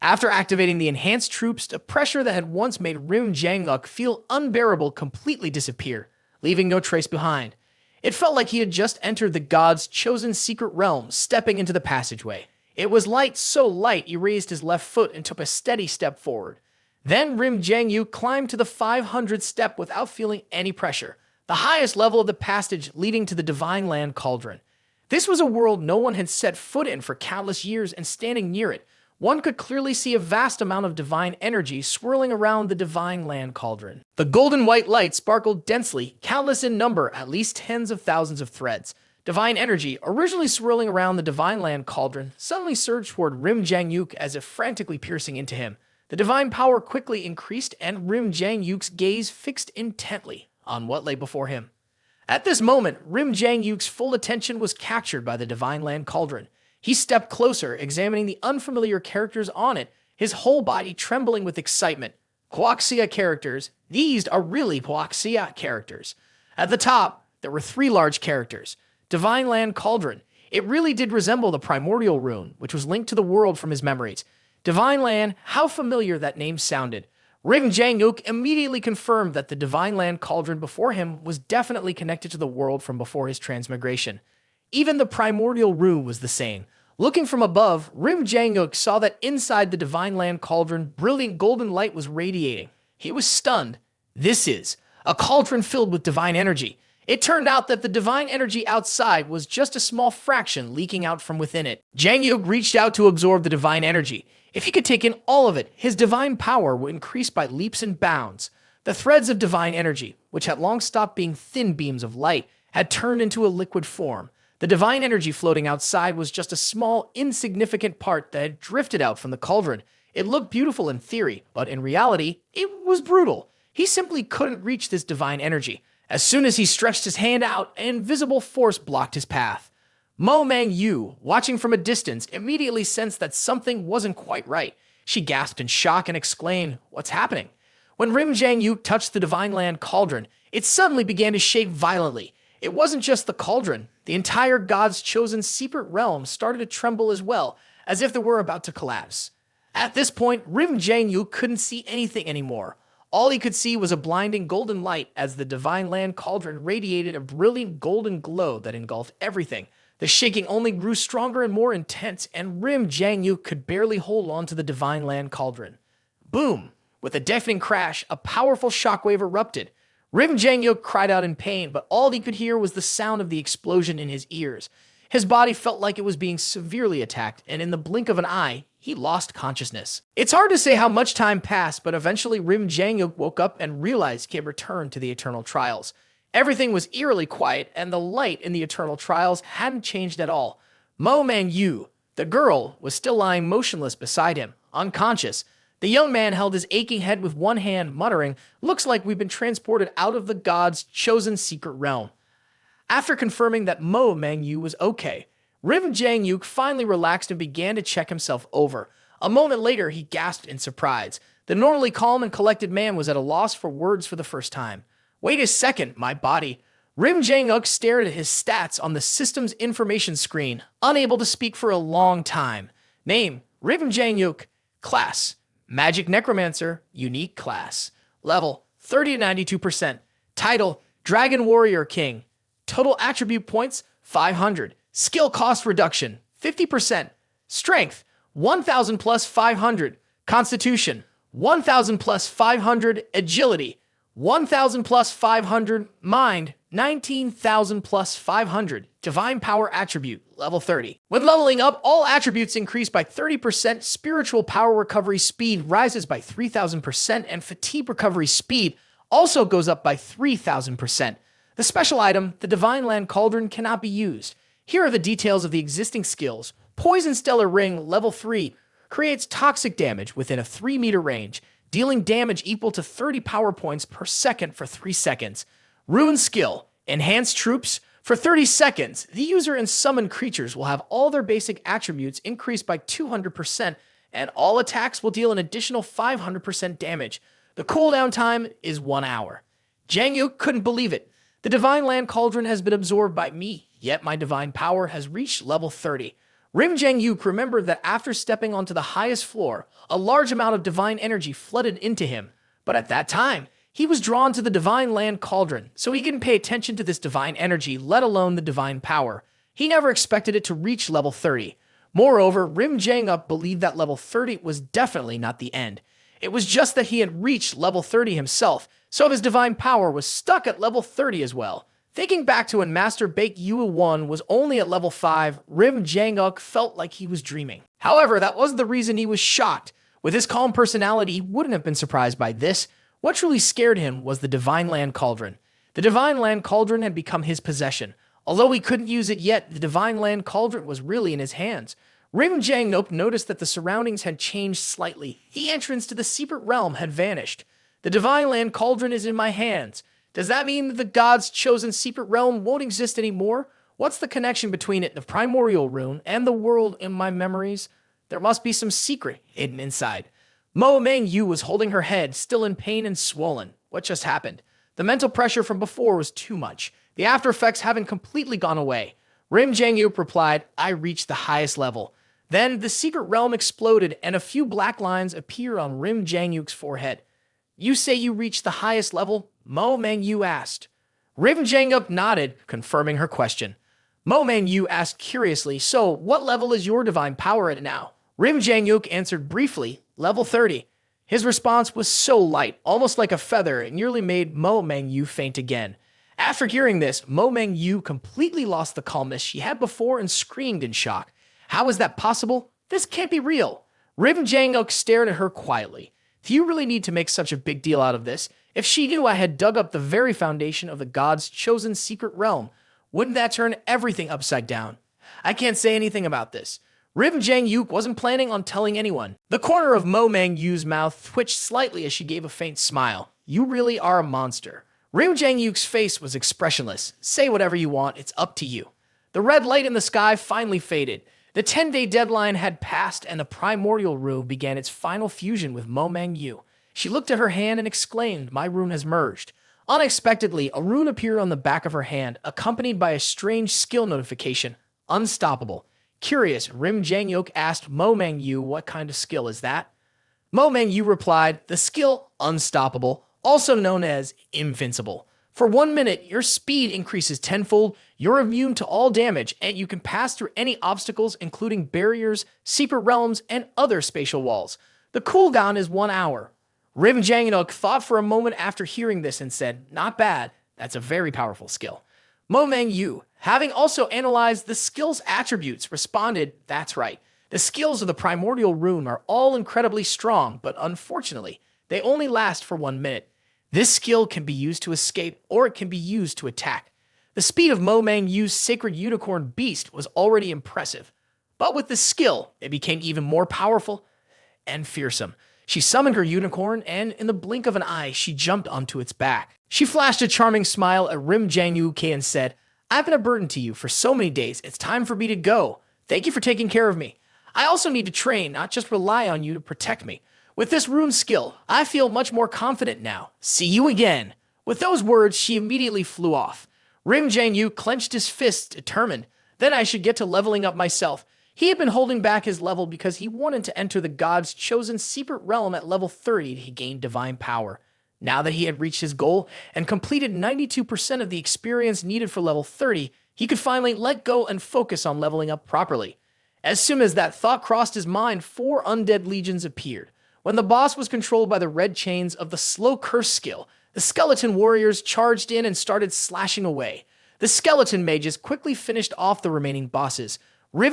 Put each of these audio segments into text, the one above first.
After activating the enhanced troops, the pressure that had once made Jang Uk feel unbearable completely disappeared, leaving no trace behind. It felt like he had just entered the god's chosen secret realm, stepping into the passageway. It was light, so light he raised his left foot and took a steady step forward. Then Jang Uk climbed to the 500th step without feeling any pressure, the highest level of the passage leading to the divine land cauldron. This was a world no one had set foot in for countless years, and standing near it, one could clearly see a vast amount of divine energy swirling around the divine land cauldron. The golden white light sparkled densely, countless in number, at least tens of thousands of threads. Divine energy, originally swirling around the divine land cauldron, suddenly surged toward Jang Uk as if frantically piercing into him. The divine power quickly increased, and Jang Uk's gaze fixed intently on what lay before him. At this moment, Jang Uk's full attention was captured by the divine land cauldron. He stepped closer, examining the unfamiliar characters on it, his whole body trembling with excitement. Huaxia characters. These are really Huaxia characters. At the top, there were 3 large characters. Divine Land Cauldron. It really did resemble the primordial rune, which was linked to the world from his memories. Divine Land, how familiar that name sounded. Jang Uk immediately confirmed that the Divine Land Cauldron before him was definitely connected to the world from before his transmigration. Even the primordial rune was the same. Looking from above, Jang Uk saw that inside the Divine Land Cauldron, brilliant golden light was radiating. He was stunned. This is a cauldron filled with divine energy. It turned out that the divine energy outside was just a small fraction leaking out from within it. Jang Uk reached out to absorb the divine energy. If he could take in all of it, his divine power would increase by leaps and bounds. The threads of divine energy, which had long stopped being thin beams of light, had turned into a liquid form. The divine energy floating outside was just a small, insignificant part that had drifted out from the cauldron. It looked beautiful in theory, but in reality, it was brutal. He simply couldn't reach this divine energy. As soon as he stretched his hand out, an invisible force blocked his path. Mangyu, watching from a distance, immediately sensed that something wasn't quite right. She gasped in shock and exclaimed, "What's happening?" When Jang Uk touched the divine land cauldron, it suddenly began to shake violently. It wasn't just the cauldron. The entire god's chosen secret realm started to tremble as well, as if they were about to collapse. At this point, Jang Uk couldn't see anything anymore. All he could see was a blinding golden light as the divine land cauldron radiated a brilliant golden glow that engulfed everything. The shaking only grew stronger and more intense, and Jang Uk could barely hold on to the divine land cauldron. Boom! With a deafening crash, a powerful shockwave erupted. Jang Uk cried out in pain, but all he could hear was the sound of the explosion in his ears. His body felt like it was being severely attacked, and in the blink of an eye, he lost consciousness. It's hard to say how much time passed, but eventually Jang Uk woke up and realized he had returned to the Eternal Trials. Everything was eerily quiet, and the light in the Eternal Trials hadn't changed at all. Mangyu, the girl, was still lying motionless beside him, unconscious. The young man held his aching head with one hand, muttering, "Looks like we've been transported out of the god's chosen secret realm." After confirming that Mangyu was okay, Jang Uk finally relaxed and began to check himself over. A moment later, he gasped in surprise. The normally calm and collected man was at a loss for words for the first time. "Wait a second, my body." Jang Uk stared at his stats on the system's information screen, unable to speak for a long time. Name, Jang Uk. Class, Magic Necromancer, Unique Class. Level, 30 to 92%. Title, Dragon Warrior King. Total attribute points, 500. Skill cost reduction, 50%. Strength, 1,000 plus 500. Constitution, 1,000 plus 500. Agility, 1,000 plus 500. Mind, 19,000 plus 500. Divine Power Attribute, level 30. When leveling up, all attributes increase by 30%, spiritual power recovery speed rises by 3,000%, and fatigue recovery speed also goes up by 3,000%. The special item, the Divine Land Cauldron, cannot be used. Here are the details of the existing skills. Poison Stellar Ring, level 3, creates toxic damage within a 3-meter range, dealing damage equal to 30 power points per second for 3 seconds. Rune Skill, Enhanced Troops. For 30 seconds, the user and summoned creatures will have all their basic attributes increased by 200%, and all attacks will deal an additional 500% damage. The cooldown time is 1 hour. Jang Uk couldn't believe it. The Divine Land Cauldron has been absorbed by me, yet my divine power has reached level 30. Jang Uk remembered that after stepping onto the highest floor, a large amount of divine energy flooded into him. But at that time, he was drawn to the divine land cauldron, so he couldn't pay attention to this divine energy, let alone the divine power. He never expected it to reach level 30. Moreover, Jang Uk believed that level 30 was definitely not the end. It was just that he had reached level 30 himself, so his divine power was stuck at level 30 as well. Thinking back to when Master Bake Yue 1 was only at level 5, Jang Uk felt like he was dreaming. However, that wasn't the reason he was shocked. With his calm personality, he wouldn't have been surprised by this. What truly scared him was the Divine Land Cauldron. The Divine Land Cauldron had become his possession. Although he couldn't use it yet, the Divine Land Cauldron was really in his hands. Jang Uk noticed that the surroundings had changed slightly. The entrance to the secret realm had vanished. The Divine Land Cauldron is in my hands. Does that mean that the gods' chosen secret realm won't exist anymore? What's the connection between it, the primordial rune, and the world in my memories? There must be some secret hidden inside. Mangyu was holding her head, still in pain and swollen. What just happened? The mental pressure from before was too much. The after effects haven't completely gone away. Jang Uk replied, I reached the highest level. Then the secret realm exploded and a few black lines appeared on Jang Uk's forehead. You say you reached the highest level? Mangyu asked. Jang Uk nodded, confirming her question. Mangyu asked curiously, so what level is your divine power at now? Jang Uk answered briefly, level 30. His response was so light, almost like a feather, it nearly made Mangyu faint again. After hearing this, Mangyu completely lost the calmness she had before and screamed in shock. How is that possible? This can't be real. Jang Uk stared at her quietly. Do you really need to make such a big deal out of this? If she knew I had dug up the very foundation of the gods' chosen secret realm, wouldn't that turn everything upside down? I can't say anything about this. Jang Uk wasn't planning on telling anyone. The corner of Mangyu's mouth twitched slightly as she gave a faint smile. You really are a monster. Jang Uk's face was expressionless. Say whatever you want, it's up to you. The red light in the sky finally faded. The 10-day deadline had passed and the primordial rune began its final fusion with Mangyu. She looked at her hand and exclaimed, my rune has merged. Unexpectedly, a rune appeared on the back of her hand, accompanied by a strange skill notification, unstoppable. Curious, Jang Uk asked Mangyu what kind of skill is that? Mangyu replied, the skill unstoppable, also known as invincible. For 1 minute, your speed increases tenfold, you're immune to all damage, and you can pass through any obstacles including barriers, secret realms, and other spatial walls. The cooldown is 1 hour. Jang Uk thought for a moment after hearing this and said, not bad, that's a very powerful skill. Mangyu, having also analyzed the skill's attributes, responded, that's right. The skills of the primordial rune are all incredibly strong, but unfortunately, they only last for 1 minute. This skill can be used to escape, or it can be used to attack. The speed of Mangyu's sacred unicorn beast was already impressive, but with the skill, it became even more powerful and fearsome. She summoned her unicorn, and in the blink of an eye, she jumped onto its back. She flashed a charming smile at Jang Uk and said, I've been a burden to you for so many days, it's time for me to go. Thank you for taking care of me. I also need to train, not just rely on you to protect me. With this rune skill, I feel much more confident now. See you again. With those words, she immediately flew off. Jang Uk clenched his fists, determined. Then I should get to leveling up myself. He had been holding back his level because he wanted to enter the gods' chosen secret realm at level 30 to gain divine power. Now that he had reached his goal and completed 92% of the experience needed for level 30, he could finally let go and focus on leveling up properly. As soon as that thought crossed his mind, 4 undead legions appeared. When the boss was controlled by the red chains of the slow curse skill, the skeleton warriors charged in and started slashing away. The skeleton mages quickly finished off the remaining bosses.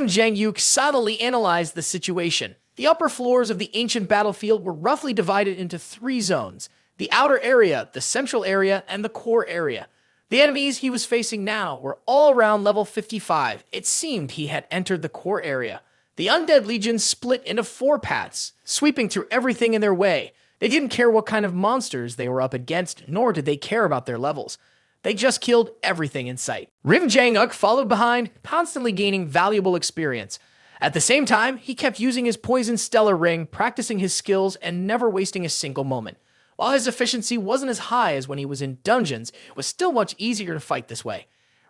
Jang Uk subtly analyzed the situation. The upper floors of the ancient battlefield were roughly divided into 3 zones: the outer area, the central area, and the core area. The enemies he was facing now were all around level 55. It seemed he had entered the core area. The undead legions split into 4 paths, sweeping through everything in their way. They didn't care what kind of monsters they were up against, nor did they care about their levels. They just killed everything in sight. Jang Uk followed behind, constantly gaining valuable experience. At the same time, he kept using his poison stellar ring, practicing his skills, and never wasting a single moment. While his efficiency wasn't as high as when he was in dungeons, it was still much easier to fight this way.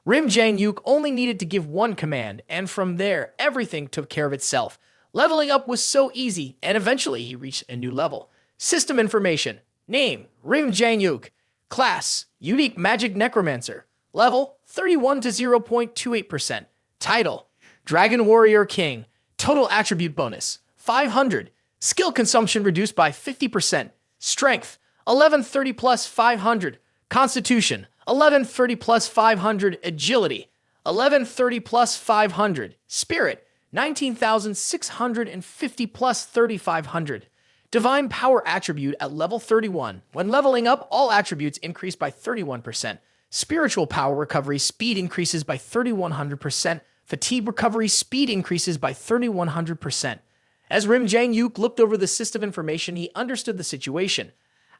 Rim Jang Uk only needed to give one command, and from there, everything took care of itself. Leveling up was so easy, and eventually he reached a new level. System information. Name, Rim Jang Uk. Class, Unique Magic Necromancer. Level, 31 to 0.28%. Title, Dragon Warrior King. Total attribute bonus, 500. Skill consumption reduced by 50%. Strength, 1130 plus 500. Constitution, 1130 plus 500. Agility, 1130 plus 500. Spirit, 19,650 plus 3,500. Divine Power attribute at level 31. When leveling up, all attributes increase by 31%. Spiritual Power recovery speed increases by 3,100%. Fatigue recovery speed increases by 3,100%. As Rim Jang Uk looked over the system information, he understood the situation.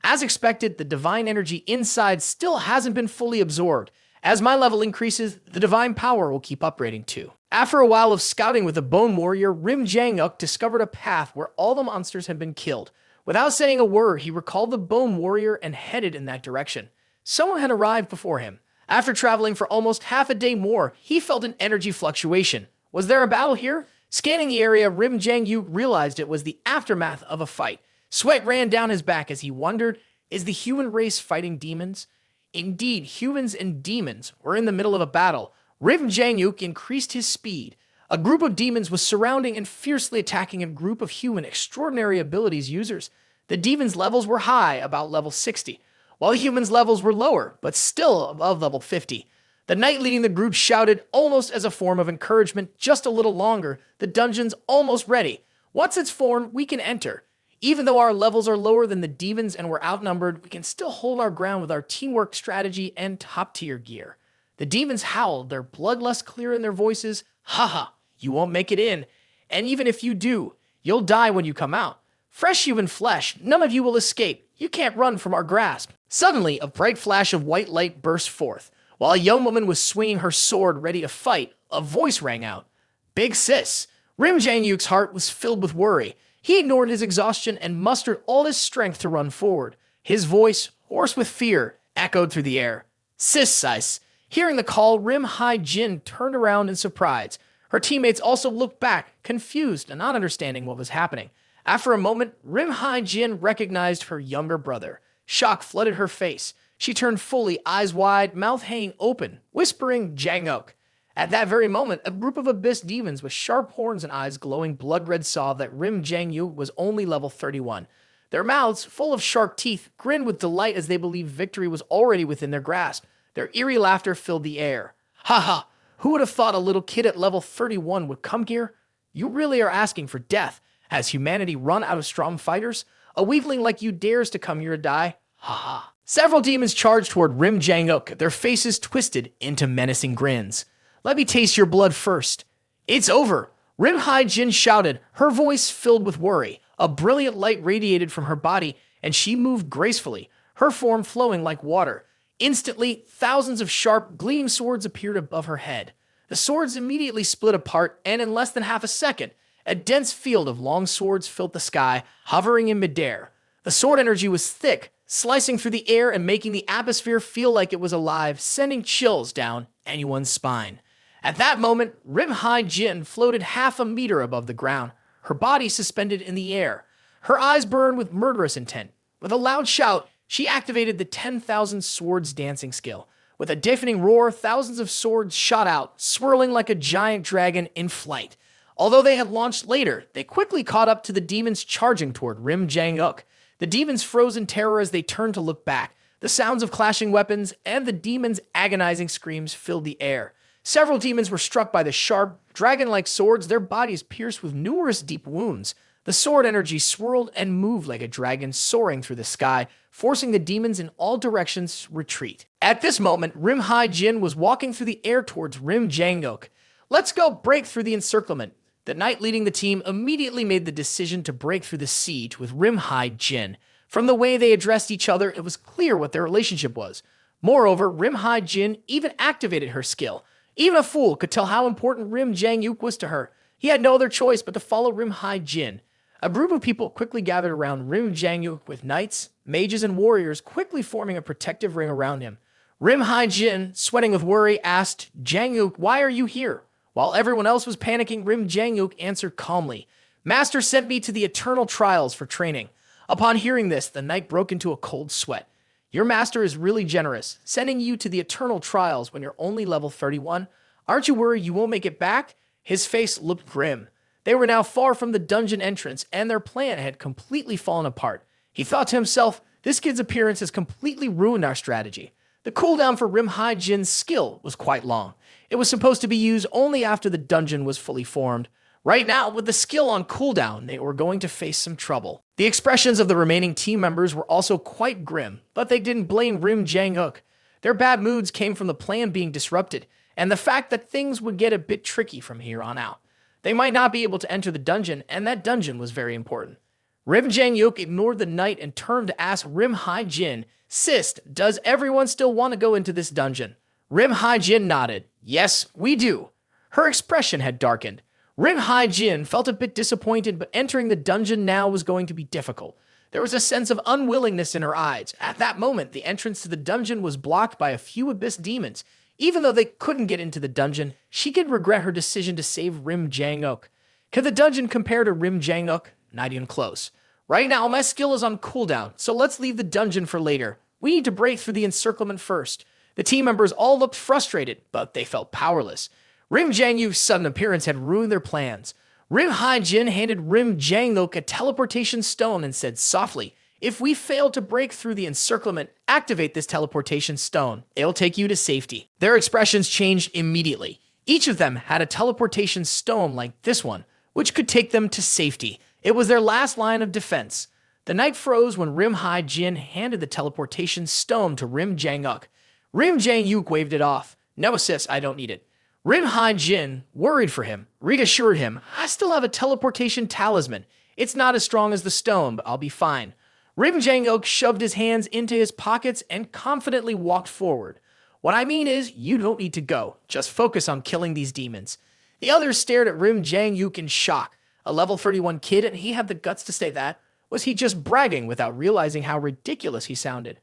As expected, the divine energy inside still hasn't been fully absorbed. As my level increases, the divine power will keep upgrading too. After a while of scouting with the Bone Warrior, Rim Jang Uk discovered a path where all the monsters had been killed. Without saying a word, he recalled the Bone Warrior and headed in that direction. Someone had arrived before him. After traveling for almost half a day more, he felt an energy fluctuation. Was there a battle here? Scanning the area, Rim Jang Uk realized it was the aftermath of a fight. Sweat ran down his back as he wondered, is the human race fighting demons? Indeed, humans and demons were in the middle of a battle. Rim Jang Uk increased his speed. A group of demons was surrounding and fiercely attacking a group of human extraordinary abilities users. The demons' levels were high, about level 60, while the humans' levels were lower, but still above level 50. The knight leading the group shouted, almost as a form of encouragement, just a little longer, the dungeon's almost ready. Once it's formed, we can enter. Even though our levels are lower than the demons and we're outnumbered, we can still hold our ground with our teamwork strategy and top-tier gear. The demons howled, their bloodlust clear in their voices. Haha, you won't make it in. And even if you do, you'll die when you come out. Fresh human flesh, none of you will escape. You can't run from our grasp. Suddenly, a bright flash of white light burst forth. While a young woman was swinging her sword ready to fight, a voice rang out. Big sis. Rim Jang Uk's heart was filled with worry. He ignored his exhaustion and mustered all his strength to run forward. His voice, hoarse with fear, echoed through the air. Sis. Hearing the call, Rim Hai Jin turned around in surprise. Her teammates also looked back, confused and not understanding what was happening. After a moment, Rim Hai Jin recognized her younger brother. Shock flooded her face. She turned fully, eyes wide, mouth hanging open, whispering Jang Uk. At that very moment, a group of abyss demons with sharp horns and eyes glowing blood-red saw that Rim Jang Uk was only level 31. Their mouths, full of sharp teeth, grinned with delight as they believed victory was already within their grasp. Their eerie laughter filled the air. Haha, who would have thought a little kid at level 31 would come here? You really are asking for death. Has humanity run out of strong fighters? A weakling like you dares to come here to die? Haha. Several demons charged toward Rim Jang Uk, their faces twisted into menacing grins. Let me taste your blood first. It's over. Rim Hai Jin shouted, her voice filled with worry. A brilliant light radiated from her body, and she moved gracefully, her form flowing like water. Instantly, thousands of sharp, gleaming swords appeared above her head. The swords immediately split apart, and in less than half a second, a dense field of long swords filled the sky, hovering in midair. The sword energy was thick, slicing through the air and making the atmosphere feel like it was alive, sending chills down anyone's spine. At that moment, Rim Hai Jin floated half a meter above the ground, her body suspended in the air. Her eyes burned with murderous intent. With a loud shout, she activated the 10,000 swords dancing skill. With a deafening roar, thousands of swords shot out, swirling like a giant dragon in flight. Although they had launched later, they quickly caught up to the demons charging toward Rim Jang Uk. The demons froze in terror as they turned to look back. The sounds of clashing weapons and the demons' agonizing screams filled the air. Several demons were struck by the sharp, dragon-like swords, their bodies pierced with numerous deep wounds. The sword energy swirled and moved like a dragon soaring through the sky, forcing the demons in all directions to retreat. At this moment, Rim Hai Jin was walking through the air towards Rim Jang Uk. Let's go break through the encirclement. The knight leading the team immediately made the decision to break through the siege with Rim Hai Jin. From the way they addressed each other, it was clear what their relationship was. Moreover, Rim Hai Jin even activated her skill. Even a fool could tell how important Rim Jang Uk was to her. He had no other choice but to follow Rim Hai Jin. A group of people quickly gathered around Rim Jang Uk with knights, mages, and warriors quickly forming a protective ring around him. Rim Hai Jin, sweating with worry, asked, Jang Uk, why are you here? While everyone else was panicking, Rim Jang Uk answered calmly, Master sent me to the eternal trials for training. Upon hearing this, the knight broke into a cold sweat. Your master is really generous, sending you to the eternal trials when you're only level 31. Aren't you worried you won't make it back? His face looked grim. They were now far from the dungeon entrance, and their plan had completely fallen apart. He thought to himself, this kid's appearance has completely ruined our strategy. The cooldown for Rim Hai Jin's skill was quite long. It was supposed to be used only after the dungeon was fully formed. Right now, with the skill on cooldown, they were going to face some trouble. The expressions of the remaining team members were also quite grim, but they didn't blame Rim Jang Uk. Their bad moods came from the plan being disrupted, and the fact that things would get a bit tricky from here on out. They might not be able to enter the dungeon, and that dungeon was very important. Rim Jang Uk ignored the knight and turned to ask Rim Hai Jin, Sis, does everyone still want to go into this dungeon? Rim Hai Jin nodded. Yes, we do. Her expression had darkened. Rim Hai Jin felt a bit disappointed, but entering the dungeon now was going to be difficult. There was a sense of unwillingness in her eyes. At that moment, the entrance to the dungeon was blocked by a few abyss demons. Even though they couldn't get into the dungeon, she could regret her decision to save Rim Jang Uk. Could the dungeon compare to Rim Jang Uk? Not even close. Right now, my skill is on cooldown, so let's leave the dungeon for later. We need to break through the encirclement first. The team members all looked frustrated, but they felt powerless. Rim Jang Uk's sudden appearance had ruined their plans. Rim Hai Jin handed Rim Jang Uk a teleportation stone and said softly, if we fail to break through the encirclement, activate this teleportation stone. It'll take you to safety. Their expressions changed immediately. Each of them had a teleportation stone like this one, which could take them to safety. It was their last line of defense. The knight froze when Rim Hai Jin handed the teleportation stone to Rim Jang Uk. Rim Jang Uk waved it off. No, sis, I don't need it. Rim Hai Jin, worried for him, reassured him, I still have a teleportation talisman. It's not as strong as the stone, but I'll be fine. Rim Jang Uk shoved his hands into his pockets and confidently walked forward. What I mean is, you don't need to go. Just focus on killing these demons. The others stared at Rim Jang Uk in shock. A level 31 kid, and he had the guts to say that. Was he just bragging without realizing how ridiculous he sounded?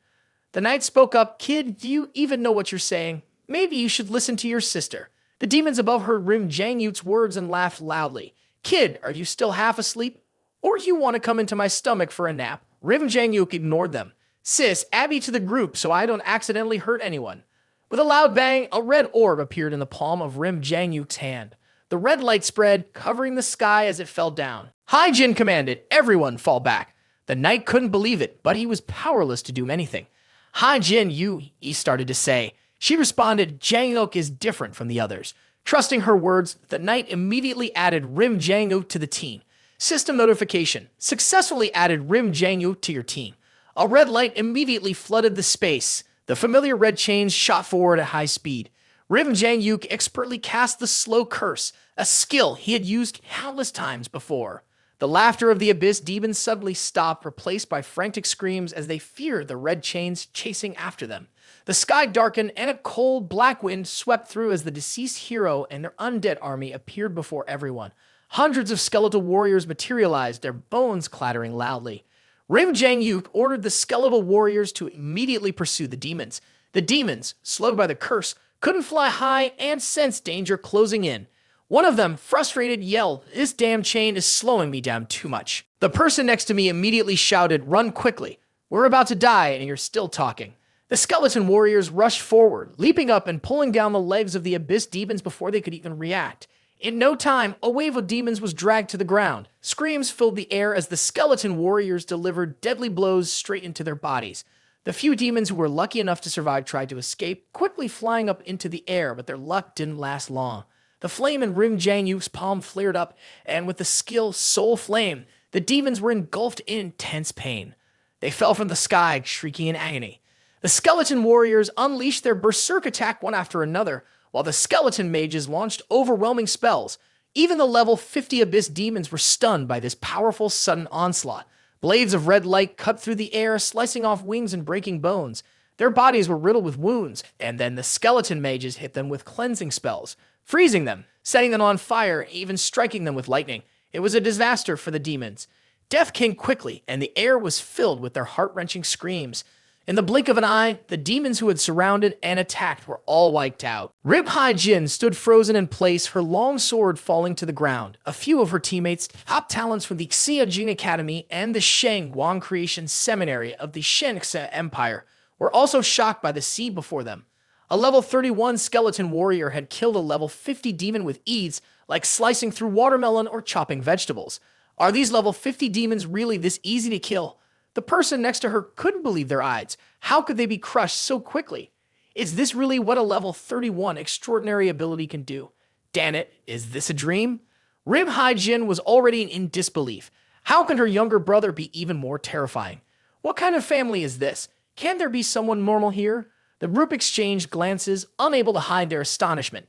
The knight spoke up, Kid, do you even know what you're saying? Maybe you should listen to your sister. The demons above heard Rim Jang Uk's words and laughed loudly. Kid, are you still half asleep? Or do you want to come into my stomach for a nap? Rim Jang Uk ignored them. Sis, add me to the group so I don't accidentally hurt anyone. With a loud bang, a red orb appeared in the palm of Rim Jang Uk's hand. The red light spread, covering the sky as it fell down. Hai Jin commanded, everyone fall back. The knight couldn't believe it, but he was powerless to do anything. Hai Jin, he started to say. She responded, Jang Uk is different from the others. Trusting her words, the knight immediately added Rim Jang Uk to the team. System notification. Successfully added Rim Jang Uk to your team. A red light immediately flooded the space. The familiar red chains shot forward at high speed. Rim Jang Uk expertly cast the slow curse, a skill he had used countless times before. The laughter of the abyss demons suddenly stopped, replaced by frantic screams as they feared the red chains chasing after them. The sky darkened and a cold, black wind swept through as the deceased hero and their undead army appeared before everyone. Hundreds of skeletal warriors materialized, their bones clattering loudly. Rim Jang Uk ordered the skeletal warriors to immediately pursue the demons. The demons, slowed by the curse, couldn't fly high and sensed danger closing in. One of them, frustrated, yelled, This damn chain is slowing me down too much. The person next to me immediately shouted, Run quickly. We're about to die and you're still talking. The skeleton warriors rushed forward, leaping up and pulling down the legs of the abyss demons before they could even react. In no time, a wave of demons was dragged to the ground. Screams filled the air as the skeleton warriors delivered deadly blows straight into their bodies. The few demons who were lucky enough to survive tried to escape, quickly flying up into the air, but their luck didn't last long. The flame in Rim Jang Uk's palm flared up, and with the skill Soul Flame, the demons were engulfed in intense pain. They fell from the sky, shrieking in agony. The skeleton warriors unleashed their berserk attack one after another, while the skeleton mages launched overwhelming spells. Even the level 50 abyss demons were stunned by this powerful sudden onslaught. Blades of red light cut through the air, slicing off wings and breaking bones. Their bodies were riddled with wounds, and then the skeleton mages hit them with cleansing spells, freezing them, setting them on fire, even striking them with lightning. It was a disaster for the demons. Death came quickly, and the air was filled with their heart-wrenching screams. In the blink of an eye, the demons who had surrounded and attacked were all wiped out. Rib Hai Jin stood frozen in place, her long sword falling to the ground. A few of her teammates, top talents from the Xia Jin Academy and the Sheng Guang Creation Seminary of the Shenxe Empire, were also shocked by the scene before them. A level 31 skeleton warrior had killed a level 50 demon with ease, like slicing through watermelon or chopping vegetables. Are these level 50 demons really this easy to kill? The person next to her couldn't believe their eyes. How could they be crushed so quickly? Is this really what a level 31 extraordinary ability can do? Damn it, is this a dream? Rib Hai Jin was already in disbelief. How can her younger brother be even more terrifying? What kind of family is this? Can there be someone normal here? The group exchanged glances, unable to hide their astonishment.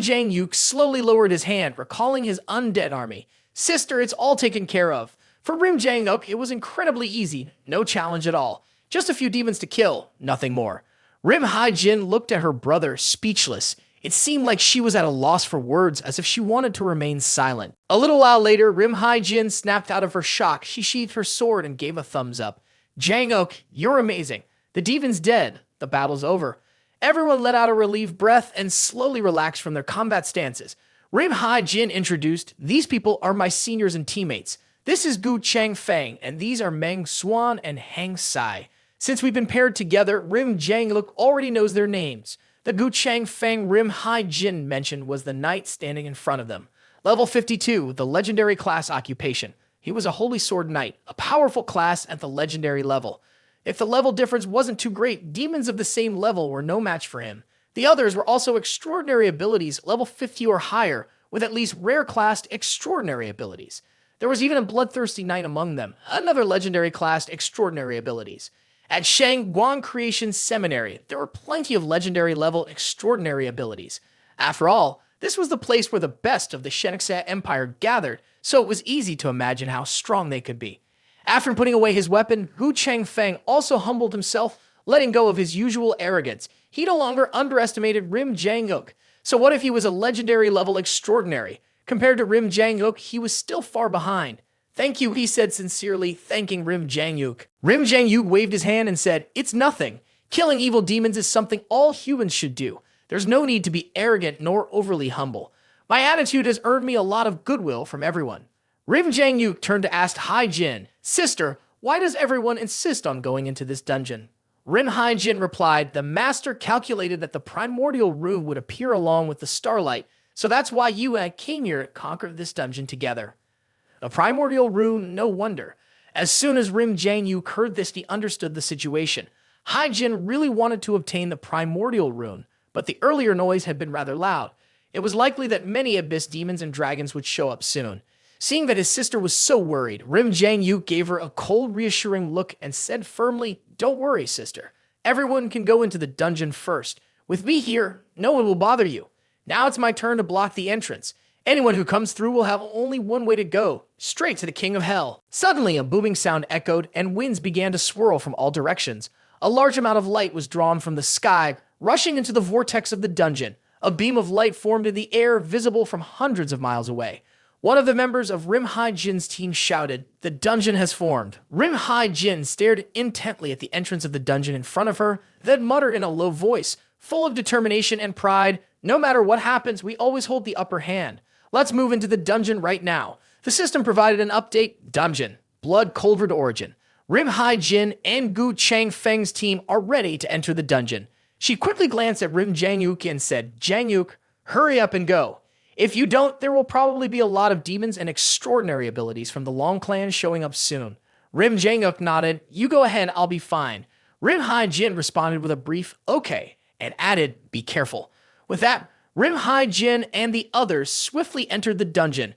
Jang Uk slowly lowered his hand, recalling his undead army. Sister, it's all taken care of. For Jang Uk, it was incredibly easy, no challenge at all. Just a few demons to kill, nothing more. Hai Jin looked at her brother, speechless. It seemed like she was at a loss for words, as if she wanted to remain silent. A little while later, Hai Jin snapped out of her shock. She sheathed her sword and gave a thumbs up. Jang Uk, you're amazing. The demon's dead. The battle's over. Everyone let out a relieved breath and slowly relaxed from their combat stances. Hai Jin introduced, "These people are my seniors and teammates. This is Gu Changfeng, and these are Meng Xuan and Hang Sai. Since we've been paired together, Jang Uk already knows their names. The Gu Changfeng Hai Jin mentioned was the knight standing in front of them. Level 52, the legendary class occupation. He was a holy sword knight, a powerful class at the legendary level. If the level difference wasn't too great, demons of the same level were no match for him. The others were also extraordinary abilities, level 50 or higher, with at least rare-classed extraordinary abilities. There was even a bloodthirsty knight among them, another legendary classed extraordinary abilities. At Sheng Guang Creation Seminary, there were plenty of legendary level extraordinary abilities. After all, this was the place where the best of the Shenxe Empire gathered, so it was easy to imagine how strong they could be. After putting away his weapon, Gu Changfeng also humbled himself, letting go of his usual arrogance. He no longer underestimated Jang Uk. So what if he was a legendary level extraordinary? Compared to Jang Uk, he was still far behind. "Thank you," he said sincerely, thanking Jang Uk. Jang Uk waved his hand and said, "It's nothing. Killing evil demons is something all humans should do. There's no need to be arrogant nor overly humble. My attitude has earned me a lot of goodwill from everyone." Jang Uk turned to ask Hai Jin, "Sister, why does everyone insist on going into this dungeon?" Hai Jin replied, "The master calculated that the primordial rune would appear along with the starlight, so that's why you and I came here to conquer this dungeon together." The primordial rune, no wonder. As soon as Jang Uk heard this, he understood the situation. Hai Jin really wanted to obtain the primordial rune, but the earlier noise had been rather loud. It was likely that many abyss demons and dragons would show up soon. Seeing that his sister was so worried, Jang Uk gave her a cold, reassuring look and said firmly, "Don't worry, sister. Everyone can go into the dungeon first. With me here, no one will bother you. Now it's my turn to block the entrance. Anyone who comes through will have only one way to go, straight to the King of Hell." Suddenly, a booming sound echoed, and winds began to swirl from all directions. A large amount of light was drawn from the sky, rushing into the vortex of the dungeon. A beam of light formed in the air, visible from hundreds of miles away. One of the members of Hai Jin's team shouted, "The dungeon has formed." Hai Jin stared intently at the entrance of the dungeon in front of her, then muttered in a low voice, full of determination and pride, "No matter what happens, we always hold the upper hand. Let's move into the dungeon right now." The system provided an update. Dungeon. Blood Cauldron Origin. Hai Jin and Gu Changfeng's team are ready to enter the dungeon. She quickly glanced at Jang Uk and said, "Jang Uk, hurry up and go. If you don't, there will probably be a lot of demons and extraordinary abilities from the Long Clan showing up soon." Jang Uk nodded, "You go ahead, I'll be fine." Hai Jin responded with a brief, "Okay," and added, "Be careful." With that, Hai Jin and the others swiftly entered the dungeon.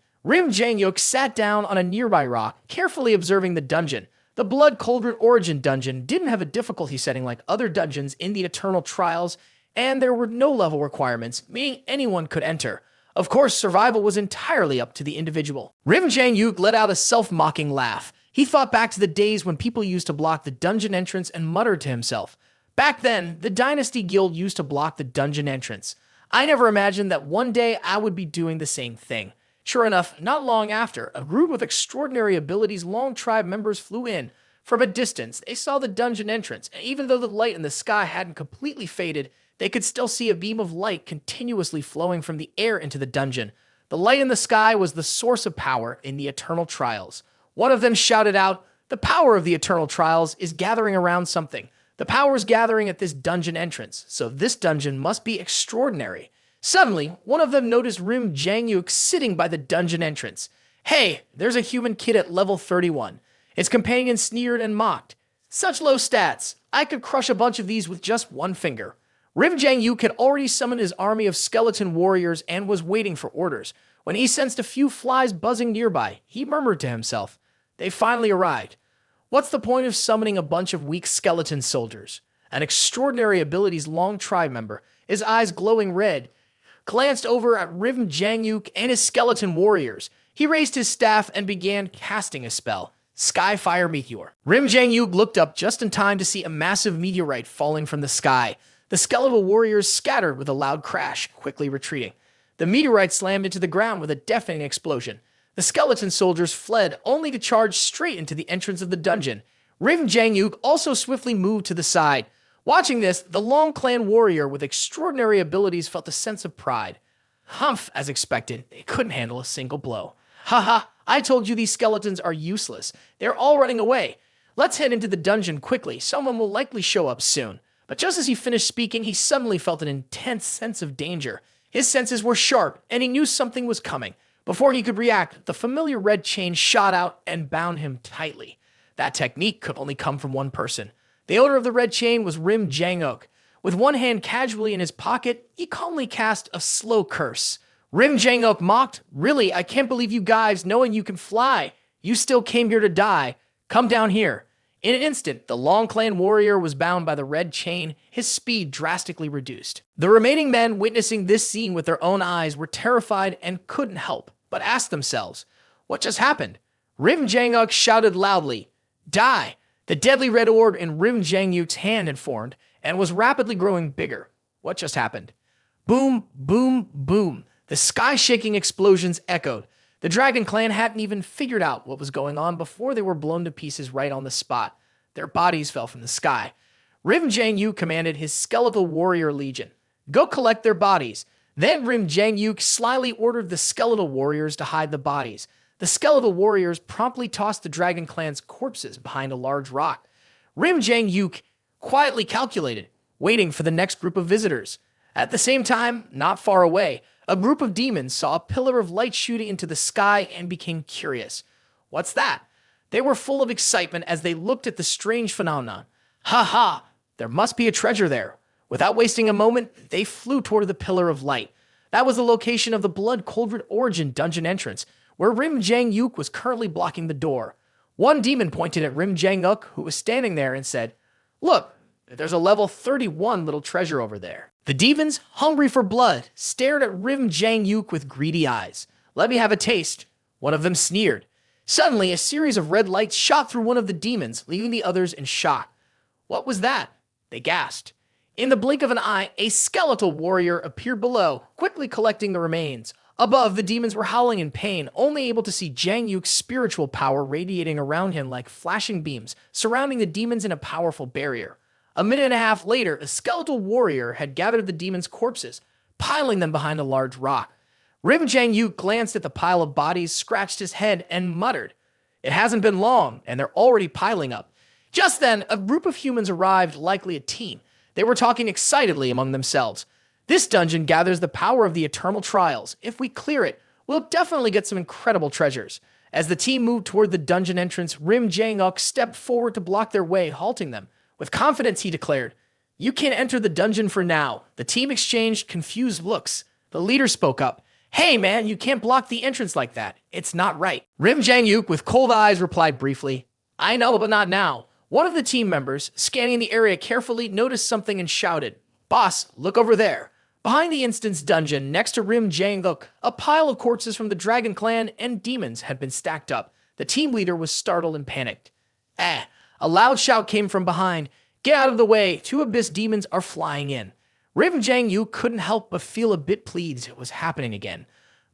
Jang Uk sat down on a nearby rock, carefully observing the dungeon. The Blood Cauldron Origin dungeon didn't have a difficulty setting like other dungeons in the Eternal Trials, and there were no level requirements, meaning anyone could enter. Of course, survival was entirely up to the individual. Jang Uk let out a self-mocking laugh. He thought back to the days when people used to block the dungeon entrance and muttered to himself. Back then, the Dynasty Guild used to block the dungeon entrance. I never imagined that one day I would be doing the same thing. Sure enough, not long after, a group of extraordinary abilities Long Tribe members flew in. From a distance, they saw the dungeon entrance, and even though the light in the sky hadn't completely faded, they could still see a beam of light continuously flowing from the air into the dungeon. The light in the sky was the source of power in the eternal trials. One of them shouted out, "The power of the eternal trials is gathering around something. The power is gathering at this dungeon entrance, so this dungeon must be extraordinary." Suddenly, one of them noticed Jang Uk sitting by the dungeon entrance. "Hey, there's a human kid at level 31. Its companion sneered and mocked. "Such low stats. I could crush a bunch of these with just one finger." Jang Uk had already summoned his army of skeleton warriors and was waiting for orders. When he sensed a few flies buzzing nearby, he murmured to himself, "They finally arrived. What's the point of summoning a bunch of weak skeleton soldiers?" An extraordinary abilities long tribe member, his eyes glowing red, glanced over at Jang Uk and his skeleton warriors. He raised his staff and began casting a spell. Skyfire Meteor. Jang Uk looked up just in time to see a massive meteorite falling from the sky. The skeletal warriors scattered with a loud crash, quickly retreating. The meteorite slammed into the ground with a deafening explosion. The skeleton soldiers fled, only to charge straight into the entrance of the dungeon. Jang Uk also swiftly moved to the side. Watching this, the Long Clan warrior with extraordinary abilities felt a sense of pride. Humph, as expected, they couldn't handle a single blow. "Haha, I told you these skeletons are useless. They're all running away. Let's head into the dungeon quickly. Someone will likely show up soon." But just as he finished speaking, he suddenly felt an intense sense of danger. His senses were sharp, and he knew something was coming. Before he could react, the familiar red chain shot out and bound him tightly. That technique could only come from one person. The owner of the red chain was Jang Uk. With one hand casually in his pocket, he calmly cast a slow curse. Jang Uk mocked, "Really, I can't believe you guys, knowing you can fly. You still came here to die. Come down here." In an instant, the Long Clan warrior was bound by the red chain, his speed drastically reduced. The remaining men witnessing this scene with their own eyes were terrified and couldn't help but ask themselves, what just happened? Jang Uk shouted loudly, "Die!" The deadly red orb in Jang Uk's hand had formed and was rapidly growing bigger. What just happened? Boom, boom, boom. The sky-shaking explosions echoed. The Dragon Clan hadn't even figured out what was going on before they were blown to pieces right on the spot. Their bodies fell from the sky. Jang Uk commanded his skeletal warrior legion, "Go collect their bodies." Then Jang Uk slyly ordered the skeletal warriors to hide the bodies. The skeletal warriors promptly tossed the Dragon Clan's corpses behind a large rock. Jang Uk quietly calculated, waiting for the next group of visitors. At the same time, not far away, a group of demons saw a pillar of light shooting into the sky and became curious. What's that? They were full of excitement as they looked at the strange phenomenon. "Ha ha! There must be a treasure there." Without wasting a moment, they flew toward the pillar of light. That was the location of the Blood Cauldron Origin dungeon entrance, where Jang Uk was currently blocking the door. One demon pointed at Jang Uk, who was standing there, and said, "Look, there's a level 31 little treasure over there." The demons, hungry for blood, stared at Jang Uk with greedy eyes. "Let me have a taste." One of them sneered. Suddenly, a series of red lights shot through one of the demons, leaving the others in shock. What was that? They gasped. In the blink of an eye, a skeletal warrior appeared below, quickly collecting the remains. Above, the demons were howling in pain, only able to see Jang Uk's spiritual power radiating around him like flashing beams, surrounding the demons in a powerful barrier. A minute and a half later, a skeletal warrior had gathered the demons' corpses, piling them behind a large rock. Jang Uk glanced at the pile of bodies, scratched his head, and muttered, "It hasn't been long, and they're already piling up." Just then, a group of humans arrived, likely a team. They were talking excitedly among themselves. "This dungeon gathers the power of the eternal trials. If we clear it, we'll definitely get some incredible treasures." As the team moved toward the dungeon entrance, Jang Uk stepped forward to block their way, halting them. With confidence, he declared, "You can't enter the dungeon for now." The team exchanged confused looks. The leader spoke up. "Hey man, you can't block the entrance like that. It's not right." Jang Uk, with cold eyes, replied briefly, "I know, but not now." One of the team members, scanning the area carefully, noticed something and shouted, "Boss, look over there." Behind the instance dungeon, next to Jang Uk, a pile of corpses from the Dragon Clan and demons had been stacked up. The team leader was startled and panicked. A loud shout came from behind. "Get out of the way, 2 abyss demons are flying in." Jang Uk couldn't help but feel a bit pleased it was happening again.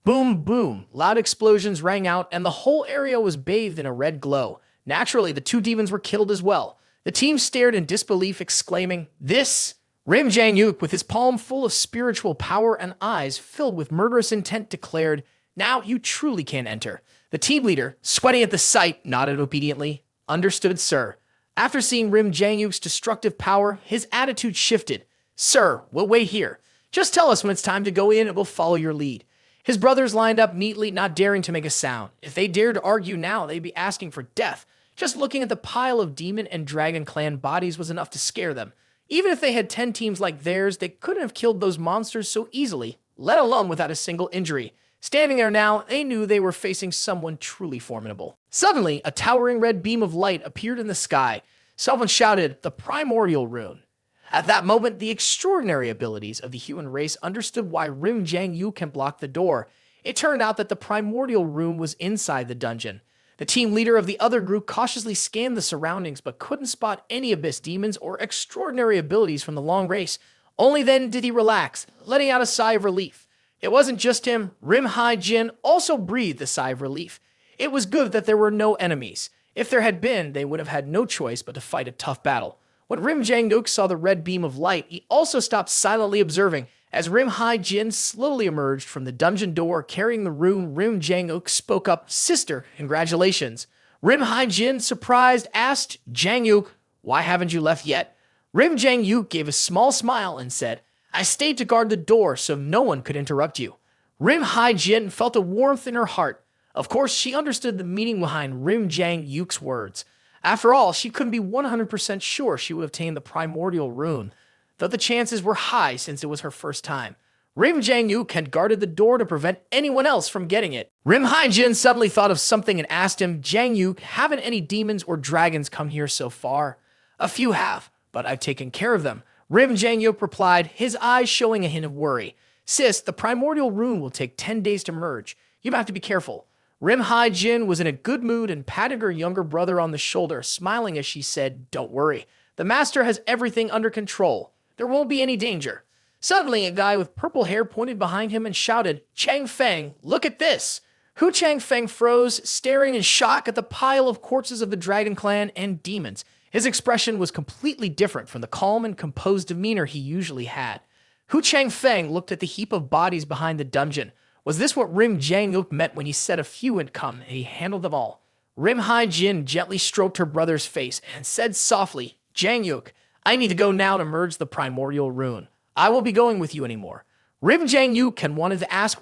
Boom, boom, loud explosions rang out and the whole area was bathed in a red glow. Naturally, the two demons were killed as well. The team stared in disbelief, exclaiming, "This?" Jang Uk, with his palm full of spiritual power and eyes filled with murderous intent, declared, "Now you truly can enter." The team leader, sweating at the sight, nodded obediently. "Understood, sir." After seeing Jang Uk's destructive power, his attitude shifted. "Sir, we'll wait here. Just tell us when it's time to go in and we'll follow your lead." His brothers lined up neatly, not daring to make a sound. If they dared to argue now, they'd be asking for death. Just looking at the pile of demon and dragon clan bodies was enough to scare them. Even if they had 10 teams like theirs, they couldn't have killed those monsters so easily, let alone without a single injury. Standing there now, they knew they were facing someone truly formidable. Suddenly, a towering red beam of light appeared in the sky. Someone shouted, "The primordial rune." At that moment, the extraordinary abilities of the human race understood why Jang Uk can block the door. It turned out that the primordial rune was inside the dungeon. The team leader of the other group cautiously scanned the surroundings but couldn't spot any abyss demons or extraordinary abilities from the long race. Only then did he relax, letting out a sigh of relief. It wasn't just him. Jin also breathed a sigh of relief. It was good that there were no enemies. If there had been, they would have had no choice but to fight a tough battle. When Jang Uk saw the red beam of light, he also stopped silently observing. As Jin slowly emerged from the dungeon door carrying the rune, Jang Uk spoke up, "Sister, congratulations." Jin, surprised, asked, "Jang Uk, why haven't you left yet?" Jang Uk gave a small smile and said, "I stayed to guard the door so no one could interrupt you." Jin felt a warmth in her heart. Of course, she understood the meaning behind Jang Uk's words. After all, she couldn't be 100% sure she would obtain the primordial rune, though the chances were high since it was her first time. Jang Uk had guarded the door to prevent anyone else from getting it. Jin suddenly thought of something and asked him, "Jang Uk, haven't any demons or dragons come here so far?" "A few have, but I've taken care of them." Jang Uk replied, his eyes showing a hint of worry. "Sis, the primordial rune will take 10 days to merge. You have to be careful." Jin was in a good mood and patted her younger brother on the shoulder, smiling as she said, "Don't worry. The master has everything under control. There won't be any danger." Suddenly, a guy with purple hair pointed behind him and shouted, "Chang Feng, look at this!" Chang Feng froze, staring in shock at the pile of corpses of the Dragon Clan and demons. His expression was completely different from the calm and composed demeanor he usually had. Chang Feng looked at the heap of bodies behind the dungeon. Was this what Jang Uk meant when he said a few would come and he handled them all? Jin gently stroked her brother's face and said softly, "Jang Uk, I need to go now to merge the primordial rune. I won't be going with you anymore." Jang Uk had wanted to ask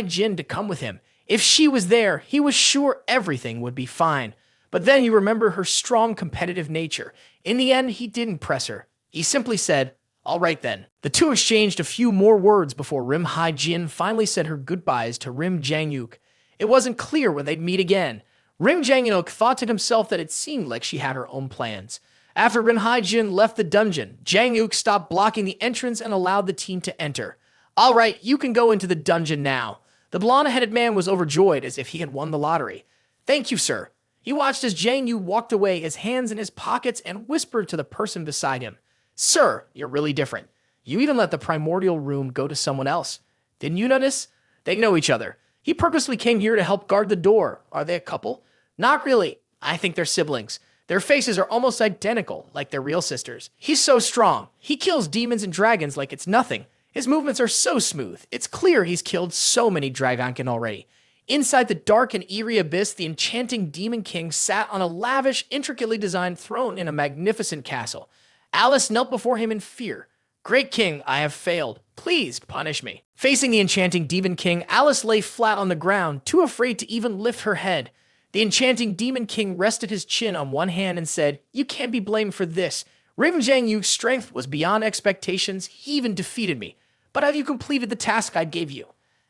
Jin to come with him. If she was there, he was sure everything would be fine. But then he remembered her strong competitive nature. In the end, he didn't press her. He simply said, "All right then." The two exchanged a few more words before Jin finally said her goodbyes to Jang Uk. It wasn't clear when they'd meet again. Jang Uk thought to himself that it seemed like she had her own plans. After Jin left the dungeon, Jang Uk stopped blocking the entrance and allowed the team to enter. "All right, you can go into the dungeon now." The blonde-headed man was overjoyed as if he had won the lottery. "Thank you, sir." He watched as Jang Uk walked away, his hands in his pockets, and whispered to the person beside him, "Sir, you're really different. You even let the primordial rune go to someone else. Didn't you notice? They know each other. He purposely came here to help guard the door. Are they a couple?" "Not really. I think they're siblings. Their faces are almost identical, like they're real sisters. He's so strong. He kills demons and dragons like it's nothing. His movements are so smooth. It's clear he's killed so many Dragonkin already." Inside the dark and eerie abyss, the enchanting Demon King sat on a lavish, intricately designed throne in a magnificent castle. Alice knelt before him in fear. "Great King, I have failed. Please punish me." Facing the enchanting Demon King, Alice lay flat on the ground, too afraid to even lift her head. The enchanting Demon King rested his chin on one hand and said, "You can't be blamed for this. Jang Uk's strength was beyond expectations. He even defeated me. But have you completed the task I gave you?"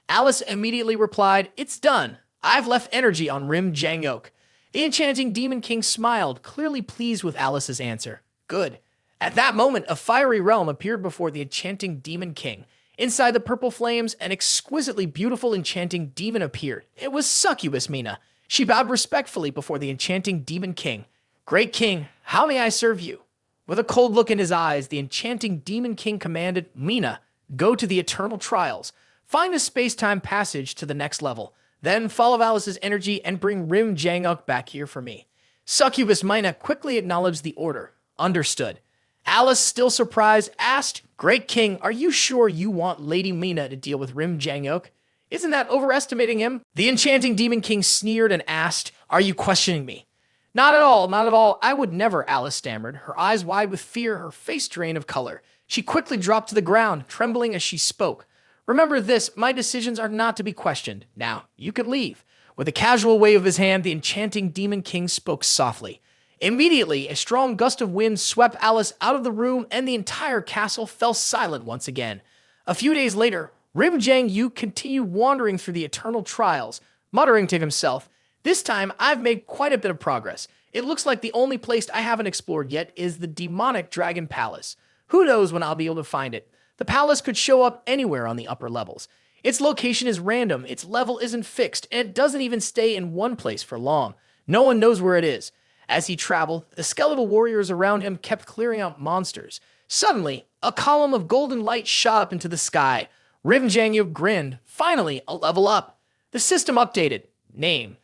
Alice immediately replied, "It's done. I've left energy on Jang Uk." The enchanting Demon King smiled, clearly pleased with Alice's answer. "Good." At that moment, a fiery realm appeared before the enchanting Demon King. Inside the purple flames, an exquisitely beautiful enchanting demon appeared. It was succubus Mina. She bowed respectfully before the enchanting Demon King. "Great King, how may I serve you?" With a cold look in his eyes, the enchanting Demon King commanded, "Mina, go to the Eternal Trials. Find a space-time passage to the next level. Then follow Alice's energy and bring Jang Uk back here for me." Succubus Mina quickly acknowledged the order. Understood. Alice, still surprised, asked, Great King, are you sure you want Lady Mina to deal with Jang Uk? Isn't that overestimating him? The enchanting Demon King sneered and asked, Are you questioning me? Not at all, not at all. I would never, Alice stammered, her eyes wide with fear, her face drained of color. She quickly dropped to the ground, trembling as she spoke. Remember this, my decisions are not to be questioned. Now, you could leave. With a casual wave of his hand, the enchanting Demon King spoke softly. Immediately, a strong gust of wind swept Alice out of the room and the entire castle fell silent once again. A few days later, Jang Uk continued wandering through the eternal trials, muttering to himself, This time, I've made quite a bit of progress. It looks like the only place I haven't explored yet is the demonic Dragon Palace. Who knows when I'll be able to find it? The palace could show up anywhere on the upper levels. Its location is random, its level isn't fixed, and it doesn't even stay in one place for long. No one knows where it is. As he traveled, the skeletal warriors around him kept clearing out monsters. Suddenly, a column of golden light shot up into the sky. Jang Uk grinned. Finally, a level up. The system updated. Name,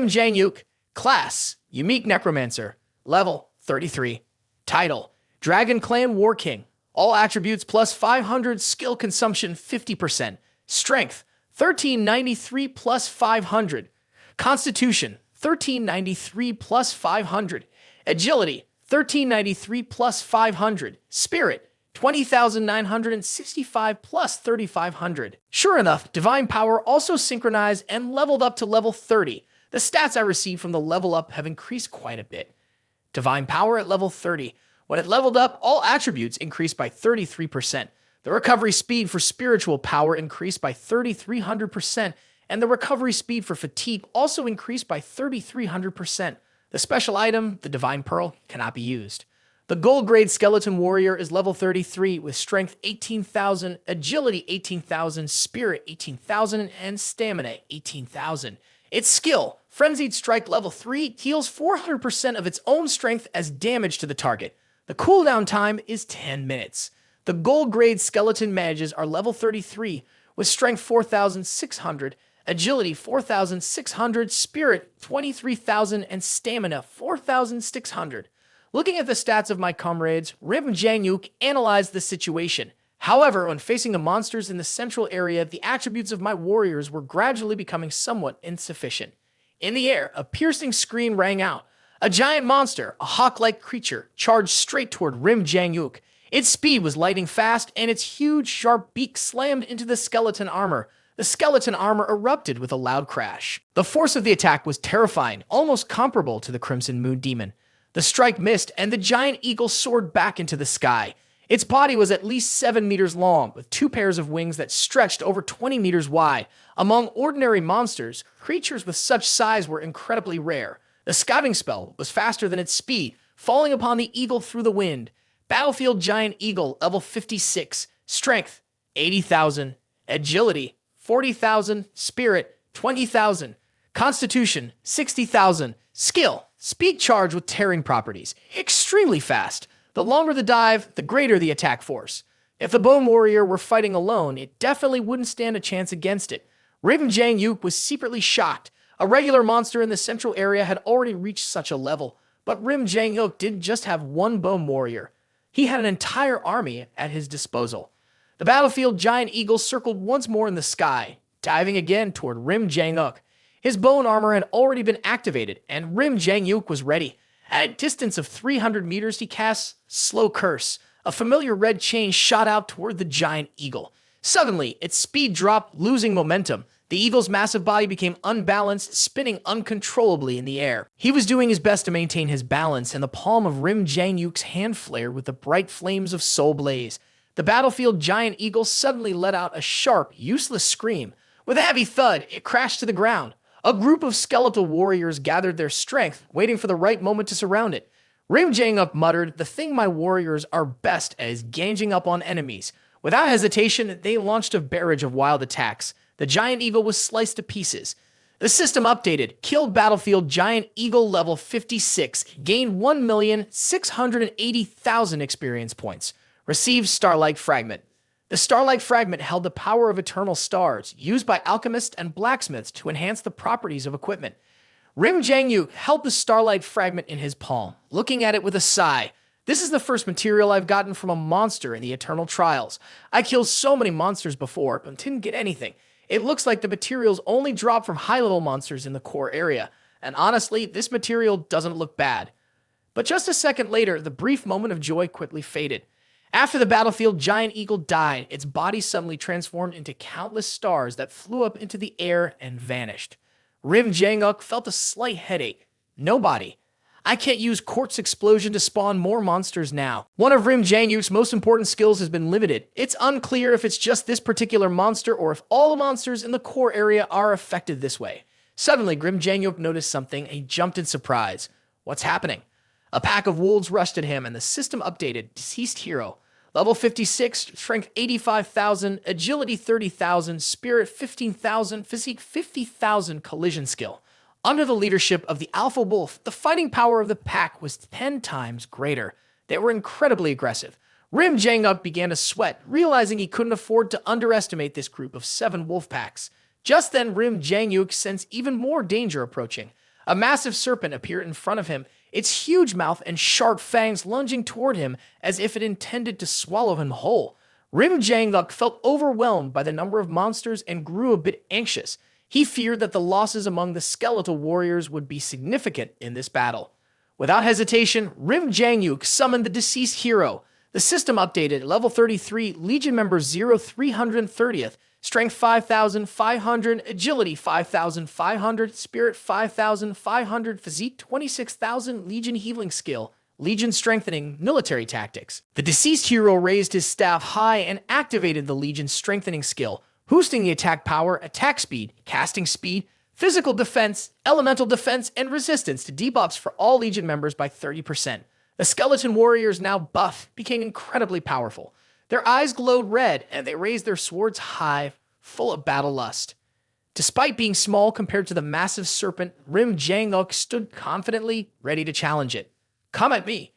Jang Uk. Class, Unique Necromancer. Level, 33. Title, Dragon Clan War King. All attributes plus 500, skill consumption 50%. Strength, 1393 plus 500. Constitution, 1393 plus 500. Agility, 1393 plus 500. Spirit, 20,965 plus 3,500. Sure enough, Divine Power also synchronized and leveled up to level 30. The stats I received from the level up have increased quite a bit. Divine Power at level 30. When it leveled up, all attributes increased by 33%. The recovery speed for spiritual power increased by 3,300%, and the recovery speed for fatigue also increased by 3,300%. The special item, the Divine Pearl, cannot be used. The gold grade skeleton warrior is level 33 with strength 18,000, agility 18,000, spirit 18,000, and stamina 18,000. Its skill, Frenzied Strike level 3, heals 400% of its own strength as damage to the target. The cooldown time is 10 minutes. The gold grade skeleton mages are level 33 with strength 4,600, agility 4,600, spirit 23,000, and stamina 4,600. Looking at the stats of my comrades, Jang Uk analyzed the situation. However, when facing the monsters in the central area, the attributes of my warriors were gradually becoming somewhat insufficient. In the air, a piercing scream rang out. A giant monster, a hawk-like creature, charged straight toward Jang Uk. Its speed was lightning fast, and its huge, sharp beak slammed into the skeleton armor. The skeleton armor erupted with a loud crash. The force of the attack was terrifying, almost comparable to the Crimson Moon Demon. The strike missed, and the giant eagle soared back into the sky. Its body was at least 7 meters long, with 2 pairs of wings that stretched over 20 meters wide. Among ordinary monsters, creatures with such size were incredibly rare. The scouting spell was faster than its speed, falling upon the eagle through the wind. Battlefield Giant Eagle, level 56. Strength, 80,000. Agility, 40,000. Spirit, 20,000. Constitution, 60,000. Skill, speed charge with tearing properties. Extremely fast. The longer the dive, the greater the attack force. If the Bone Warrior were fighting alone, it definitely wouldn't stand a chance against it. Jang Uk was secretly shocked. A regular monster in the central area had already reached such a level, but Jang Uk didn't just have one Bone Warrior. He had an entire army at his disposal. The battlefield Giant Eagle circled once more in the sky, diving again toward Jang Uk. His bone armor had already been activated, and Jang Uk was ready. At a distance of 300 meters, he cast Slow Curse. A familiar red chain shot out toward the giant eagle. Suddenly, its speed dropped, losing momentum. The eagle's massive body became unbalanced, spinning uncontrollably in the air. He was doing his best to maintain his balance, and the palm of Jang Uk's hand flared with the bright flames of soul blaze. The battlefield giant eagle suddenly let out a sharp, useless scream. With a heavy thud, it crashed to the ground. A group of skeletal warriors gathered their strength, waiting for the right moment to surround it. Jang Uk muttered, "The thing my warriors are best at is ganging up on enemies." Without hesitation, they launched a barrage of wild attacks. The giant eagle was sliced to pieces. The system updated, killed battlefield giant eagle level 56, gained 1,680,000 experience points, received Starlight Fragment. The Starlight Fragment held the power of eternal stars, used by alchemists and blacksmiths to enhance the properties of equipment. Jang Uk held the starlight fragment in his palm, looking at it with a sigh. This is the first material I've gotten from a monster in the Eternal Trials. I killed so many monsters before, but didn't get anything. It looks like the materials only drop from high-level monsters in the core area. And honestly, this material doesn't look bad. But just a second later, the brief moment of joy quickly faded. After the battlefield giant eagle died, its body suddenly transformed into countless stars that flew up into the air and vanished. Jang Uk felt a slight headache. No body. I can't use quartz explosion to spawn more monsters now. One of Jang Uk's most important skills has been limited. It's unclear if it's just this particular monster or if all the monsters in the core area are affected this way. Suddenly, Jang Uk noticed something and he jumped in surprise. What's happening? A pack of wolves rushed at him and the system updated. Deceased hero. Level 56, strength 85,000, agility 30,000, spirit 15,000, physique 50,000, collision skill. Under the leadership of the Alpha Wolf, the fighting power of the pack was 10 times greater. They were incredibly aggressive. Jang Uk began to sweat, realizing he couldn't afford to underestimate this group of 7 wolf packs. Just then, Jang Uk sensed even more danger approaching. A massive serpent appeared in front of him, its huge mouth and sharp fangs lunging toward him as if it intended to swallow him whole. Jang Uk felt overwhelmed by the number of monsters and grew a bit anxious. He feared that the losses among the skeletal warriors would be significant in this battle. Without hesitation, Jang Uk summoned the deceased hero. The system updated, level 33, Legion member 0330th, strength 5,500, agility 5,500, spirit 5,500, physique 26,000, Legion healing skill, Legion strengthening, military tactics. The deceased hero raised his staff high and activated the Legion strengthening skill, boosting the attack power, attack speed, casting speed, physical defense, elemental defense, and resistance to debuffs for all Legion members by 30%. The skeleton warriors, now buff, became incredibly powerful. Their eyes glowed red, and they raised their swords high, full of battle lust. Despite being small compared to the massive serpent, Jang Uk stood confidently, ready to challenge it. Come at me.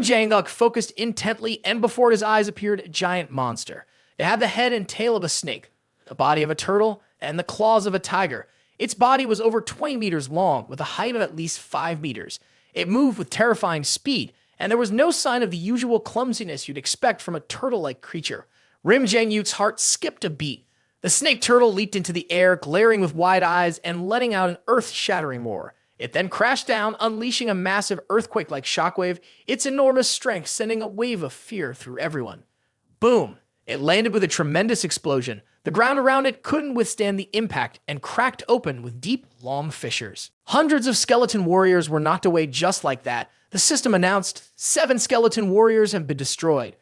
Jang Uk focused intently, and before his eyes appeared a giant monster. It had the head and tail of a snake, the body of a turtle, and the claws of a tiger. Its body was over 20 meters long, with a height of at least 5 meters. It moved with terrifying speed, and there was no sign of the usual clumsiness you'd expect from a turtle-like creature. Jang Uk's heart skipped a beat. The snake turtle leaped into the air, glaring with wide eyes and letting out an earth-shattering roar. It then crashed down, unleashing a massive earthquake-like shockwave, its enormous strength sending a wave of fear through everyone. Boom! It landed with a tremendous explosion. The ground around it couldn't withstand the impact and cracked open with deep, long fissures. Hundreds of skeleton warriors were knocked away just like that. The system announced 7 skeleton warriors have been destroyed.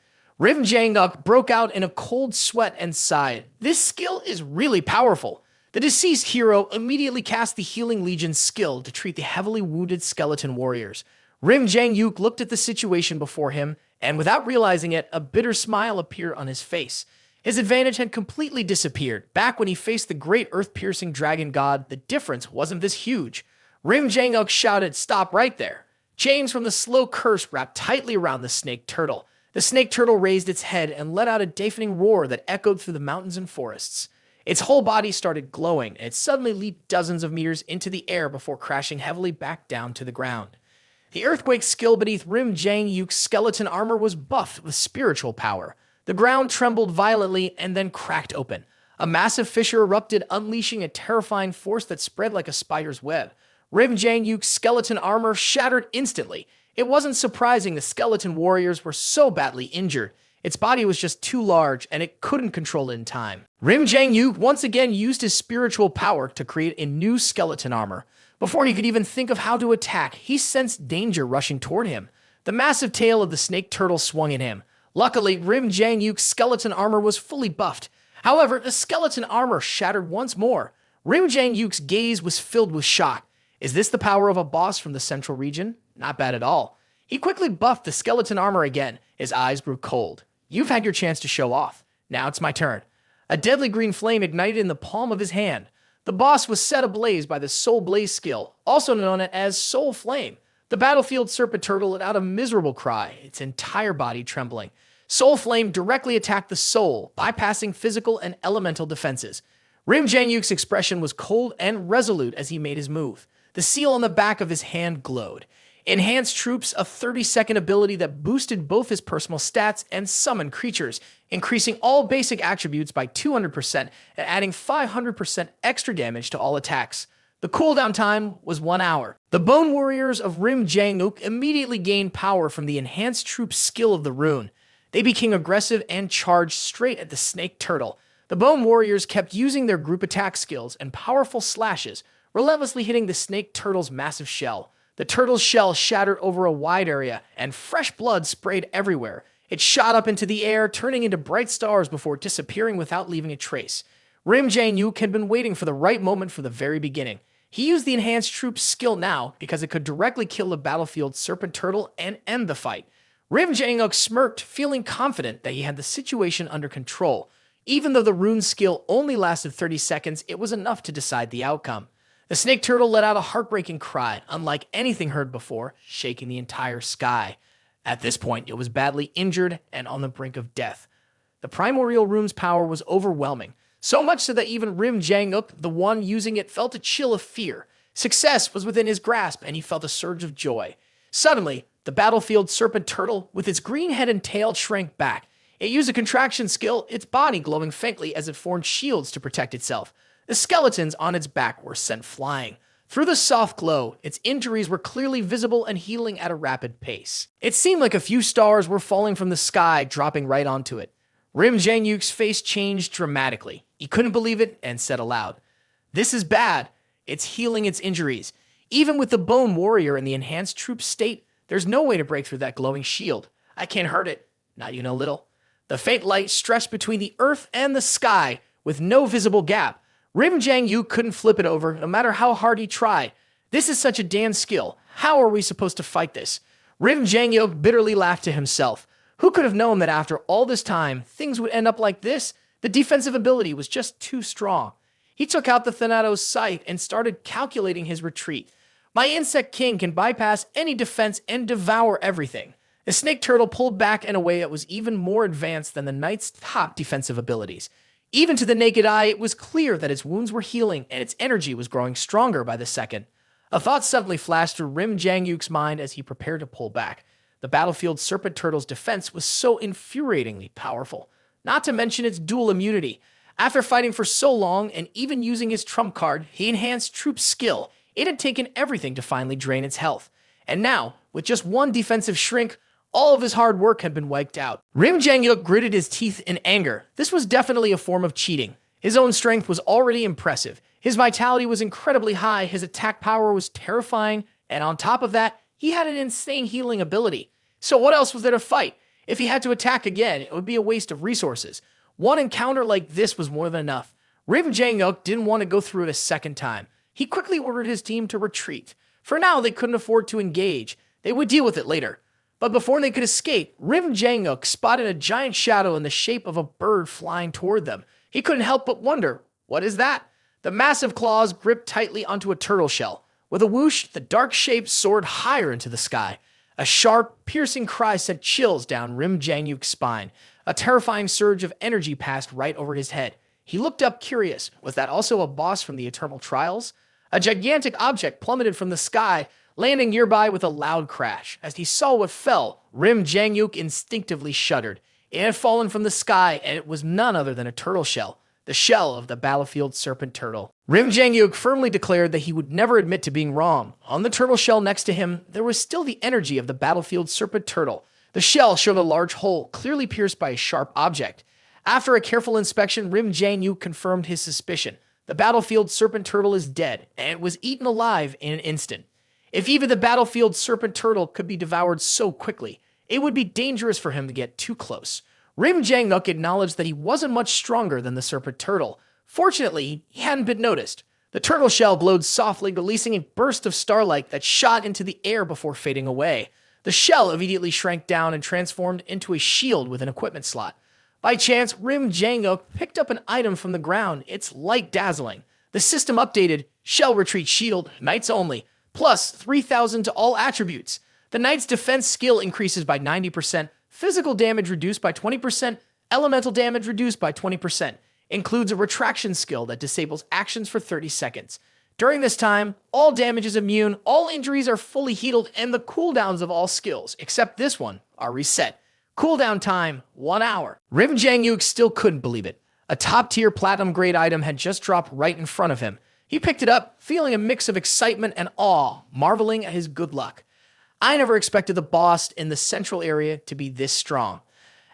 Jang Uk broke out in a cold sweat and sighed. This skill is really powerful. The deceased hero immediately cast the Healing Legion skill to treat the heavily wounded skeleton warriors. Jang Uk looked at the situation before him, and without realizing it, a bitter smile appeared on his face. His advantage had completely disappeared. Back when he faced the great earth-piercing dragon god, the difference wasn't this huge. Jang Uk shouted, "Stop right there." Chains from the slow curse wrapped tightly around the snake turtle. The snake turtle raised its head and let out a deafening roar that echoed through the mountains and forests. Its whole body started glowing, and it suddenly leaped dozens of meters into the air before crashing heavily back down to the ground. The earthquake skill beneath Jang Uk's skeleton armor was buffed with spiritual power. The ground trembled violently and then cracked open. A massive fissure erupted, unleashing a terrifying force that spread like a spider's web. Jang Uk's skeleton armor shattered instantly. It wasn't surprising the skeleton warriors were so badly injured. Its body was just too large, and it couldn't control it in time. Jang Uk once again used his spiritual power to create a new skeleton armor. Before he could even think of how to attack, he sensed danger rushing toward him. The massive tail of the snake turtle swung at him. Luckily, Jang Uk's skeleton armor was fully buffed. However, the skeleton armor shattered once more. Jang Uk's gaze was filled with shock. Is this the power of a boss from the central region? Not bad at all. He quickly buffed the skeleton armor again. His eyes grew cold. You've had your chance to show off. Now it's my turn. A deadly green flame ignited in the palm of his hand. The boss was set ablaze by the Soul Blaze skill, also known as Soul Flame. The battlefield serpent turtle let out a miserable cry, its entire body trembling. Soul Flame directly attacked the soul, bypassing physical and elemental defenses. Jang Uk's expression was cold and resolute as he made his move. The seal on the back of his hand glowed. Enhanced Troops, a 30-second ability that boosted both his personal stats and summoned creatures, increasing all basic attributes by 200% and adding 500% extra damage to all attacks. The cooldown time was 1 hour. The Bone Warriors of Jang Uk immediately gained power from the Enhanced Troops skill of the rune. They became aggressive and charged straight at the Snake Turtle. The Bone Warriors kept using their group attack skills and powerful slashes, relentlessly hitting the Snake Turtle's massive shell. The turtle's shell shattered over a wide area, and fresh blood sprayed everywhere. It shot up into the air, turning into bright stars before disappearing without leaving a trace. Jang Uk had been waiting for the right moment from the very beginning. He used the Enhanced Troops skill now because it could directly kill the battlefield Serpent Turtle and end the fight. Jang Uk smirked, feeling confident that he had the situation under control. Even though the rune skill only lasted 30 seconds, it was enough to decide the outcome. The Snake Turtle let out a heartbreaking cry, unlike anything heard before, shaking the entire sky. At this point, it was badly injured and on the brink of death. The primordial rune's power was overwhelming, so much so that even Jang Uk, the one using it, felt a chill of fear. Success was within his grasp, and he felt a surge of joy. Suddenly, the battlefield Serpent Turtle, with its green head and tail, shrank back. It used a contraction skill, its body glowing faintly as it formed shields to protect itself. The skeletons on its back were sent flying. Through the soft glow, its injuries were clearly visible and healing at a rapid pace. It seemed like a few stars were falling from the sky, dropping right onto it. Jang Uk's face changed dramatically. He couldn't believe it and said aloud, "This is bad. It's healing its injuries. Even with the Bone Warrior in the Enhanced Troop state, there's no way to break through that glowing shield. I can't hurt it. Not even a little." The faint light stretched between the earth and the sky with no visible gap. Jang Uk couldn't flip it over, no matter how hard he tried. This is such a damn skill. How are we supposed to fight this? Jang Uk bitterly laughed to himself. Who could have known that after all this time, things would end up like this? The defensive ability was just too strong. He took out the Thanatos sight and started calculating his retreat. My Insect King can bypass any defense and devour everything. The Snake Turtle pulled back in a way that was even more advanced than the Knight's top defensive abilities. Even to the naked eye, it was clear that its wounds were healing and its energy was growing stronger by the second. A thought suddenly flashed through Jang Uk's mind as he prepared to pull back. The battlefield Serpent Turtle's defense was so infuriatingly powerful, not to mention its dual immunity. After fighting for so long and even using his trump card, he enhanced Troop's skill. It had taken everything to finally drain its health. And now, with just one defensive shrink, all of his hard work had been wiped out. Jang Uk gritted his teeth in anger. This was definitely a form of cheating. His own strength was already impressive. His vitality was incredibly high, his attack power was terrifying, and on top of that, he had an insane healing ability. So what else was there to fight? If he had to attack again, it would be a waste of resources. One encounter like this was more than enough. Jang Uk didn't want to go through it a second time. He quickly ordered his team to retreat. For now, they couldn't afford to engage. They would deal with it later. But before they could escape, Jang Uk spotted a giant shadow in the shape of a bird flying toward them. He couldn't help but wonder, what is that? The massive claws gripped tightly onto a turtle shell. With a whoosh, the dark shape soared higher into the sky. A sharp, piercing cry sent chills down Jang Uk's spine. A terrifying surge of energy passed right over his head. He looked up curious. Was that also a boss from the Eternal Trials? A gigantic object plummeted from the sky, landing nearby with a loud crash. As he saw what fell, Jang Uk instinctively shuddered. It had fallen from the sky, and it was none other than a turtle shell, the shell of the battlefield Serpent Turtle. Jang Uk firmly declared that he would never admit to being wrong. On the turtle shell next to him, there was still the energy of the battlefield Serpent Turtle. The shell showed a large hole, clearly pierced by a sharp object. After a careful inspection, Jang Uk confirmed his suspicion. The battlefield Serpent Turtle is dead, and it was eaten alive in an instant. If even the battlefield Serpent Turtle could be devoured so quickly, it would be dangerous for him to get too close. Jang Uk acknowledged that he wasn't much stronger than the Serpent Turtle. Fortunately, he hadn't been noticed. The turtle shell glowed softly, releasing a burst of starlight that shot into the air before fading away. The shell immediately shrank down and transformed into a shield with an equipment slot. By chance, Jang Uk picked up an item from the ground, its light dazzling. The system updated, shell retreat shield, knights only, plus 3,000 to all attributes. The knight's defense skill increases by 90%, physical damage reduced by 20%, elemental damage reduced by 20%, includes a retraction skill that disables actions for 30 seconds. During this time, all damage is immune, all injuries are fully healed, and the cooldowns of all skills, except this one, are reset. Cooldown time, 1 hour. Jang Uk still couldn't believe it. A top-tier platinum-grade item had just dropped right in front of him. He picked it up, feeling a mix of excitement and awe, marveling at his good luck. I never expected the boss in the central area to be this strong.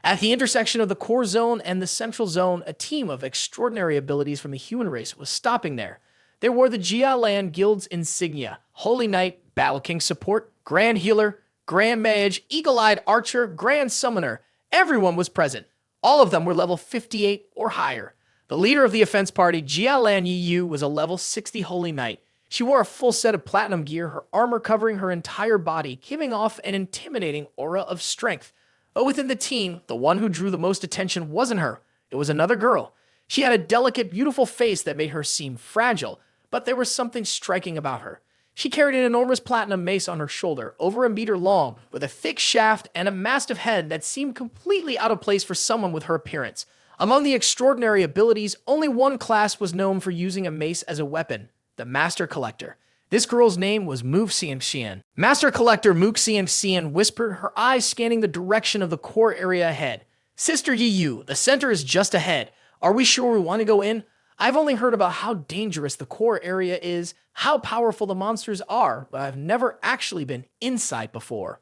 At the intersection of the core zone and the central zone, a team of extraordinary abilities from the human race was stopping there. They wore the Jia Land Guild's insignia: Holy Knight, Battle King Support, Grand Healer, Grand Mage, Eagle-Eyed Archer, Grand Summoner. Everyone was present. All of them were level 58 or higher. The leader of the offense party, Jia Lan Yiyu, was a level 60 Holy Knight. She wore a full set of platinum gear, her armor covering her entire body, giving off an intimidating aura of strength. But within the team, the one who drew the most attention wasn't her. It was another girl. She had a delicate, beautiful face that made her seem fragile, but there was something striking about her. She carried an enormous platinum mace on her shoulder, over a meter long, with a thick shaft and a massive head that seemed completely out of place for someone with her appearance. Among the extraordinary abilities, only one class was known for using a mace as a weapon: the Master Collector. This girl's name was Mu Xian. Master Collector Mu Xian whispered, her eyes scanning the direction of the core area ahead. "Sister Yiyu, the center is just ahead. Are we sure we want to go in? I've only heard about how dangerous the core area is, how powerful the monsters are, but I've never actually been inside before."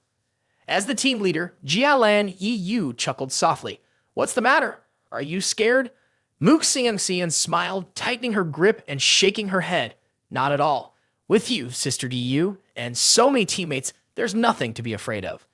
As the team leader, Jialan Yiyu chuckled softly. "What's the matter? Are you scared?" Mu Xian smiled, tightening her grip and shaking her head. "Not at all. With you, Sister Yiyu, and so many teammates, there's nothing to be afraid of."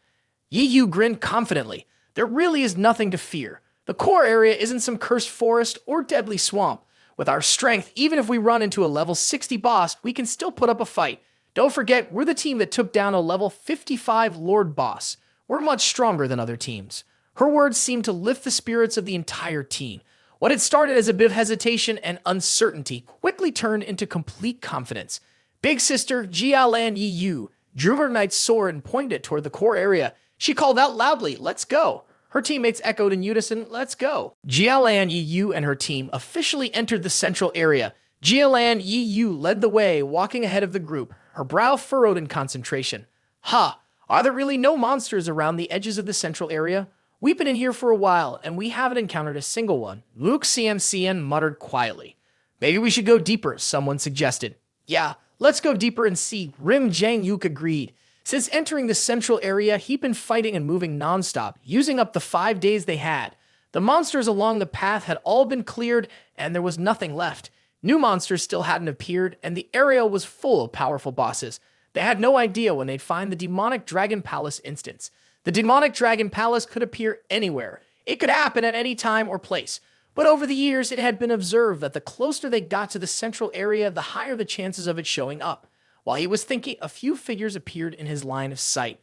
Yiyu grinned confidently. "There really is nothing to fear. The core area isn't some cursed forest or deadly swamp. With our strength, even if we run into a level 60 boss, we can still put up a fight. Don't forget, we're the team that took down a level 55 Lord boss. We're much stronger than other teams." Her words seemed to lift the spirits of the entire team. What had started as a bit of hesitation and uncertainty quickly turned into complete confidence. Big Sister Jialan Yiyu drew her knight's sword and pointed it toward the core area. She called out loudly, "Let's go." Her teammates echoed in unison, "Let's go." Jialan Yiyu and her team officially entered the central area. Jialan Yiyu led the way, walking ahead of the group, her brow furrowed in concentration. "Ha! Are there really no monsters around the edges of the central area? We've been in here for a while, and we haven't encountered a single one." Luke Cian muttered quietly. "Maybe we should go deeper," someone suggested. "Yeah, let's go deeper and see," Jang Uk agreed. Since entering the central area, he'd been fighting and moving nonstop, using up the 5 days they had. The monsters along the path had all been cleared, and there was nothing left. New monsters still hadn't appeared, and the area was full of powerful bosses. They had no idea when they'd find the Demonic Dragon Palace instance. The Demonic Dragon Palace could appear anywhere. It could happen at any time or place. But over the years, it had been observed that the closer they got to the central area, the higher the chances of it showing up. While he was thinking, a few figures appeared in his line of sight.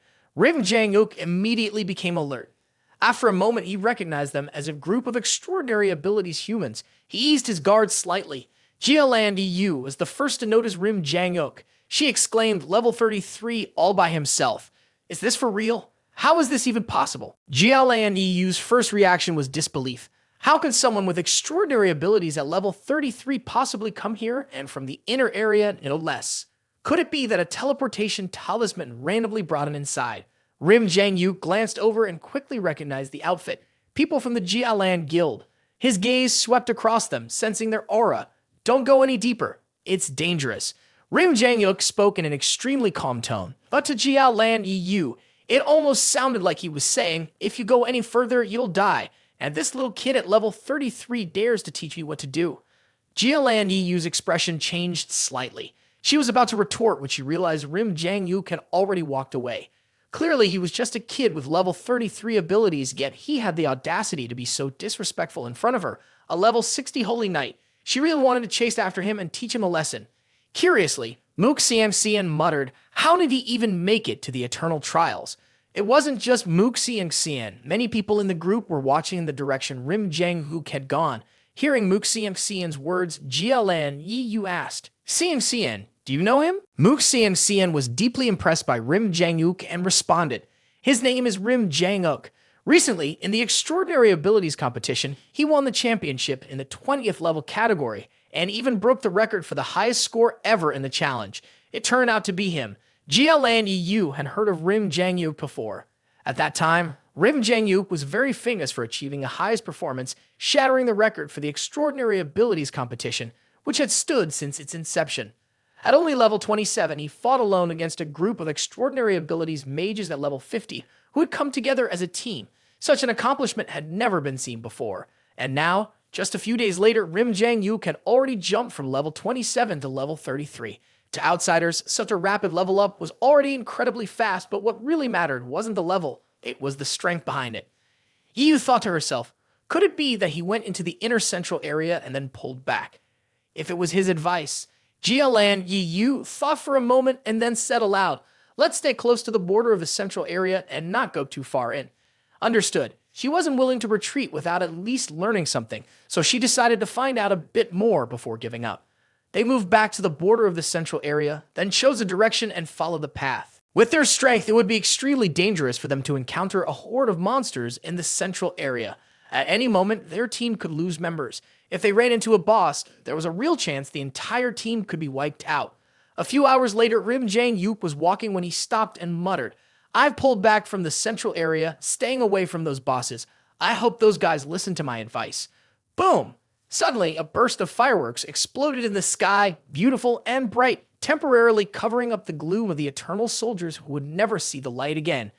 Jang Uk immediately became alert. After a moment, he recognized them as a group of extraordinary abilities humans. He eased his guard slightly. Jialan Yiyu was the first to notice Jang Uk. She exclaimed, "Level 33 all by himself. Is this for real? How is this even possible?" Jialan Yiyu's first reaction was disbelief. How could someone with extraordinary abilities at level 33 possibly come here, and from the inner area, no less? Could it be that a teleportation talisman randomly brought him inside? Jang Uk glanced over and quickly recognized the outfit. People from the Jialan Guild. His gaze swept across them, sensing their aura. "Don't go any deeper. It's dangerous." Jang Uk spoke in an extremely calm tone. But to Jialan Yiyu, it almost sounded like he was saying, "If you go any further, you'll die. And this little kid at level 33 dares to teach me what to do." Jialan Yiyu's expression changed slightly. She was about to retort when she realized Jang Uk had already walked away. Clearly, he was just a kid with level 33 abilities, yet he had the audacity to be so disrespectful in front of her, a level 60 Holy Knight. She really wanted to chase after him and teach him a lesson. Curiously, Mu Xian muttered, "How did he even make it to the Eternal Trials?" It wasn't just Mu Xian. Many people in the group were watching in the direction Jang Uk had gone. Hearing Mu Xian's words, Jialan Yiyu asked, "Xian, do you know him?" Mu Xian was deeply impressed by Jang Uk and responded, "His name is Jang Uk. Recently, in the Extraordinary Abilities competition, he won the championship in the 20th level category. and even broke the record for the highest score ever in the challenge. It turned out to be him. Jia Yu had heard of Jang Uk before. At that time, Jang Uk was very famous for achieving the highest performance, shattering the record for the Extraordinary Abilities competition, which had stood since its inception. At only level 27, he fought alone against a group of Extraordinary Abilities mages at level 50 who had come together as a team. Such an accomplishment had never been seen before. And now, just a few days later, Jang Uk had already jumped from level 27 to level 33. To outsiders, such a rapid level up was already incredibly fast, but what really mattered wasn't the level, it was the strength behind it. Yu thought to herself, could it be that he went into the inner central area and then pulled back? If it was his advice, Yu thought for a moment and then said aloud, let's stay close to the border of the central area and not go too far in. Understood. She wasn't willing to retreat without at least learning something, so she decided to find out a bit more before giving up. They moved back to the border of the central area, then chose a direction and followed the path. With their strength, it would be extremely dangerous for them to encounter a horde of monsters in the central area. At any moment, their team could lose members. If they ran into a boss, there was a real chance the entire team could be wiped out. A few hours later, Jang Uk was walking when he stopped and muttered, I've pulled back from the central area, staying away from those bosses. I hope those guys listen to my advice. Boom! Suddenly, a burst of fireworks exploded in the sky, beautiful and bright, temporarily covering up the gloom of the eternal soldiers who would never see the light again.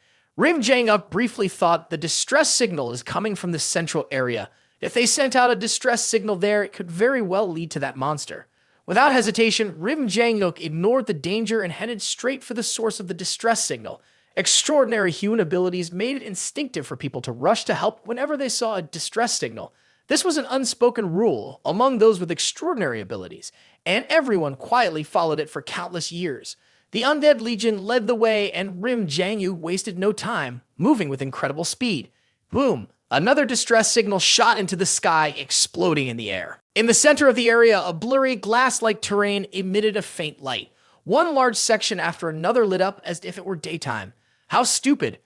Jang Uk briefly thought the distress signal is coming from the central area. If they sent out a distress signal there, it could very well lead to that monster. Without hesitation, Jang Uk ignored the danger and headed straight for the source of the distress signal. Extraordinary human abilities made it instinctive for people to rush to help whenever they saw a distress signal. This was an unspoken rule among those with extraordinary abilities, and everyone quietly followed it for countless years. The Undead Legion led the way, and Jang Uk wasted no time, moving with incredible speed. Boom! Another distress signal shot into the sky, exploding in the air. In the center of the area, a blurry, glass-like terrain emitted a faint light. One large section after another lit up as if it were daytime. How stupid!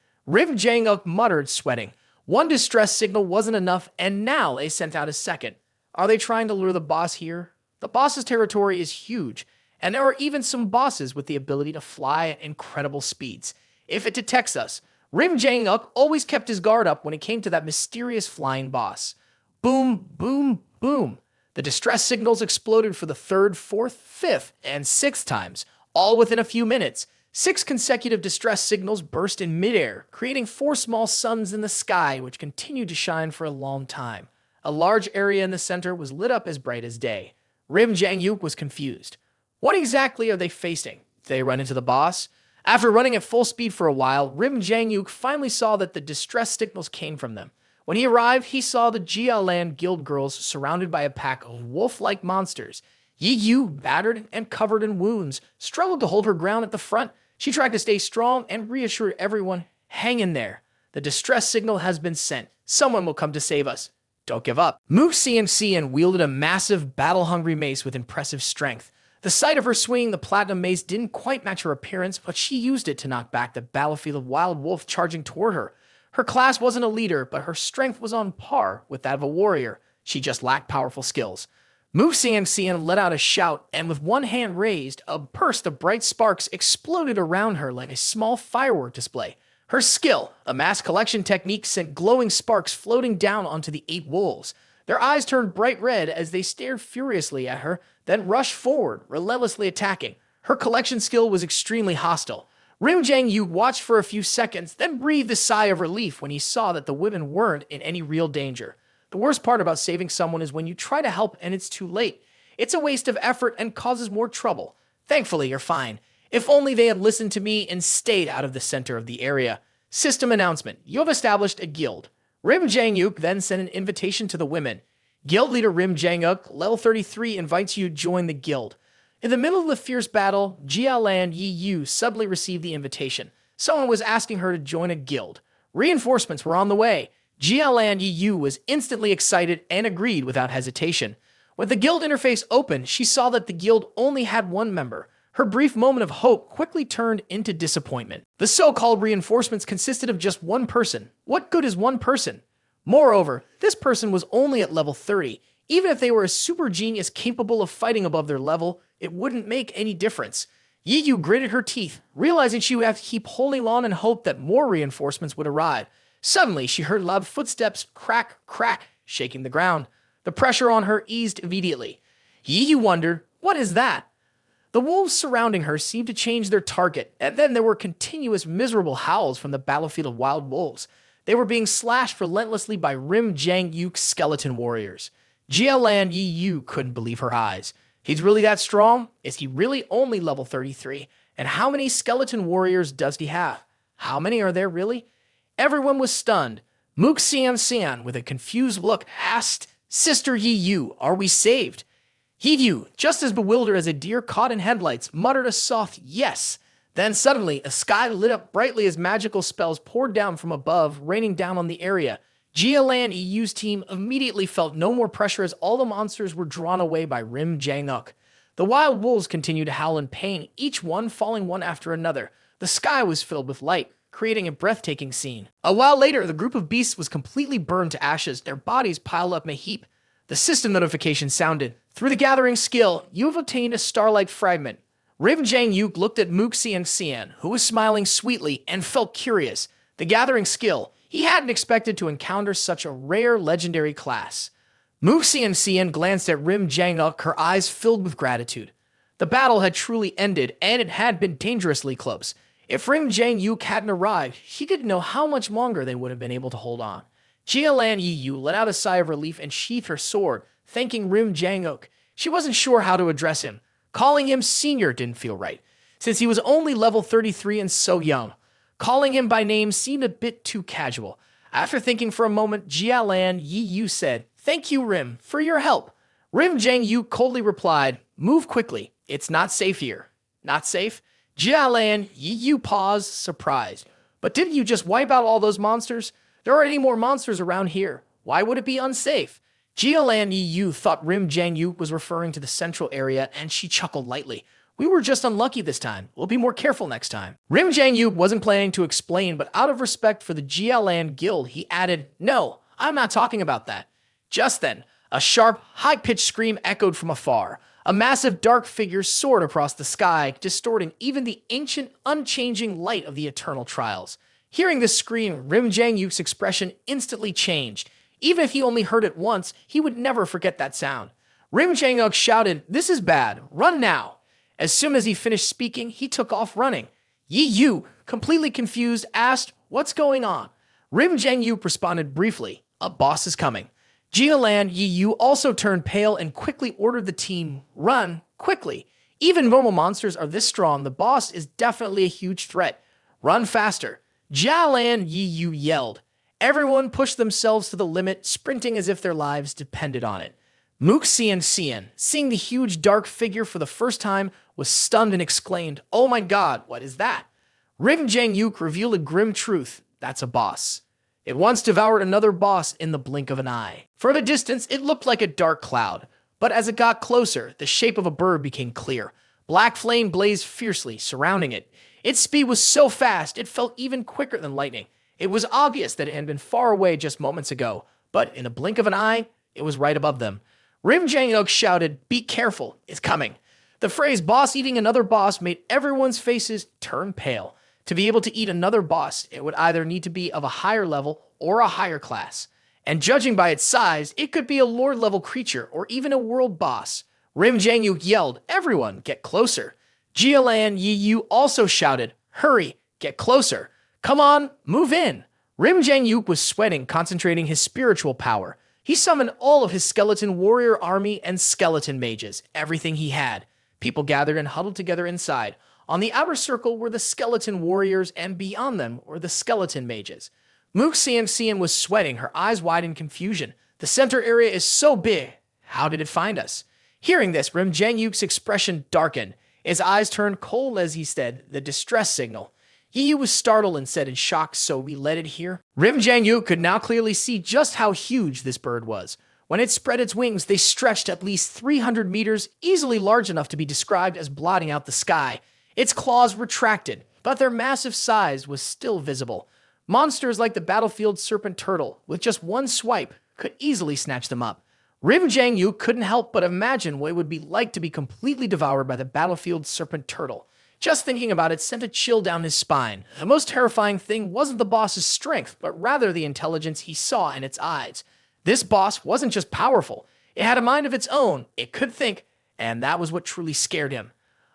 Jang Uk muttered, sweating. One distress signal wasn't enough, and now they sent out a second. Are they trying to lure the boss here? The boss's territory is huge, and there are even some bosses with the ability to fly at incredible speeds. If it detects us, Jang Uk always kept his guard up when it came to that mysterious flying boss. Boom, boom, boom. The distress signals exploded for the third, fourth, fifth, and sixth times, all within a few minutes. 6 consecutive distress signals burst in midair, creating 4 small suns in the sky, which continued to shine for a long time. A large area in the center was lit up as bright as day. Jang Uk was confused. What exactly are they facing? Did they run into the boss? After running at full speed for a while, Jang Uk finally saw that the distress signals came from them. When he arrived, he saw the Jialan guild girls surrounded by a pack of wolf-like monsters. Yu, battered and covered in wounds, struggled to hold her ground at the front. She tried to stay strong and reassured everyone, hang in there. The distress signal has been sent. Someone will come to save us. Don't give up. Mook CMCN wielded a massive, battle-hungry mace with impressive strength. The sight of her swinging the platinum mace didn't quite match her appearance, but she used it to knock back the battlefield of wild wolf charging toward her. Her class wasn't a leader, but her strength was on par with that of a warrior. She just lacked powerful skills. Mook CMCN let out a shout, and with one hand raised, a burst of bright sparks exploded around her like a small firework display. Her skill, a mass collection technique, sent glowing sparks floating down onto the 8 wolves. Their eyes turned bright red as they stared furiously at her, then rushed forward, relentlessly attacking. Her collection skill was extremely hostile. Jang Uk watched for a few seconds, then breathed a sigh of relief when he saw that the women weren't in any real danger. The worst part about saving someone is when you try to help and it's too late. It's a waste of effort and causes more trouble. Thankfully, you're fine. If only they had listened to me and stayed out of the center of the area. System announcement. You have established a guild. Jang Uk then sent an invitation to the women. Guild leader Jang Uk, level 33, invites you to join the guild. In the middle of the fierce battle, Jialan Yu suddenly received the invitation. Someone was asking her to join a guild. Reinforcements were on the way. Jialan Yu was instantly excited and agreed without hesitation. When the guild interface opened, she saw that the guild only had 1 member. Her brief moment of hope quickly turned into disappointment. The so-called reinforcements consisted of just 1 person. What good is 1 person? Moreover, this person was only at level 30. Even if they were a super genius capable of fighting above their level, it wouldn't make any difference. Yu gritted her teeth, realizing she would have to keep holding on and hope that more reinforcements would arrive. Suddenly, she heard loud footsteps crack, crack, shaking the ground. The pressure on her eased immediately. Yu wondered, what is that? The wolves surrounding her seemed to change their target, and then there were continuous miserable howls from the battlefield of wild wolves. They were being slashed relentlessly by Jang Uk's skeleton warriors. Jialan Yu couldn't believe her eyes. He's really that strong? Is he really only level 33? And how many skeleton warriors does he have? How many are there really? Everyone was stunned. Mook Sian, with a confused look, asked, Sister Yu, are we saved? Yu, just as bewildered as a deer caught in headlights, muttered a soft yes. Then suddenly, a sky lit up brightly as magical spells poured down from above, raining down on the area. Jialan Yu's team immediately felt no more pressure as all the monsters were drawn away by Jang Uk. The wild wolves continued to howl in pain, each one falling one after another. The sky was filled with light, creating a breathtaking scene. A while later, the group of beasts was completely burned to ashes, their bodies piled up in a heap. The system notification sounded. Through the gathering skill, you have obtained a starlight fragment. Jang Uk looked at Mook Sian, who was smiling sweetly and felt curious. The gathering skill, he hadn't expected to encounter such a rare legendary class. Mook Sian glanced at Jang Uk, her eyes filled with gratitude. The battle had truly ended, and it had been dangerously close. If Jang Uk hadn't arrived, he didn't know how much longer they would have been able to hold on. Jialan Yu let out a sigh of relief and sheathed her sword, thanking Jang Uk. She wasn't sure how to address him. Calling him senior didn't feel right, since he was only level 33 and so young. Calling him by name seemed a bit too casual. After thinking for a moment, Jialan Yu said, Thank you, Rim, for your help. Jang Uk coldly replied, Move quickly. It's not safe here. Not safe? Jialan Yu paused, surprised. But didn't you just wipe out all those monsters? There aren't any more monsters around here. Why would it be unsafe? Jialan Yu thought Jang Uk was referring to the central area, and she chuckled lightly. We were just unlucky this time. We'll be more careful next time. Jang Uk wasn't planning to explain, but out of respect for the Jialan Guild, he added, No, I'm not talking about that. Just then, a sharp, high-pitched scream echoed from afar. A massive dark figure soared across the sky, distorting even the ancient, unchanging light of the eternal trials. Hearing this scream, Jang Uk's expression instantly changed. Even if he only heard it once, he would never forget that sound. Jang Uk shouted, This is bad. Run now. As soon as he finished speaking, he took off running. Yu, completely confused, asked, What's going on? Jang Uk responded briefly, A boss is coming. Jialan Yu also turned pale and quickly ordered the team, Run, quickly. Even normal monsters are this strong, the boss is definitely a huge threat. Run faster. Jialan Yu yelled. Everyone pushed themselves to the limit, sprinting as if their lives depended on it. Mook Sian, seeing the huge dark figure for the first time, was stunned and exclaimed, Oh my god, what is that? Jang Uk revealed a grim truth. That's a boss. It once devoured another boss in the blink of an eye. From a distance, it looked like a dark cloud, but as it got closer, the shape of a bird became clear. Black flame blazed fiercely, surrounding it. Its speed was so fast, it felt even quicker than lightning. It was obvious that it had been far away just moments ago, but in a blink of an eye, it was right above them. Jang Uk shouted, Be careful, it's coming. The phrase boss eating another boss made everyone's faces turn pale. To be able to eat another boss, it would either need to be of a higher level or a higher class. And judging by its size, it could be a lord-level creature or even a world boss. Jang Uk yelled, Everyone, get closer. Jialan Yu also shouted, Hurry, get closer. Come on, move in. Jang Uk was sweating, concentrating his spiritual power. He summoned all of his skeleton warrior army and skeleton mages, everything he had. People gathered and huddled together inside. On the outer circle were the skeleton warriors, and beyond them were the skeleton mages. Mook Sian was sweating, her eyes wide in confusion. The center area is so big. How did it find us? Hearing this, Jang Uk's expression darkened. His eyes turned cold as he said, the distress signal. Yu was startled and said in shock, So we let it here? Jang Uk could now clearly see just how huge this bird was. When it spread its wings, they stretched at least 300 meters, easily large enough to be described as blotting out the sky. Its claws retracted, but their massive size was still visible. Monsters like the battlefield serpent turtle, with just one swipe, could easily snatch them up. Rim Jang Uk couldn't help but imagine what it would be like to be completely devoured by the battlefield serpent turtle. Just thinking about it sent a chill down his spine. The most terrifying thing wasn't the boss's strength, but rather the intelligence he saw in its eyes. This boss wasn't just powerful, it had a mind of its own, it could think, and that was what truly scared him.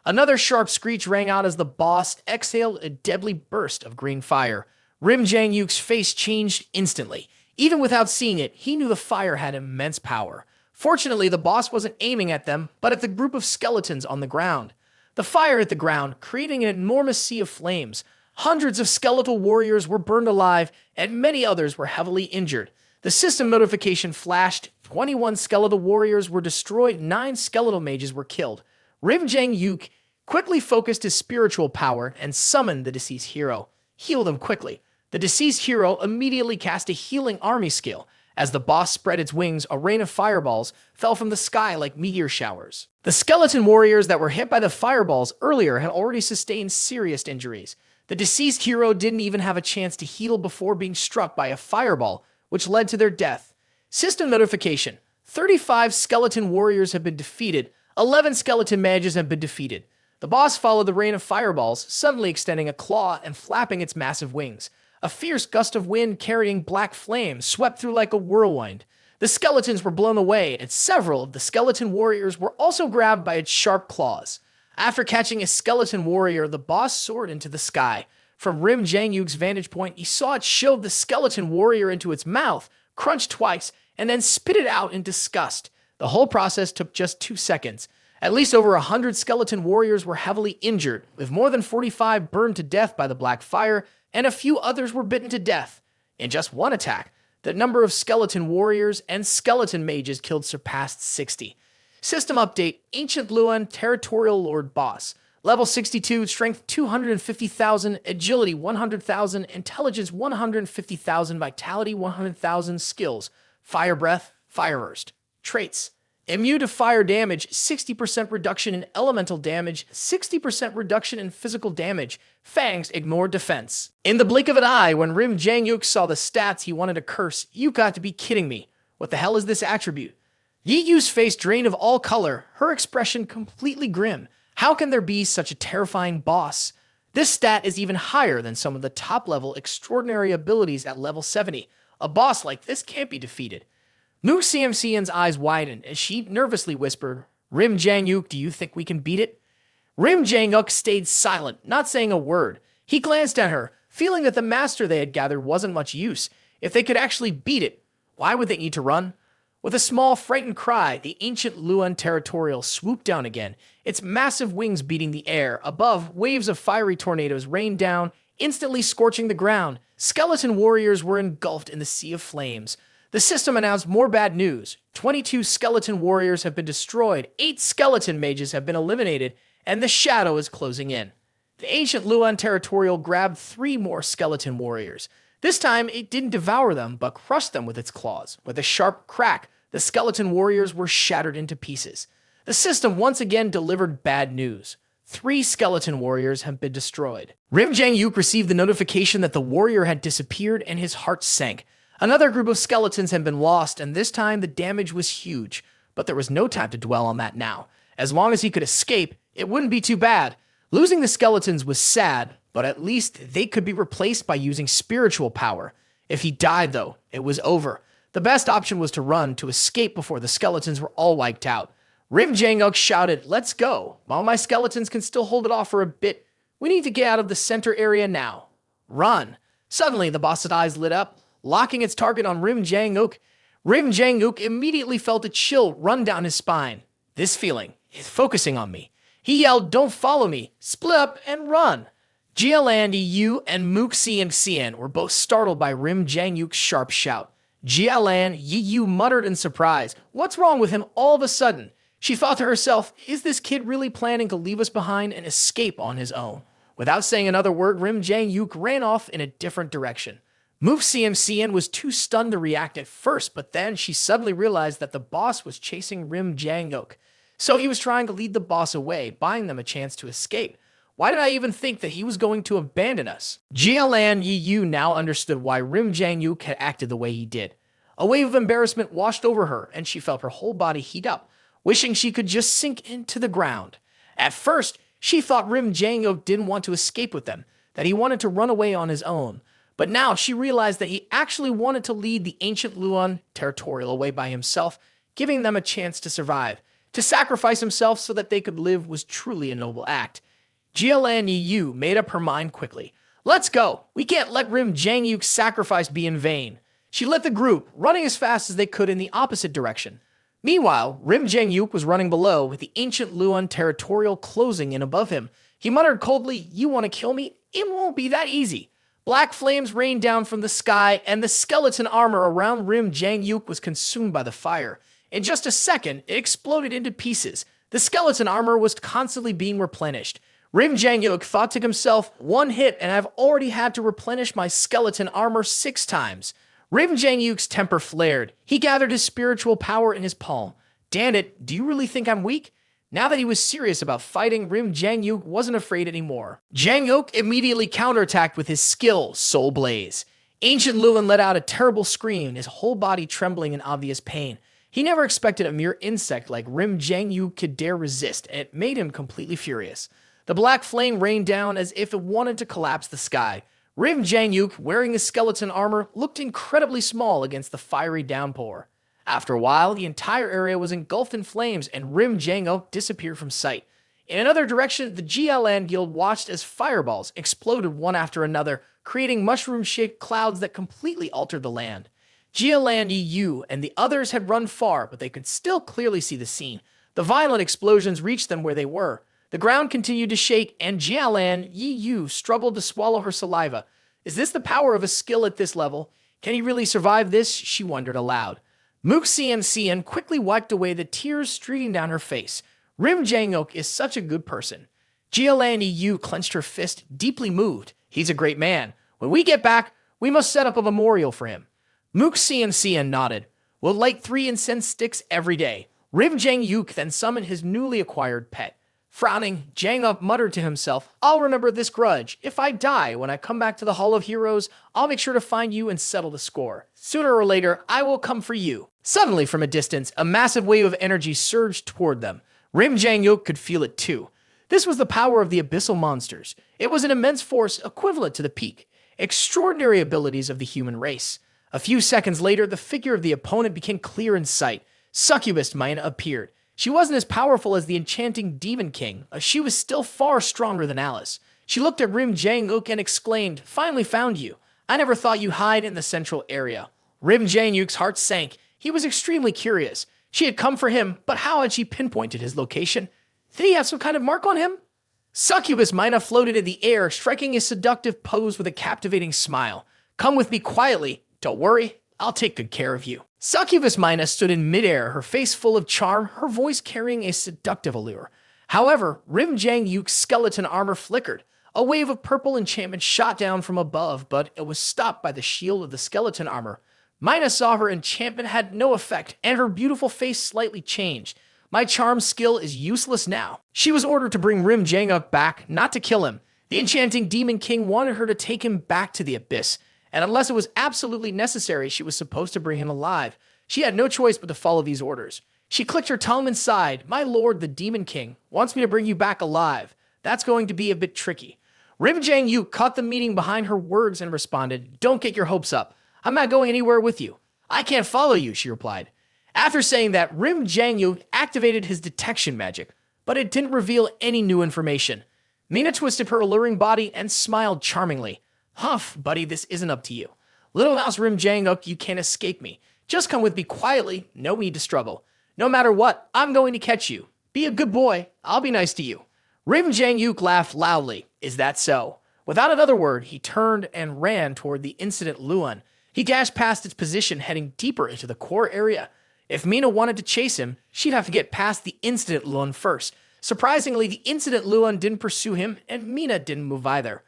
Another sharp screech rang out as the boss exhaled a deadly burst of green fire. Rim Jang Uk's face changed instantly. Even without seeing it, he knew the fire had immense power. Fortunately, the boss wasn't aiming at them, but at the group of skeletons on the ground. The fire hit the ground, creating an enormous sea of flames. Hundreds of skeletal warriors were burned alive, and many others were heavily injured. The system notification flashed. 21 skeletal warriors were destroyed, 9 skeletal mages were killed. Rim Jang Uk quickly focused his spiritual power and summoned the deceased hero. Heal them quickly. The deceased hero immediately cast a healing army skill. As the boss spread its wings, a rain of fireballs fell from the sky like meteor showers. The skeleton warriors that were hit by the fireballs earlier had already sustained serious injuries. The deceased hero didn't even have a chance to heal before being struck by a fireball, which led to their death. System notification: 35 skeleton warriors have been defeated, 11 skeleton mages have been defeated. The boss followed the rain of fireballs, suddenly extending a claw and flapping its massive wings. A fierce gust of wind carrying black flames swept through like a whirlwind. The skeletons were blown away, and several of the skeleton warriors were also grabbed by its sharp claws. After catching a skeleton warrior, the boss soared into the sky. From Rim Jang Uk's vantage point, he saw it shove the skeleton warrior into its mouth, crunch twice, and then spit it out in disgust. The whole process took just 2 seconds. At least over 100 skeleton warriors were heavily injured, with more than 45 burned to death by the black fire, and a few others were bitten to death. In just one attack, the number of skeleton warriors and skeleton mages killed surpassed 60. System update: Ancient Luan Territorial Lord Boss. Level 62, Strength 250,000, Agility 100,000, Intelligence 150,000, Vitality 100,000, Skills: Fire Breath, Fire Burst. Traits: Immune to fire damage, 60% reduction in elemental damage, 60% reduction in physical damage. Fangs ignore defense. In the blink of an eye, when Rim Jang Uk saw the stats, he wanted to curse. You got to be kidding me. What the hell is this attribute? Yi Yu's face drained of all color, her expression completely grim. How can there be such a terrifying boss? This stat is even higher than some of the top-level extraordinary abilities at level 70. A boss like this can't be defeated. Mook CMCN's eyes widened as she nervously whispered, Rim Jang Uk, do you think we can beat it? Rim Jang Uk stayed silent, not saying a word. He glanced at her, feeling that the master they had gathered wasn't much use. If they could actually beat it, why would they need to run? With a small, frightened cry, the ancient Luan Territorial swooped down again, its massive wings beating the air. Above, waves of fiery tornadoes rained down, instantly scorching the ground. Skeleton warriors were engulfed in the sea of flames. The system announced more bad news. 22 skeleton warriors have been destroyed, 8 skeleton mages have been eliminated, and the shadow is closing in. The ancient Luan Territorial grabbed 3 more skeleton warriors. This time, it didn't devour them, but crushed them with its claws. With a sharp crack, the skeleton warriors were shattered into pieces. The system once again delivered bad news. 3 skeleton warriors have been destroyed. Rim Jang Uk received the notification that the warrior had disappeared, and his heart sank. Another group of skeletons had been lost, and this time the damage was huge. But there was no time to dwell on that now. As long as he could escape, it wouldn't be too bad. Losing the skeletons was sad, but at least they could be replaced by using spiritual power. If he died, though, it was over. The best option was to run, to escape before the skeletons were all wiped out. Rim Jang Uk shouted, let's go. While my skeletons can still hold it off for a bit, we need to get out of the center area now. Run. Suddenly, the boss's eyes lit up, locking its target on Rim Jang Uk. Rim Jang Uk immediately felt a chill run down his spine. This feeling is focusing on me. He yelled, don't follow me, split up and run. Jialan Yu and Mook CMCN were both startled by Rim Jang Uk's sharp shout. Jialan Yu muttered in surprise, what's wrong with him all of a sudden? She thought to herself, is this kid really planning to leave us behind and escape on his own? Without saying another word, Rim Jang Uk ran off in a different direction. Mook CMCN was too stunned to react at first, but then she suddenly realized that the boss was chasing Rim Jang Uk. So he was trying to lead the boss away, buying them a chance to escape. Why did I even think that he was going to abandon us? Jialan Yu now understood why Rim Jang Uk had acted the way he did. A wave of embarrassment washed over her, and she felt her whole body heat up, wishing she could just sink into the ground. At first, she thought Jang Uk didn't want to escape with them, that he wanted to run away on his own. But now she realized that he actually wanted to lead the ancient Luon territorial away by himself, giving them a chance to survive. To sacrifice himself so that they could live was truly a noble act. Jielan Yu made up her mind quickly. Let's go! We can't let Jang Uk's sacrifice be in vain. She led the group, running as fast as they could in the opposite direction. Meanwhile, Jang Uk was running below, with the ancient Luon territorial closing in above him. He muttered coldly, "You want to kill me? It won't be that easy." Black flames rained down from the sky, and the skeleton armor around Jang Uk was consumed by the fire. In just a second, it exploded into pieces. The skeleton armor was constantly being replenished. Jang Uk thought to himself, "One hit, and I've already had to replenish my skeleton armor 6 times. Jang Uk's temper flared. He gathered his spiritual power in his palm. "Damn it, do you really think I'm weak?" Now that he was serious about fighting, Jang Uk wasn't afraid anymore. Jang Uk immediately counterattacked with his skill, Soul Blaze. Ancient Luon let out a terrible scream, his whole body trembling in obvious pain. He never expected a mere insect like Jang Uk could dare resist, and it made him completely furious. The black flame rained down as if it wanted to collapse the sky. Jang Uk, wearing his skeleton armor, looked incredibly small against the fiery downpour. After a while, the entire area was engulfed in flames, and Jang Uk disappeared from sight. In another direction, the GLN Guild watched as fireballs exploded one after another, creating mushroom-shaped clouds that completely altered the land. GLN EU and the others had run far, but they could still clearly see the scene. The violent explosions reached them where they were. The ground continued to shake, and Jialan Yi struggled to swallow her saliva. Is this the power of a skill at this level? Can he really survive this? She wondered aloud. Mook Cian quickly wiped away the tears streaming down her face. Jang Uk is such a good person. Jialan Yi clenched her fist, deeply moved. He's a great man. When we get back, we must set up a memorial for him. Mook Cian nodded. We'll light 3 incense sticks every day. Jang Uk then summoned his newly acquired pet. Frowning, Jang Uk muttered to himself, I'll remember this grudge. If I die when I come back to the Hall of Heroes, I'll make sure to find you and settle the score. Sooner or later, I will come for you. Suddenly, from a distance, a massive wave of energy surged toward them. Jang Uk could feel it too. This was the power of the abyssal monsters. It was an immense force equivalent to the peak. Extraordinary abilities of the human race. A few seconds later, the figure of the opponent became clear in sight. Succubus Mina appeared. She wasn't as powerful as the enchanting Demon King. She was still far stronger than Alice. She looked at Jang Uk and exclaimed, Finally found you. I never thought you'd hide in the central area. Jang Uk's heart sank. He was extremely curious. She had come for him, but how had she pinpointed his location? Did he have some kind of mark on him? Succubus Mina floated in the air, striking a seductive pose with a captivating smile. Come with me quietly. Don't worry, I'll take good care of you. Succubus Mina stood in midair, her face full of charm, her voice carrying a seductive allure. However, Jang Uk's skeleton armor flickered. A wave of purple enchantment shot down from above, but it was stopped by the shield of the skeleton armor. Mina saw her enchantment had no effect, and her beautiful face slightly changed. My charm skill is useless now. She was ordered to bring Jang Uk back, not to kill him. The enchanting Demon King wanted her to take him back to the abyss, and unless it was absolutely necessary, she was supposed to bring him alive. She had no choice but to follow these orders. She clicked her tongue and sighed. My lord, the Demon King, wants me to bring you back alive. That's going to be a bit tricky. Jang Uk caught the meaning behind her words and responded, Don't get your hopes up. I'm not going anywhere with you. I can't follow you, she replied. After saying that, Jang Uk activated his detection magic, but it didn't reveal any new information. Mina twisted her alluring body and smiled charmingly. Humph, buddy, this isn't up to you. Little mouse Jang Uk, you can't escape me. Just come with me quietly, no need to struggle. No matter what, I'm going to catch you. Be a good boy, I'll be nice to you. Jang Uk laughed loudly. Is that so? Without another word, he turned and ran toward the incident Luon. He dashed past its position, heading deeper into the core area. If Mina wanted to chase him, she'd have to get past the incident Luon first. Surprisingly, the incident Luon didn't pursue him, and Mina didn't move either.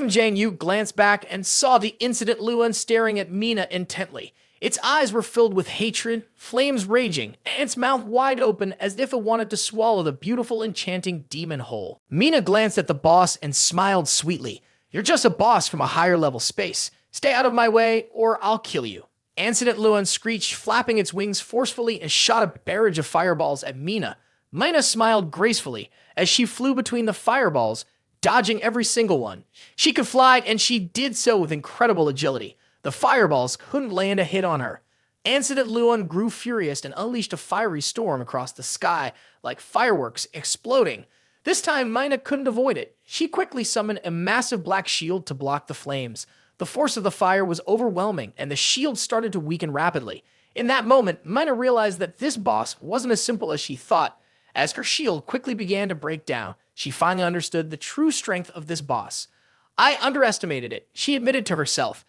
Jang Uk glanced back and saw the incident Luon staring at Mina intently. Its eyes were filled with hatred, flames raging, and its mouth wide open as if it wanted to swallow the beautiful enchanting demon whole. Mina glanced at the boss and smiled sweetly. You're just a boss from a higher level space. Stay out of my way or I'll kill you. Ancient Luan screeched, flapping its wings forcefully, and shot a barrage of fireballs at Mina. Mina smiled gracefully as she flew between the fireballs, dodging every single one. She could fly, and she did so with incredible agility. The fireballs couldn't land a hit on her. Ancient Luan grew furious and unleashed a fiery storm across the sky, like fireworks exploding. This time, Mina couldn't avoid it. She quickly summoned a massive black shield to block the flames. The force of the fire was overwhelming, and the shield started to weaken rapidly. In that moment, Mina realized that this boss wasn't as simple as she thought. As her shield quickly began to break down, she finally understood the true strength of this boss. I underestimated it, she admitted to herself.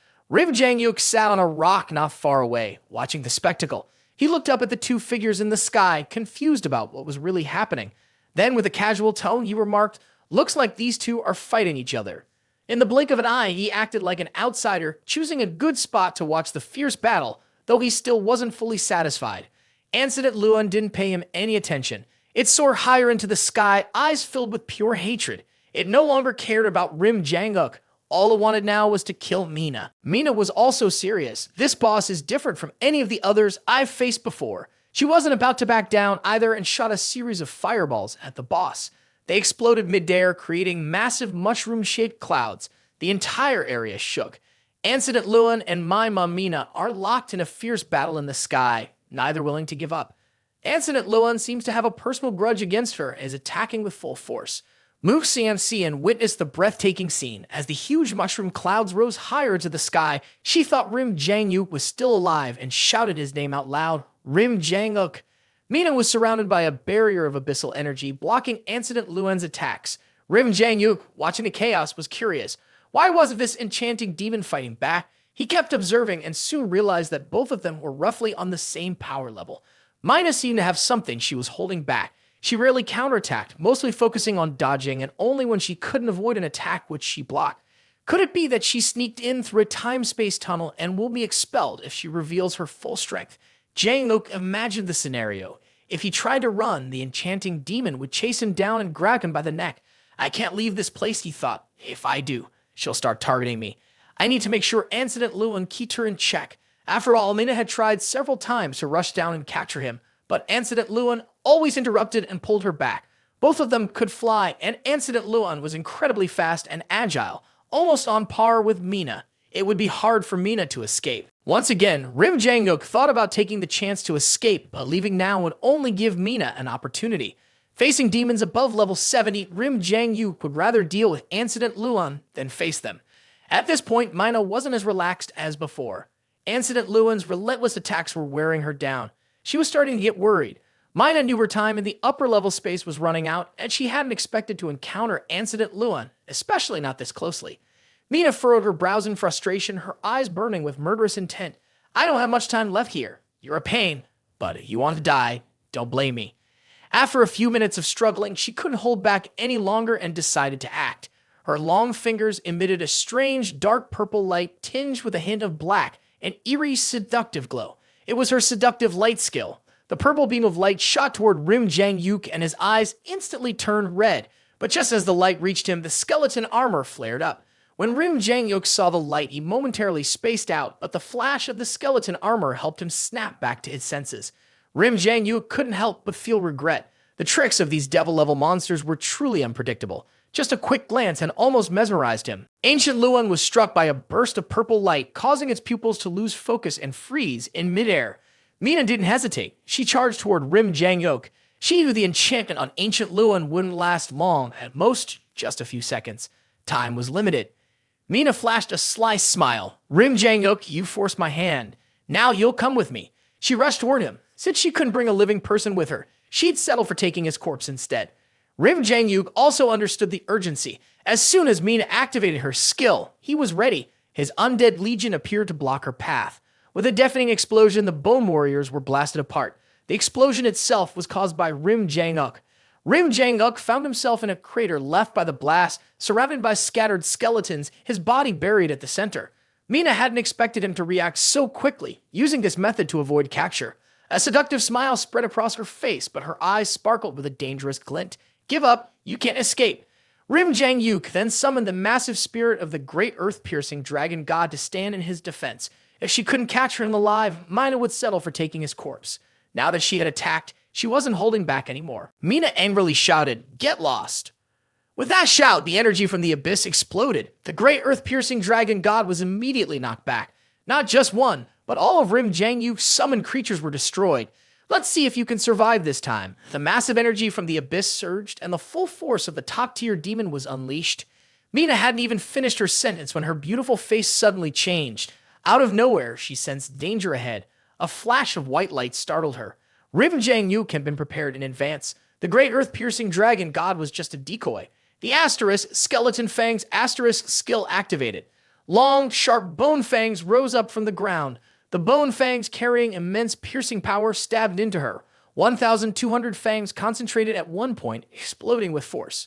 Jang Uk sat on a rock not far away, watching the spectacle. He looked up at the two figures in the sky, confused about what was really happening. Then, with a casual tone, he remarked, "Looks like these two are fighting each other." In the blink of an eye, he acted like an outsider, choosing a good spot to watch the fierce battle, though he still wasn't fully satisfied. Ancient Luan didn't pay him any attention. It soared higher into the sky, eyes filled with pure hatred. It no longer cared about Jang Uk. All it wanted now was to kill Mina. Mina was also serious. This boss is different from any of the others I've faced before. She wasn't about to back down either and shot a series of fireballs at the boss. They exploded midair, creating massive mushroom-shaped clouds. The entire area shook. Ancient Luan and Mina are locked in a fierce battle in the sky, neither willing to give up. Ancient Luan seems to have a personal grudge against her and is attacking with full force. Mu Xian witnessed the breathtaking scene. As the huge mushroom clouds rose higher to the sky, she thought Jang Uk was still alive and shouted his name out loud, Jang Uk. Mina was surrounded by a barrier of abyssal energy, blocking Ancient Luan's attacks. Jang Uk, watching the chaos, was curious. Why wasn't this enchanting demon fighting back? He kept observing and soon realized that both of them were roughly on the same power level. Mina seemed to have something she was holding back. She rarely counterattacked, mostly focusing on dodging, and only when she couldn't avoid an attack would she block. Could it be that she sneaked in through a time-space tunnel and will be expelled if she reveals her full strength? Jang Uk imagined the scenario. If he tried to run, the enchanting demon would chase him down and grab him by the neck. I can't leave this place, he thought. If I do, she'll start targeting me. I need to make sure Ancient Luan keeps her in check. After all, Mina had tried several times to rush down and capture him, but Ancient Luan always interrupted and pulled her back. Both of them could fly, and Ancient Luan was incredibly fast and agile, almost on par with Mina. It would be hard for Mina to escape. Once again, Jang Uk thought about taking the chance to escape, but leaving now would only give Mina an opportunity. Facing demons above level 70, Jang Uk would rather deal with Ancient Luan than face them. At this point, Mina wasn't as relaxed as before. Ancient Luan's relentless attacks were wearing her down. She was starting to get worried. Mina knew her time in the upper level space was running out, and she hadn't expected to encounter Ancient Luan, especially not this closely. Mina furrowed her brows in frustration, her eyes burning with murderous intent. I don't have much time left here. You're a pain, but if you want to die, don't blame me. After a few minutes of struggling, she couldn't hold back any longer and decided to act. Her long fingers emitted a strange, dark purple light tinged with a hint of black, an eerie, seductive glow. It was her seductive light skill. The purple beam of light shot toward Jang Uk, and his eyes instantly turned red. But just as the light reached him, the skeleton armor flared up. When Jang Uk saw the light, he momentarily spaced out, but the flash of the skeleton armor helped him snap back to his senses. Jang Uk couldn't help but feel regret. The tricks of these devil-level monsters were truly unpredictable. Just a quick glance had almost mesmerized him. Ancient Luan was struck by a burst of purple light, causing its pupils to lose focus and freeze in midair. Mina didn't hesitate. She charged toward Jang Uk. She knew the enchantment on Ancient Luan wouldn't last long, at most just a few seconds. Time was limited. Mina flashed a sly smile. Jang Uk, you forced my hand. Now you'll come with me. She rushed toward him. Since she couldn't bring a living person with her, she'd settle for taking his corpse instead. Jang Uk also understood the urgency. As soon as Mina activated her skill, he was ready. His undead legion appeared to block her path. With a deafening explosion, the Bone Warriors were blasted apart. The explosion itself was caused by Jang Uk. Jang Uk found himself in a crater left by the blast, surrounded by scattered skeletons, his body buried at the center. Mina hadn't expected him to react so quickly, using this method to avoid capture. A seductive smile spread across her face, but her eyes sparkled with a dangerous glint. Give up, you can't escape. Jang Uk then summoned the massive spirit of the great earth-piercing dragon god to stand in his defense. If she couldn't capture him alive, Mina would settle for taking his corpse. Now that she had attacked, she wasn't holding back anymore. Mina angrily shouted, "Get lost!" With that shout, the energy from the abyss exploded. The great earth-piercing dragon god was immediately knocked back. Not just one, but all of Jang Uk's summoned creatures were destroyed. Let's see if you can survive this time. The massive energy from the abyss surged, and the full force of the top-tier demon was unleashed. Mina hadn't even finished her sentence when her beautiful face suddenly changed. Out of nowhere, she sensed danger ahead. A flash of white light startled her. Jang Uk had been prepared in advance. The great earth-piercing dragon god was just a decoy. The asterisk, skeleton fangs, asterisk skill activated. Long, sharp bone fangs rose up from the ground. The bone fangs, carrying immense piercing power, stabbed into her. 1,200 fangs concentrated at one point, exploding with force.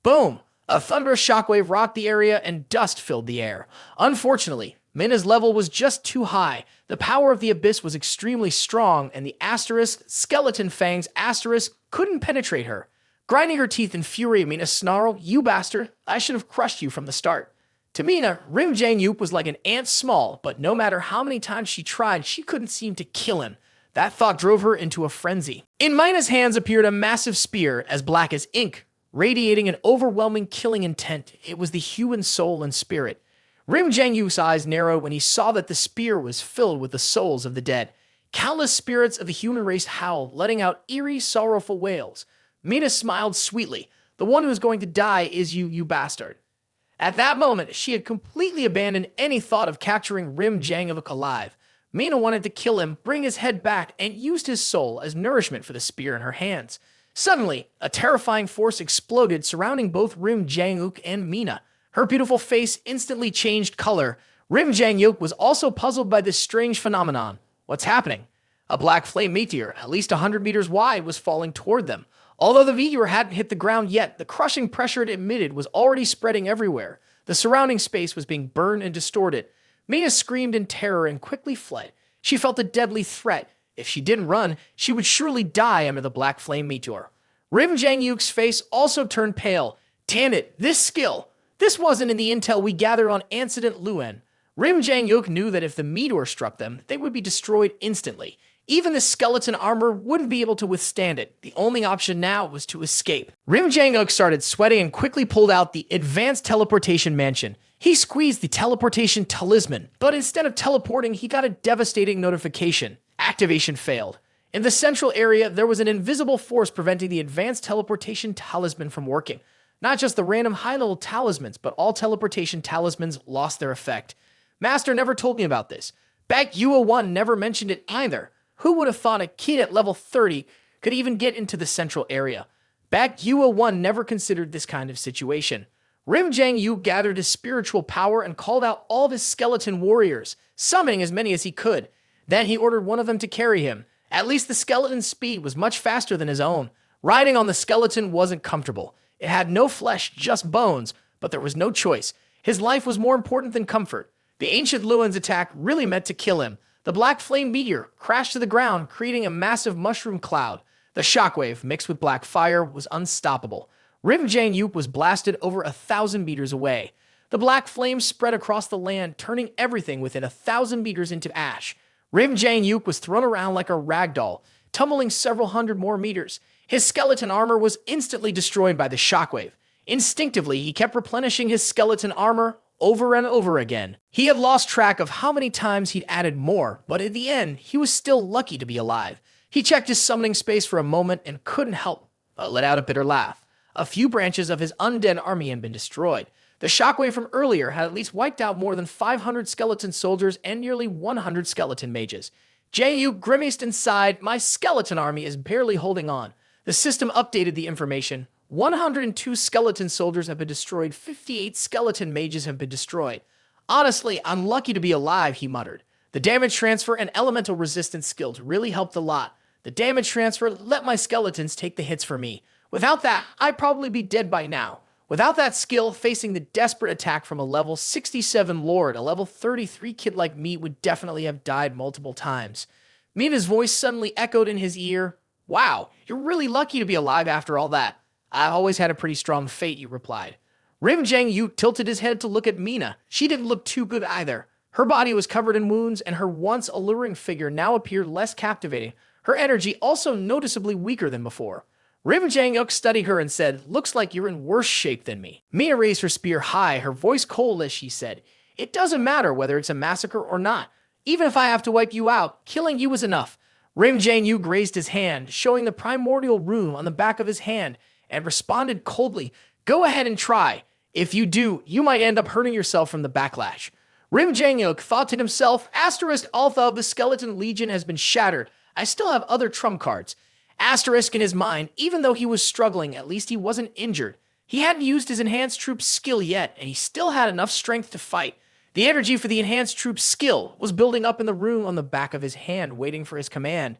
Boom! A thunderous shockwave rocked the area and dust filled the air. Unfortunately, Mina's level was just too high. The power of the abyss was extremely strong, and the asterisk, skeleton fangs, asterisk couldn't penetrate her. Grinding her teeth in fury, Mina snarled, "You bastard, I should have crushed you from the start." To Mina, Jang Uk was like an ant small, but no matter how many times she tried, she couldn't seem to kill him. That thought drove her into a frenzy. In Mina's hands appeared a massive spear, as black as ink, radiating an overwhelming killing intent. It was the human soul and spirit. Jang Uk's eyes narrowed when he saw that the spear was filled with the souls of the dead. Countless spirits of the human race howled, letting out eerie, sorrowful wails. Mina smiled sweetly. "The one who is going to die is you, you bastard." At that moment, she had completely abandoned any thought of capturing Jang Uk alive. Mina wanted to kill him, bring his head back, and used his soul as nourishment for the spear in her hands. Suddenly, a terrifying force exploded, surrounding both Jang Uk and Mina. Her beautiful face instantly changed color. Jang Uk was also puzzled by this strange phenomenon. What's happening? A black flame meteor, at least 100 meters wide, was falling toward them. Although the meteor hadn't hit the ground yet, the crushing pressure it emitted was already spreading everywhere. The surrounding space was being burned and distorted. Mina screamed in terror and quickly fled. She felt a deadly threat. If she didn't run, she would surely die under the black flame meteor. Jang Uk's face also turned pale. Damn it, this skill! This wasn't in the intel we gathered on Incident Luen. Jang Uk knew that if the meteor struck them, they would be destroyed instantly. Even the skeleton armor wouldn't be able to withstand it. The only option now was to escape. Jang Uk started sweating and quickly pulled out the advanced teleportation mansion. He squeezed the teleportation talisman, but instead of teleporting, he got a devastating notification. Activation failed. In the central area, there was an invisible force preventing the advanced teleportation talisman from working. Not just the random high-level talismans, but all teleportation talismans lost their effect. Master never told me about this. Mangyu 1 never mentioned it either. Who would have thought a kid at level 30 could even get into the central area? Mangyu 1 never considered this kind of situation. Jang Uk gathered his spiritual power and called out all of his skeleton warriors, summoning as many as he could. Then he ordered one of them to carry him. At least the skeleton's speed was much faster than his own. Riding on the skeleton wasn't comfortable. It had no flesh, just bones, but there was no choice. His life was more important than comfort. The ancient Luen's attack really meant to kill him. The black flame meteor crashed to the ground, creating a massive mushroom cloud. The shockwave, mixed with black fire, was unstoppable. Jang Uk was blasted over 1,000 meters away. The black flames spread across the land, turning everything within 1,000 meters into ash. Jang Uk was thrown around like a rag doll, tumbling several hundred more meters. His skeleton armor was instantly destroyed by the shockwave. Instinctively, he kept replenishing his skeleton armor over and over again. He had lost track of how many times he'd added more, but in the end, he was still lucky to be alive. He checked his summoning space for a moment and couldn't help but let out a bitter laugh. A few branches of his undead army had been destroyed. The shockwave from earlier had at least wiped out more than 500 skeleton soldiers and nearly 100 skeleton mages. Jang Uk grimaced and sighed, "My skeleton army is barely holding on." The system updated the information. 102 skeleton soldiers have been destroyed, 58 skeleton mages have been destroyed. "Honestly, I'm lucky to be alive," he muttered. The damage transfer and elemental resistance skills really helped a lot. The damage transfer let my skeletons take the hits for me. Without that, I'd probably be dead by now. Without that skill, facing the desperate attack from a level 67 lord, a level 33 kid like me would definitely have died multiple times. Mina's voice suddenly echoed in his ear. "Wow, you're really lucky to be alive after all that." "I've always had a pretty strong fate," he replied. Jang Uk tilted his head to look at Mina. She didn't look too good either. Her body was covered in wounds, and her once alluring figure now appeared less captivating, her energy also noticeably weaker than before. Jang Uk studied her and said, "Looks like you're in worse shape than me." Mina raised her spear high, her voice cold as she said, "It doesn't matter whether it's a massacre or not. Even if I have to wipe you out, killing you is enough." Jang Uk raised his hand, showing the primordial rune on the back of his hand, and responded coldly, "Go ahead and try. If you do, you might end up hurting yourself from the backlash." Jang Uk thought to himself, Alpha of the Skeleton Legion has been shattered. I still have other trump cards. Asterisk in his mind, even though he was struggling, at least he wasn't injured. He hadn't used his enhanced troop skill yet, and he still had enough strength to fight. The energy for the enhanced troop skill was building up in the rune on the back of his hand, waiting for his command.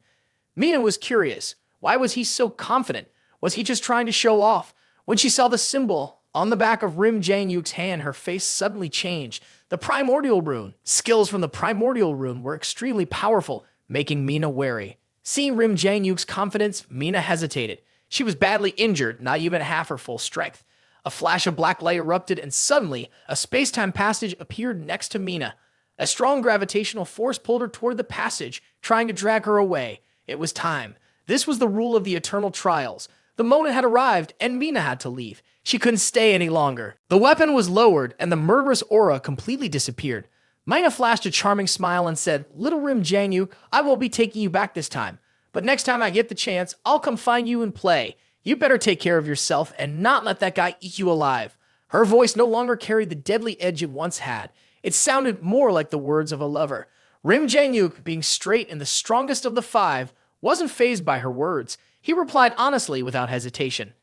Mina was curious. Why was he so confident? Was he just trying to show off? When she saw the symbol on the back of Jang Uk's hand, her face suddenly changed. The primordial rune. Skills from the primordial rune were extremely powerful, making Mina wary. Seeing Jang Uk's confidence, Mina hesitated. She was badly injured, not even half her full strength. A flash of black light erupted, and suddenly, a space-time passage appeared next to Mina. A strong gravitational force pulled her toward the passage, trying to drag her away. It was time. This was the rule of the eternal trials. The moment had arrived, and Mina had to leave. She couldn't stay any longer. The weapon was lowered, and the murderous aura completely disappeared. Mina flashed a charming smile and said, "Little Jang Uk, I won't be taking you back this time. But next time I get the chance, I'll come find you and play. You better take care of yourself and not let that guy eat you alive." Her voice no longer carried the deadly edge it once had. It sounded more like the words of a lover. Jang Uk, being straight and the strongest of the five, wasn't fazed by her words. He replied honestly without hesitation.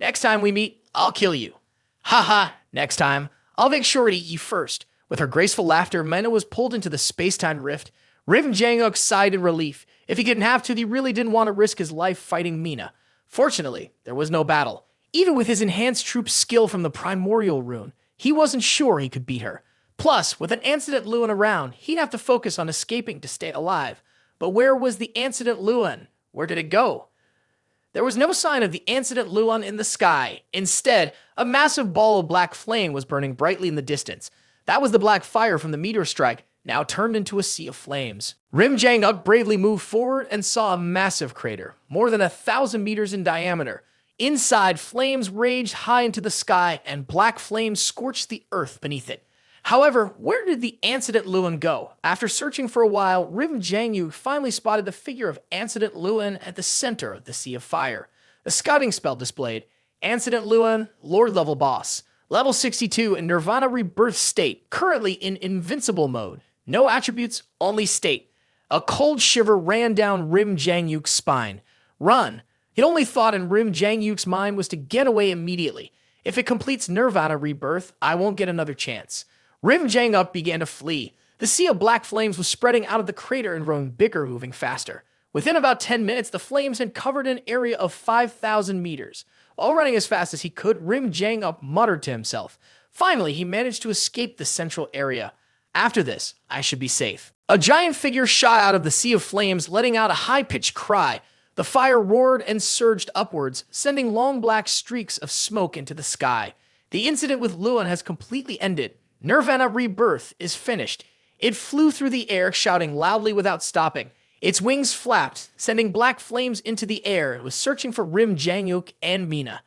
"Next time we meet, I'll kill you." "Haha, next time. I'll make sure to eat you first." With her graceful laughter, Mina was pulled into the space-time rift. Jang Uk sighed in relief. If he didn't have to, he really didn't want to risk his life fighting Mina. Fortunately, there was no battle. Even with his enhanced troop skill from the primordial rune, he wasn't sure he could beat her. Plus, with an Ancient Luan around, he'd have to focus on escaping to stay alive. But where was the Ancient Luan? Where did it go? There was no sign of the Ancient Luan in the sky. Instead, a massive ball of black flame was burning brightly in the distance. That was the black fire from the meteor strike, now turned into a sea of flames. Jang Uk bravely moved forward and saw a massive crater, more than 1,000 meters in diameter. Inside, flames raged high into the sky, and black flames scorched the earth beneath it. However, where did the Ancient Luan go? After searching for a while, Jang Uk finally spotted the figure of Ancient Luan at the center of the Sea of Fire. The scouting spell displayed, Ancient Luan, Lord level boss. Level 62 in Nirvana Rebirth state, currently in invincible mode. No attributes, only state. A cold shiver ran down Jang Uk's spine. Run. He'd only thought in Jang Uk's mind was to get away immediately. If it completes Nirvana Rebirth, I won't get another chance. Jang Uk began to flee. The sea of black flames was spreading out of the crater and growing bigger, moving faster. Within about 10 minutes, the flames had covered an area of 5,000 meters. While running as fast as he could, Jang Uk muttered to himself. Finally, he managed to escape the central area. After this, I should be safe. A giant figure shot out of the sea of flames, letting out a high-pitched cry. The fire roared and surged upwards, sending long black streaks of smoke into the sky. The incident with Luan has completely ended. Nirvana Rebirth is finished. It flew through the air, shouting loudly without stopping. Its wings flapped, sending black flames into the air. It was searching for Jang Uk and Mina.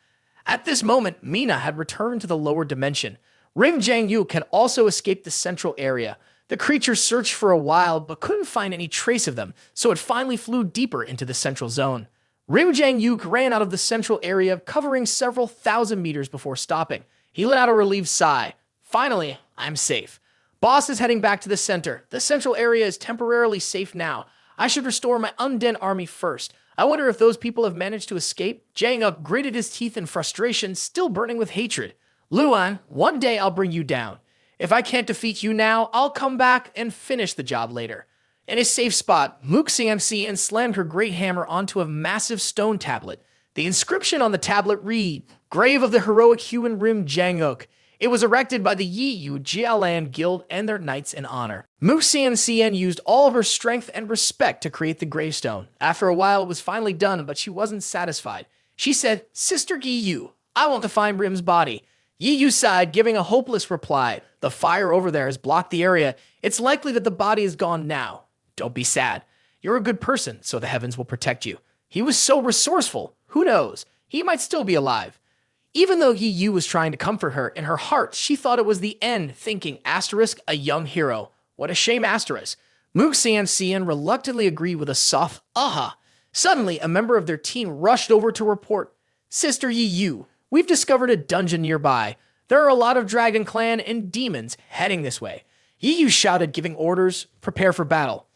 At this moment, Mina had returned to the lower dimension. Jang Uk had also escaped the central area. The creature searched for a while, but couldn't find any trace of them, so it finally flew deeper into the central zone. Jang Uk ran out of the central area, covering several thousand meters before stopping. He let out a relieved sigh. Finally, I'm safe. Boss is heading back to the center. The central area is temporarily safe now. I should restore my undead army first. I wonder if those people have managed to escape. Jang Uk gritted his teeth in frustration, still burning with hatred. Luan, one day I'll bring you down. If I can't defeat you now, I'll come back and finish the job later. In his safe spot, Mook CMC and slammed her great hammer onto a massive stone tablet. The inscription on the tablet read, "Grave of the heroic human Jang Uk." It was erected by the Yi Jialan Guild and their knights in honor. Mook CNCN used all of her strength and respect to create the gravestone. After a while, it was finally done, but she wasn't satisfied. She said, "Sister Giyu, I want to find Rim's body." Yi Yu sighed, giving a hopeless reply. The fire over there has blocked the area. It's likely that the body is gone now. Don't be sad. You're a good person, so the heavens will protect you. He was so resourceful. Who knows? He might still be alive. Even though Yi Yu was trying to comfort her, in her heart, she thought it was the end, thinking, asterisk, a young hero. What a shame, asterisk. Muxian reluctantly agreed with a soft, aha. Suddenly, a member of their team rushed over to report, Sister Yi Yu, we've discovered a dungeon nearby. There are a lot of Dragon Clan and demons heading this way. Yi Yu shouted, giving orders, prepare for battle.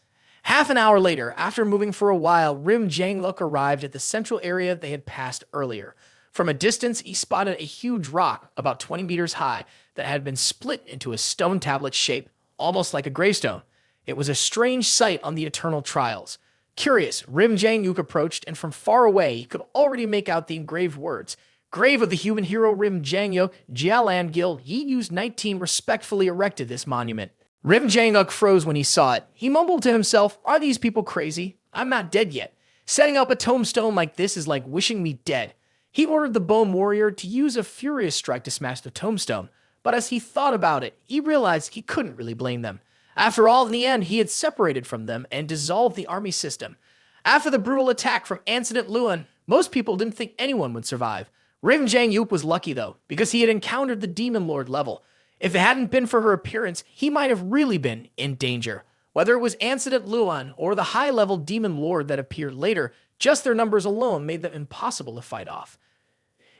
Half an hour later, after moving for a while, Jang Uk arrived at the central area they had passed earlier. From a distance, he spotted a huge rock about 20 meters high that had been split into a stone tablet shape, almost like a gravestone. It was a strange sight on the Eternal Trials. Curious, Jang Uk approached, and from far away, he could already make out the engraved words. Grave of the human hero Jang Uk, Jialan Guild, Yi Yu's night team respectfully erected this monument. Jang Uk froze when he saw it. He mumbled to himself, are these people crazy? I'm not dead yet. Setting up a tombstone like this is like wishing me dead. He ordered the Bone Warrior to use a furious strike to smash the tombstone, but as he thought about it, he realized he couldn't really blame them. After all, in the end, he had separated from them and dissolved the army system. After the brutal attack from Ancient Luan, most people didn't think anyone would survive. Jang Uk was lucky, though, because he had encountered the Demon Lord level. If it hadn't been for her appearance, he might have really been in danger. Whether it was Ancient Luan or the high-level Demon Lord that appeared later, just their numbers alone made them impossible to fight off.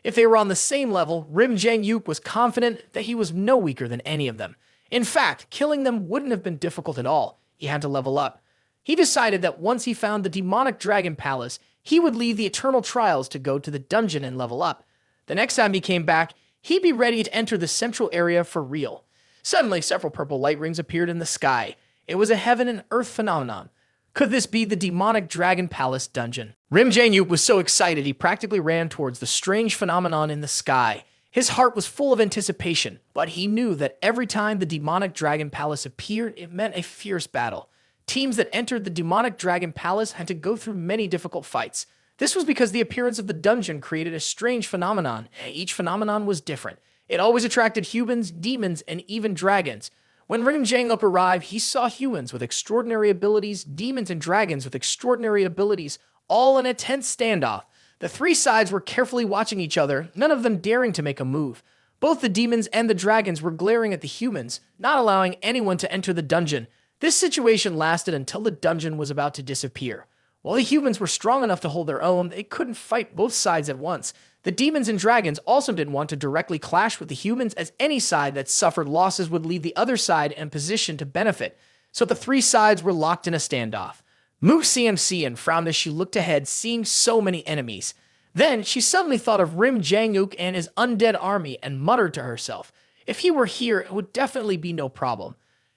If they were on the same level, Jang Uk was confident that he was no weaker than any of them. In fact, killing them wouldn't have been difficult at all. He had to level up. He decided that once he found the demonic dragon palace, he would leave the Eternal Trials to go to the dungeon and level up. The next time he came back, he'd be ready to enter the central area for real. Suddenly, several purple light rings appeared in the sky. It was a heaven and earth phenomenon. Could this be the demonic dragon palace dungeon? Jang Uk was so excited he practically ran towards the strange phenomenon in the sky. His heart was full of anticipation, but he knew that every time the demonic dragon palace appeared, it meant a fierce battle. Teams that entered the demonic dragon palace had to go through many difficult fights. This was because the appearance of the dungeon created a strange phenomenon, and each phenomenon was different. It always attracted humans, demons, and even dragons. When Jang Uk arrived, he saw humans with extraordinary abilities, demons and dragons with extraordinary abilities, all in a tense standoff. The three sides were carefully watching each other, none of them daring to make a move. Both the demons and the dragons were glaring at the humans, not allowing anyone to enter the dungeon. This situation lasted until the dungeon was about to disappear. While the humans were strong enough to hold their own, they couldn't fight both sides at once. The demons and dragons also didn't want to directly clash with the humans, as any side that suffered losses would leave the other side in position to benefit. So the three sides were locked in a standoff. Muxian frowned as she looked ahead, seeing so many enemies. Then she suddenly thought of Jang Uk and his undead army and muttered to herself, if he were here, it would definitely be no problem.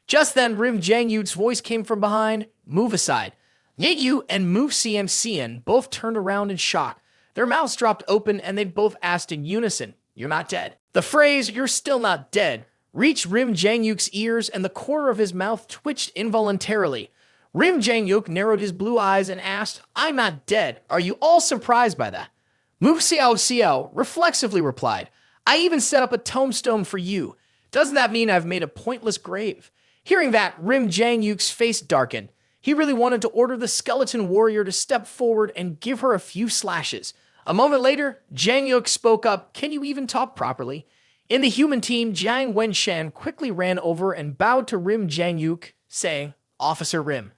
Just then, Jang Uk's voice came from behind, move aside. Yi Yu and Muxian both turned around in shock. Their mouths dropped open and they both asked in unison, you're not dead. The phrase, you're still not dead, reached Jang Uk's ears and the corner of his mouth twitched involuntarily. Jang Uk narrowed his blue eyes and asked, I'm not dead. Are you all surprised by that? Xiao reflexively replied, I even set up a tombstone for you. Doesn't that mean I've made a pointless grave? Hearing that, Jang Uk's face darkened. He really wanted to order the skeleton warrior to step forward and give her a few slashes. A moment later, Jang Uk spoke up, can you even talk properly? In the human team, Jiang Wenshan quickly ran over and bowed to Jang Uk, saying, Officer Rim.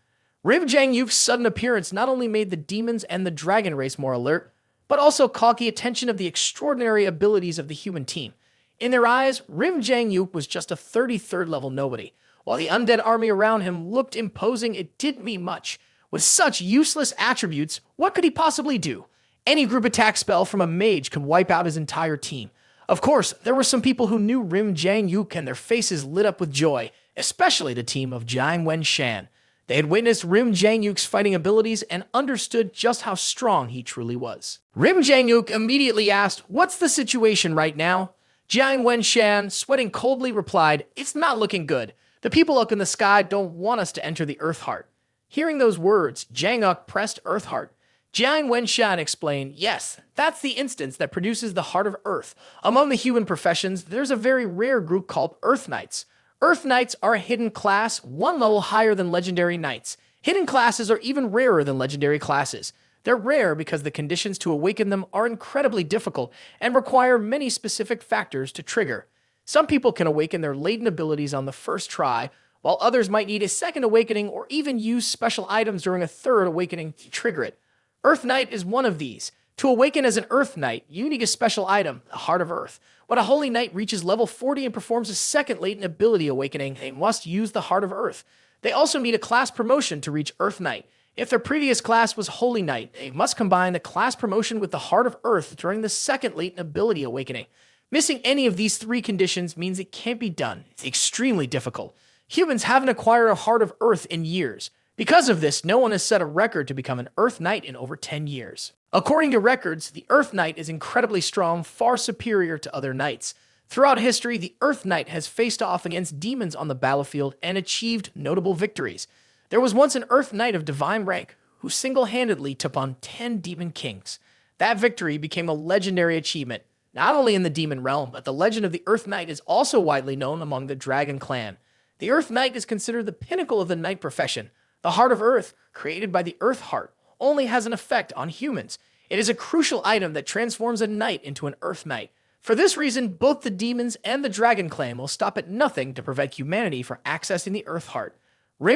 Jang Uk's sudden appearance not only made the demons and the dragon race more alert, but also caught the attention of the extraordinary abilities of the human team. In their eyes, Jang Uk was just a 33rd level nobody. While the undead army around him looked imposing, it didn't mean much. With such useless attributes, what could he possibly do? Any group attack spell from a mage could wipe out his entire team. Of course, there were some people who knew Jang Uk and their faces lit up with joy, especially the team of Jiang Wenshan. They had witnessed Jang Uk's fighting abilities and understood just how strong he truly was. Jang Uk immediately asked, what's the situation right now? Jiang Wenshan, sweating coldly, replied, it's not looking good. The people up in the sky don't want us to enter the Earth Heart. Hearing those words, Jang Uk pressed Earth Heart. Jiang Wenshan explained, yes, that's the instance that produces the Heart of Earth. Among the human professions, there's a very rare group called Earth Knights. Earth Knights are a hidden class, one level higher than legendary knights. Hidden classes are even rarer than legendary classes. They're rare because the conditions to awaken them are incredibly difficult and require many specific factors to trigger. Some people can awaken their latent abilities on the first try, while others might need a second awakening or even use special items during a third awakening to trigger it. Earth Knight is one of these. To awaken as an Earth Knight, you need a special item, the Heart of Earth. When a Holy Knight reaches level 40 and performs a second latent ability awakening, they must use the Heart of Earth. They also need a class promotion to reach Earth Knight. If their previous class was Holy Knight, they must combine the class promotion with the Heart of Earth during the second latent ability awakening. Missing any of these three conditions means it can't be done. It's extremely difficult. Humans haven't acquired a Heart of Earth in years. Because of this, no one has set a record to become an Earth Knight in over 10 years. According to records, the Earth Knight is incredibly strong, far superior to other knights. Throughout history, the Earth Knight has faced off against demons on the battlefield and achieved notable victories. There was once an Earth Knight of divine rank who single-handedly took on 10 demon kings. That victory became a legendary achievement, not only in the demon realm, but the legend of the Earth Knight is also widely known among the Dragon clan. The Earth Knight is considered the pinnacle of the knight profession. The Heart of Earth, created by the Earth Heart, only has an effect on humans. It is a crucial item that transforms a knight into an Earth Knight. For this reason, both the demons and the Dragon clan will stop at nothing to prevent humanity from accessing the Earth Heart.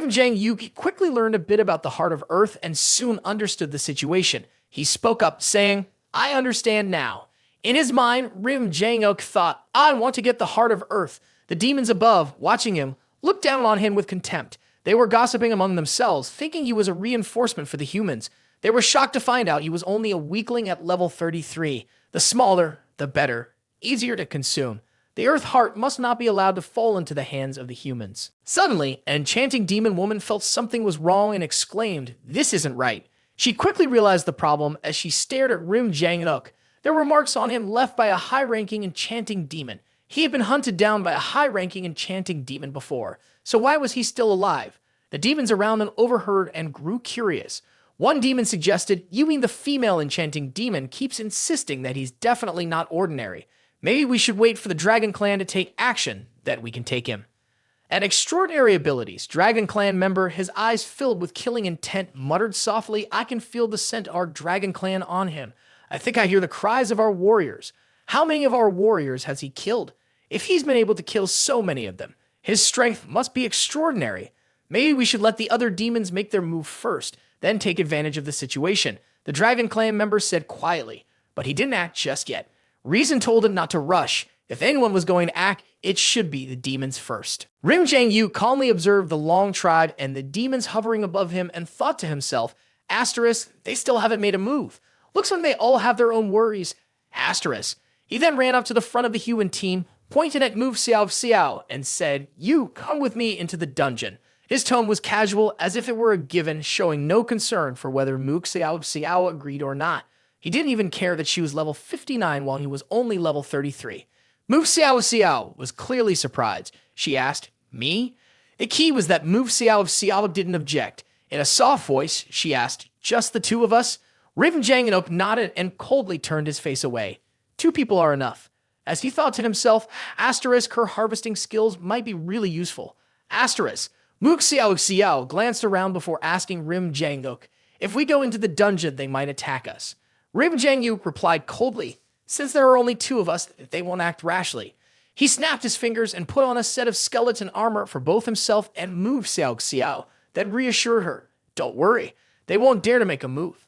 Jang Uk quickly learned a bit about the Heart of Earth and soon understood the situation. He spoke up, saying, I understand now. In his mind, Jang Uk thought, I want to get the Heart of Earth. The demons above, watching him, looked down on him with contempt. They were gossiping among themselves, thinking he was a reinforcement for the humans. They were shocked to find out he was only a weakling at level 33. The smaller, the better, easier to consume. The Earth Heart must not be allowed to fall into the hands of the humans. Suddenly, an enchanting demon woman felt something was wrong and exclaimed, this isn't right. She quickly realized the problem as she stared at Jang Uk. There were marks on him left by a high-ranking enchanting demon. He had been hunted down by a high-ranking enchanting demon before, so why was he still alive? The demons around them overheard and grew curious. One demon suggested, you mean the female enchanting demon keeps insisting that he's definitely not ordinary. Maybe we should wait for the Dragon Clan to take action, then we can take him. At extraordinary abilities, Dragon Clan member, his eyes filled with killing intent, muttered softly, I can feel the scent of our Dragon Clan on him. I think I hear the cries of our warriors. How many of our warriors has he killed? If he's been able to kill so many of them, his strength must be extraordinary. Maybe we should let the other demons make their move first, then take advantage of the situation, the Dragon Clan member said quietly, but he didn't act just yet. Reason told him not to rush. If anyone was going to act, it should be the demons first. Jang Uk calmly observed the Long tribe and the demons hovering above him and thought to himself, asterisk, they still haven't made a move. Looks like they all have their own worries. Asterisk. He then ran up to the front of the human team, pointed at Xiao, and said, you come with me into the dungeon. His tone was casual, as if it were a given, showing no concern for whether Xiao agreed or not. He didn't even care that she was level 59 while he was only level 33. Xiao was clearly surprised. She asked, me? The key was that Xiao didn't object. In a soft voice, she asked, just the two of us? Jang Uk nodded and coldly turned his face away. 2 people are enough. As he thought to himself, asterisk, her harvesting skills might be really useful. Asterisk. Xiao glanced around before asking Jang Uk, if we go into the dungeon, they might attack us. Jang Uk replied coldly, since there are only 2 of us, they won't act rashly. He snapped his fingers and put on a set of skeleton armor for both himself and Xiao. That reassured her, don't worry, they won't dare to make a move.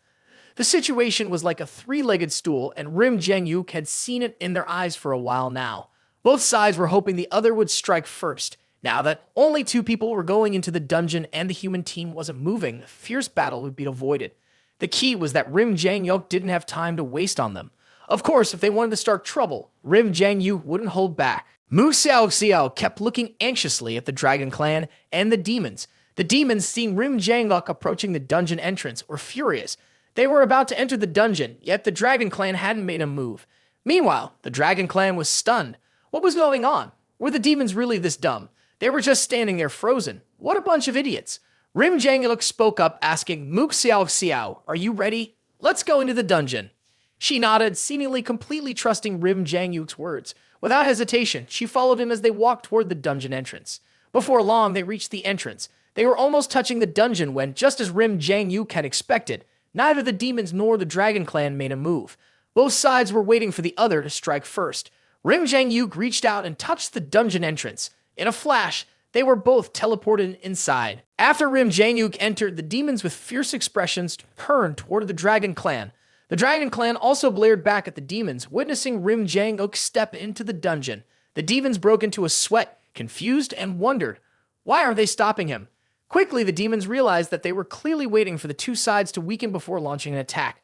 The situation was like a 3-legged stool, and Jang Uk had seen it in their eyes for a while now. Both sides were hoping the other would strike first. Now that only 2 people were going into the dungeon and the human team wasn't moving, the fierce battle would be avoided. The key was that Jang Uk didn't have time to waste on them. Of course, if they wanted to start trouble, Jang Uk wouldn't hold back. Xiao kept looking anxiously at the Dragon Clan and the demons. The demons, seeing Jang Uk approaching the dungeon entrance, were furious. They were about to enter the dungeon, yet the Dragon Clan hadn't made a move. Meanwhile, the Dragon Clan was stunned. What was going on? Were the demons really this dumb? They were just standing there frozen. What a bunch of idiots. Jang Uk spoke up, asking, Xiao, are you ready? let's go into the dungeon." She nodded, seemingly completely trusting Rim Jang Uk's words. Without hesitation, she followed him as they walked toward the dungeon entrance. Before long, they reached the entrance. They were almost touching the dungeon when, just as Rim Jang Uk had expected, neither the demons nor the Dragon Clan made a move. Both sides were waiting for the other to strike first. Rim Jang Uk reached out and touched the dungeon entrance. In a flash, they were both teleported inside. After Rim Jang Uk entered, the demons with fierce expressions turned toward the Dragon Clan. The Dragon Clan also blared back at the demons, witnessing Rim Jang Uk step into the dungeon. The demons broke into a sweat, confused, and wondered, why are they stopping him? Quickly, the demons realized that they were clearly waiting for the two sides to weaken before launching an attack.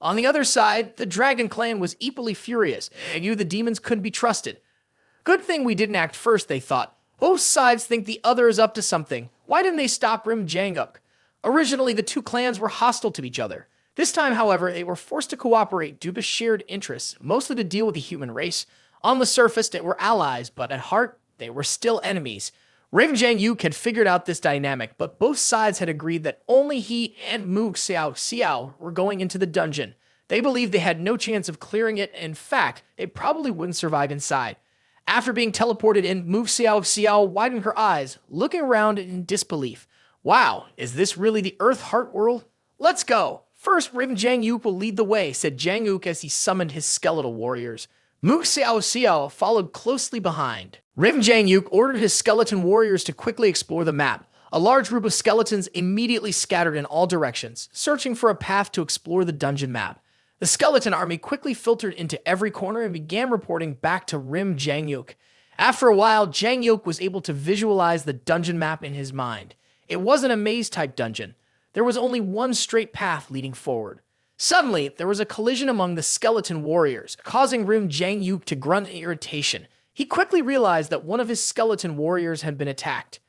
On the other side, the Dragon Clan was equally furious, and knew the demons couldn't be trusted. Good thing we didn't act first, they thought. Both sides think the other is up to something. Why didn't they stop Rim Jang Uk? Originally, the two clans were hostile to each other. This time, however, they were forced to cooperate due to shared interests, mostly to deal with the human race. On the surface, they were allies, but at heart, they were still enemies. Rim Jang Uk had figured out this dynamic, but both sides had agreed that only he and Mu Xiao were going into the dungeon. They believed they had no chance of clearing it. In fact, they probably wouldn't survive inside. After being teleported in, Mu Xiao widened her eyes, looking around in disbelief. Wow, is this really the Earth Heart world? Let's go! First, Rim Jang Uk will lead the way, said Jang Uk as he summoned his skeletal warriors. Mu Xiao followed closely behind. Rim Jang Uk ordered his skeleton warriors to quickly explore the map. A large group of skeletons immediately scattered in all directions, searching for a path to explore the dungeon map. The skeleton army quickly filtered into every corner and began reporting back to Rim Jang Uk. After a while, Jang Uk was able to visualize the dungeon map in his mind. It wasn't a maze-type dungeon. There was only one straight path leading forward. Suddenly, there was a collision among the skeleton warriors, causing Rim Jang Uk to grunt in irritation. He quickly realized that one of his skeleton warriors had been attacked.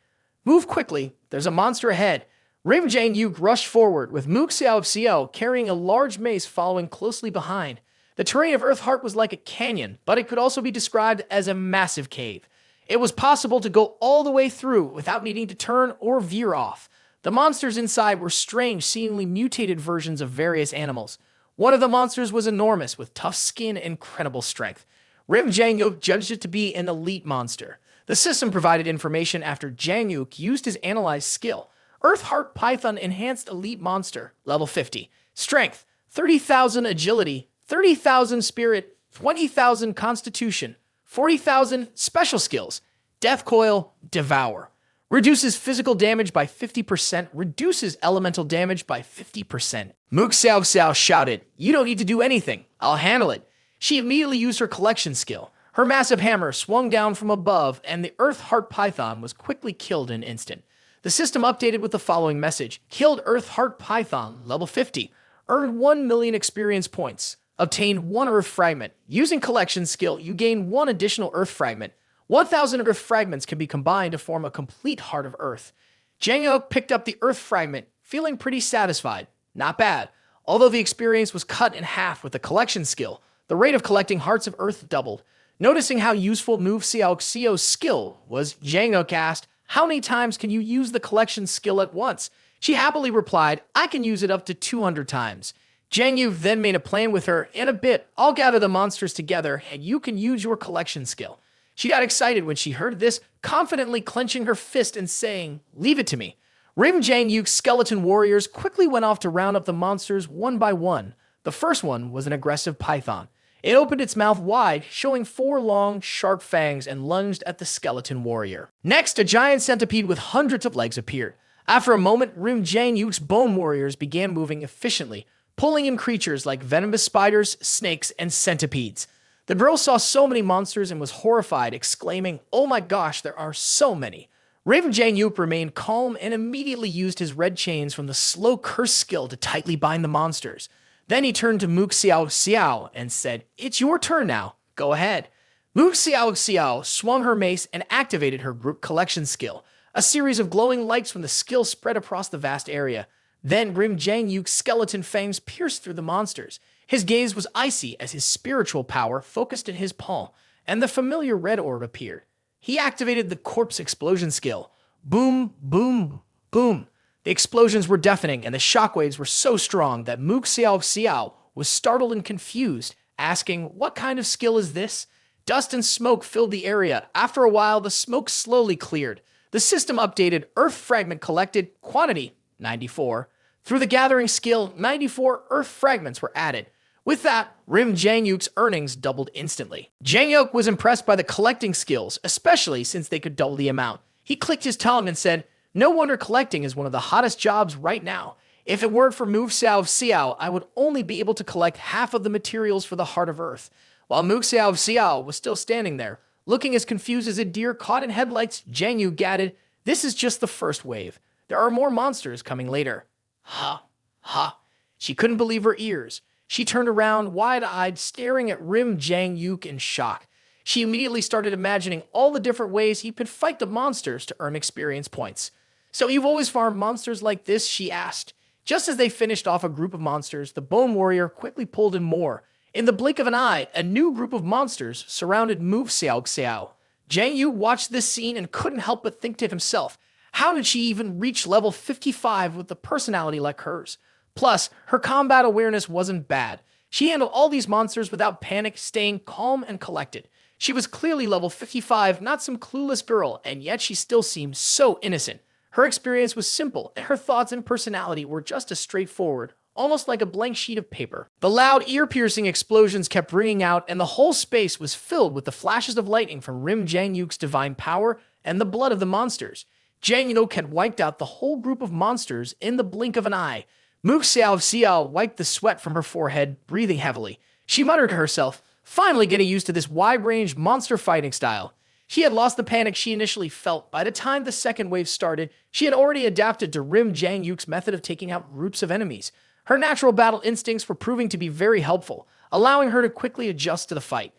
Move quickly, there's a monster ahead. Rim Jang Uk rushed forward, with Mu Xiao carrying a large mace following closely behind. The terrain of Earth Heart was like a canyon, but it could also be described as a massive cave. It was possible to go all the way through without needing to turn or veer off. The monsters inside were strange, seemingly mutated versions of various animals. One of the monsters was enormous, with tough skin and incredible strength. Rim Jang Uk judged it to be an elite monster. The system provided information after Jang Uk used his analyze skill. Earth Heart Python Enhanced Elite Monster, level 50. Strength, 30,000 agility, 30,000 spirit, 20,000 constitution, 40,000 special skills. Death Coil, Devour. Reduces physical damage by 50%, reduces elemental damage by 50%. Mu Xiao shouted, "You don't need to do anything. I'll handle it." She immediately used her collection skill. Her massive hammer swung down from above, and the Earth Heart Python was quickly killed in an instant. The system updated with the following message: Killed Earth Heart Python, level 50. Earned 1 million experience points. Obtained 1 Earth Fragment. Using collection skill, you gain 1 additional Earth Fragment. 1,000 Earth Fragments can be combined to form a complete Heart of Earth. Jang Uk picked up the Earth Fragment, feeling pretty satisfied. Not bad. Although the experience was cut in half with the collection skill, the rate of collecting Hearts of Earth doubled. Noticing how useful Mu Xiao's skill was, Jang Uk asked, "How many times can you use the collection skill at once?" She happily replied, "I can use it up to 200 times. Jang Uk then made a plan with her. "In a bit, I'll gather the monsters together, and you can use your collection skill." She got excited when she heard this, confidently clenching her fist and saying, "Leave it to me." Rim Jang Uk's skeleton warriors quickly went off to round up the monsters one by one. The first one was an aggressive python. It opened its mouth wide, showing 4 long, sharp fangs, and lunged at the skeleton warrior. Next, a giant centipede with hundreds of legs appeared. After a moment, Rim Jang Uk's bone warriors began moving efficiently, pulling in creatures like venomous spiders, snakes, and centipedes. The girl saw so many monsters and was horrified, exclaiming, "Oh my gosh, there are so many." Rim Jang Uk remained calm and immediately used his red chains from the slow curse skill to tightly bind the monsters. Then he turned to Mu Xiao and said, "It's your turn now. Go ahead." Mu Xiao swung her mace and activated her group collection skill. A series of glowing lights from the skill spread across the vast area. Then Rim Jang Uk's skeleton fangs pierced through the monsters. His gaze was icy as his spiritual power focused in his palm, and the familiar red orb appeared. He activated the corpse explosion skill. Boom, boom, boom. The explosions were deafening, and the shockwaves were so strong that Mook Xiao Xiao was startled and confused, asking, "What kind of skill is this?" Dust and smoke filled the area. After a while, the smoke slowly cleared. The system updated. Earth fragment collected. Quantity, 94. Through the gathering skill, 94 earth fragments were added. With that, Jang Uk's earnings doubled instantly. Jang Uk was impressed by the collecting skills, especially since they could double the amount. He clicked his tongue and said, "No wonder collecting is one of the hottest jobs right now. If it weren't for Mook Xiao Xiao, I would only be able to collect half of the materials for the Heart of Earth." While Mook Xiao Xiao was still standing there, looking as confused as a deer caught in headlights, Jang Uk added, "This is just the first wave. There are more monsters coming later." Ha, ha. She couldn't believe her ears. She turned around, wide-eyed, staring at Jang Uk in shock. She immediately started imagining all the different ways he could fight the monsters to earn experience points. "So you've always farmed monsters like this?" she asked. Just as they finished off a group of monsters, the Bone Warrior quickly pulled in more. In the blink of an eye, a new group of monsters surrounded Mook Xiao Xiao. Jang Uk watched this scene and couldn't help but think to himself, how did she even reach level 55 with a personality like hers? Plus, her combat awareness wasn't bad. She handled all these monsters without panic, staying calm and collected. She was clearly level 55, not some clueless girl, and yet she still seemed so innocent. Her experience was simple, and her thoughts and personality were just as straightforward, almost like a blank sheet of paper. The loud, ear-piercing explosions kept ringing out, and the whole space was filled with the flashes of lightning from Jang Uk's divine power and the blood of the monsters. Jang Uk had wiped out the whole group of monsters in the blink of an eye. Mook Xiao Xiao wiped the sweat from her forehead, breathing heavily. She muttered to herself, finally getting used to this wide-range monster fighting style. She had lost the panic she initially felt. By the time the second wave started, she had already adapted to Jang Uk's method of taking out groups of enemies. Her natural battle instincts were proving to be very helpful, allowing her to quickly adjust to the fight.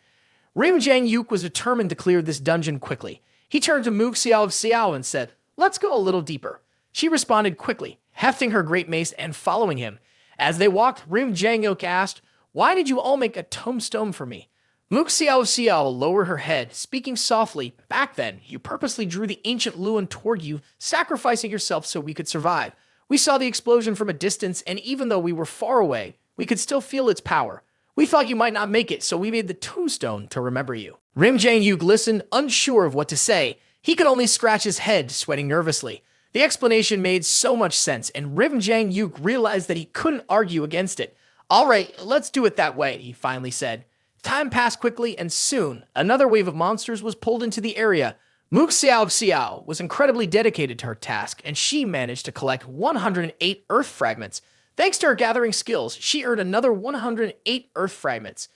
Jang Uk was determined to clear this dungeon quickly. He turned to Mook Xiao Xiao and said, "Let's go a little deeper." She responded quickly, hefting her great mace and following him. As they walked, Jang Uk asked, "Why did you all make a tombstone for me?" Mook Xiao Xiao lowered her head, speaking softly. "Back then, you purposely drew the ancient Luan toward you, sacrificing yourself so we could survive. We saw the explosion from a distance, and even though we were far away, we could still feel its power. We thought you might not make it, so we made the tombstone to remember you." Jang Uk listened, unsure of what to say. He could only scratch his head, sweating nervously. The explanation made so much sense, and Jang Uk realized that he couldn't argue against it. "All right, let's do it that way," he finally said. Time passed quickly, and soon, another wave of monsters was pulled into the area. Mook Xiao Xiao was incredibly dedicated to her task, and she managed to collect 108 earth fragments. Thanks to her gathering skills, she earned another 108 earth fragments.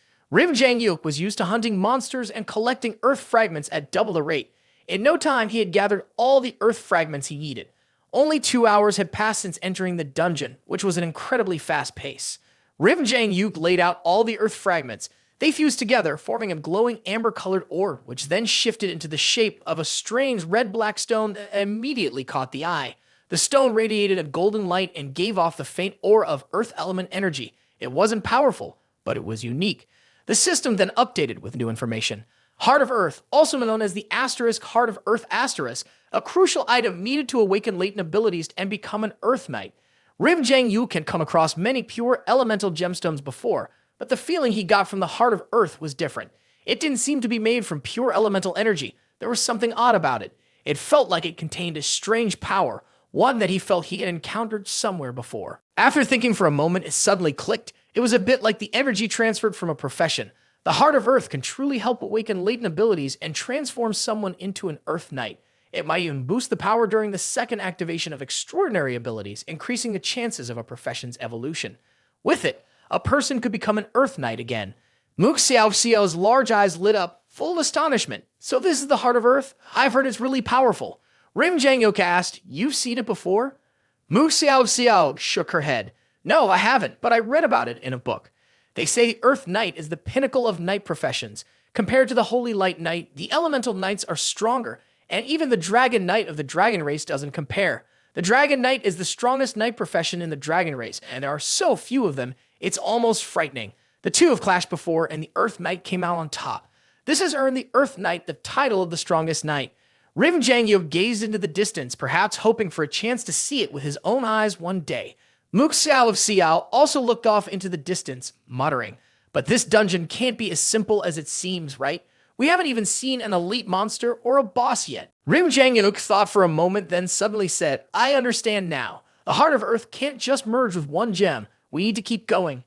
Jang Uk was used to hunting monsters and collecting earth fragments at double the rate. In no time, he had gathered all the earth fragments he needed. Only 2 hours had passed since entering the dungeon, which was an incredibly fast pace. Jang Uk laid out all the earth fragments. They fused together, forming a glowing amber-colored orb, which then shifted into the shape of a strange red-black stone that immediately caught the eye. The stone radiated a golden light and gave off the faint aura of earth element energy. It wasn't powerful, but it was unique. The system then updated with new information. Heart of Earth, also known as the Asterisk Heart of Earth Asterisk, a crucial item needed to awaken latent abilities and become an Earth Knight. Jang Uk had come across many pure elemental gemstones before, but the feeling he got from the Heart of Earth was different. It didn't seem to be made from pure elemental energy. There was something odd about it. It felt like it contained a strange power, one that he felt he had encountered somewhere before. After thinking for a moment, it suddenly clicked. It was a bit like the energy transferred from a profession. The Heart of Earth can truly help awaken latent abilities and transform someone into an Earth Knight. It might even boost the power during the second activation of extraordinary abilities, increasing the chances of a profession's evolution. With it, a person could become an Earth Knight again. Mook Xiao Xiao's large eyes lit up, full of astonishment. "So this is the Heart of Earth? I've heard it's really powerful." Jang Uk asked, "You've seen it before?" Mook Xiao Xiao shook her head. "No, I haven't, but I read about it in a book. They say Earth Knight is the pinnacle of knight professions. Compared to the Holy Light Knight, the Elemental Knights are stronger, and even the Dragon Knight of the Dragon race doesn't compare. The Dragon Knight is the strongest knight profession in the Dragon race, and there are so few of them, it's almost frightening. The two have clashed before, and the Earth Knight came out on top. This has earned the Earth Knight the title of the strongest knight." Rim Jang Uk gazed into the distance, perhaps hoping for a chance to see it with his own eyes one day. Mook Xiao of Xiao also looked off into the distance, muttering, "But this dungeon can't be as simple as it seems, right? We haven't even seen an elite monster or a boss yet." Rim Jang Uk thought for a moment, then suddenly said, "I understand now. The heart of Earth can't just merge with one gem. We need to keep going."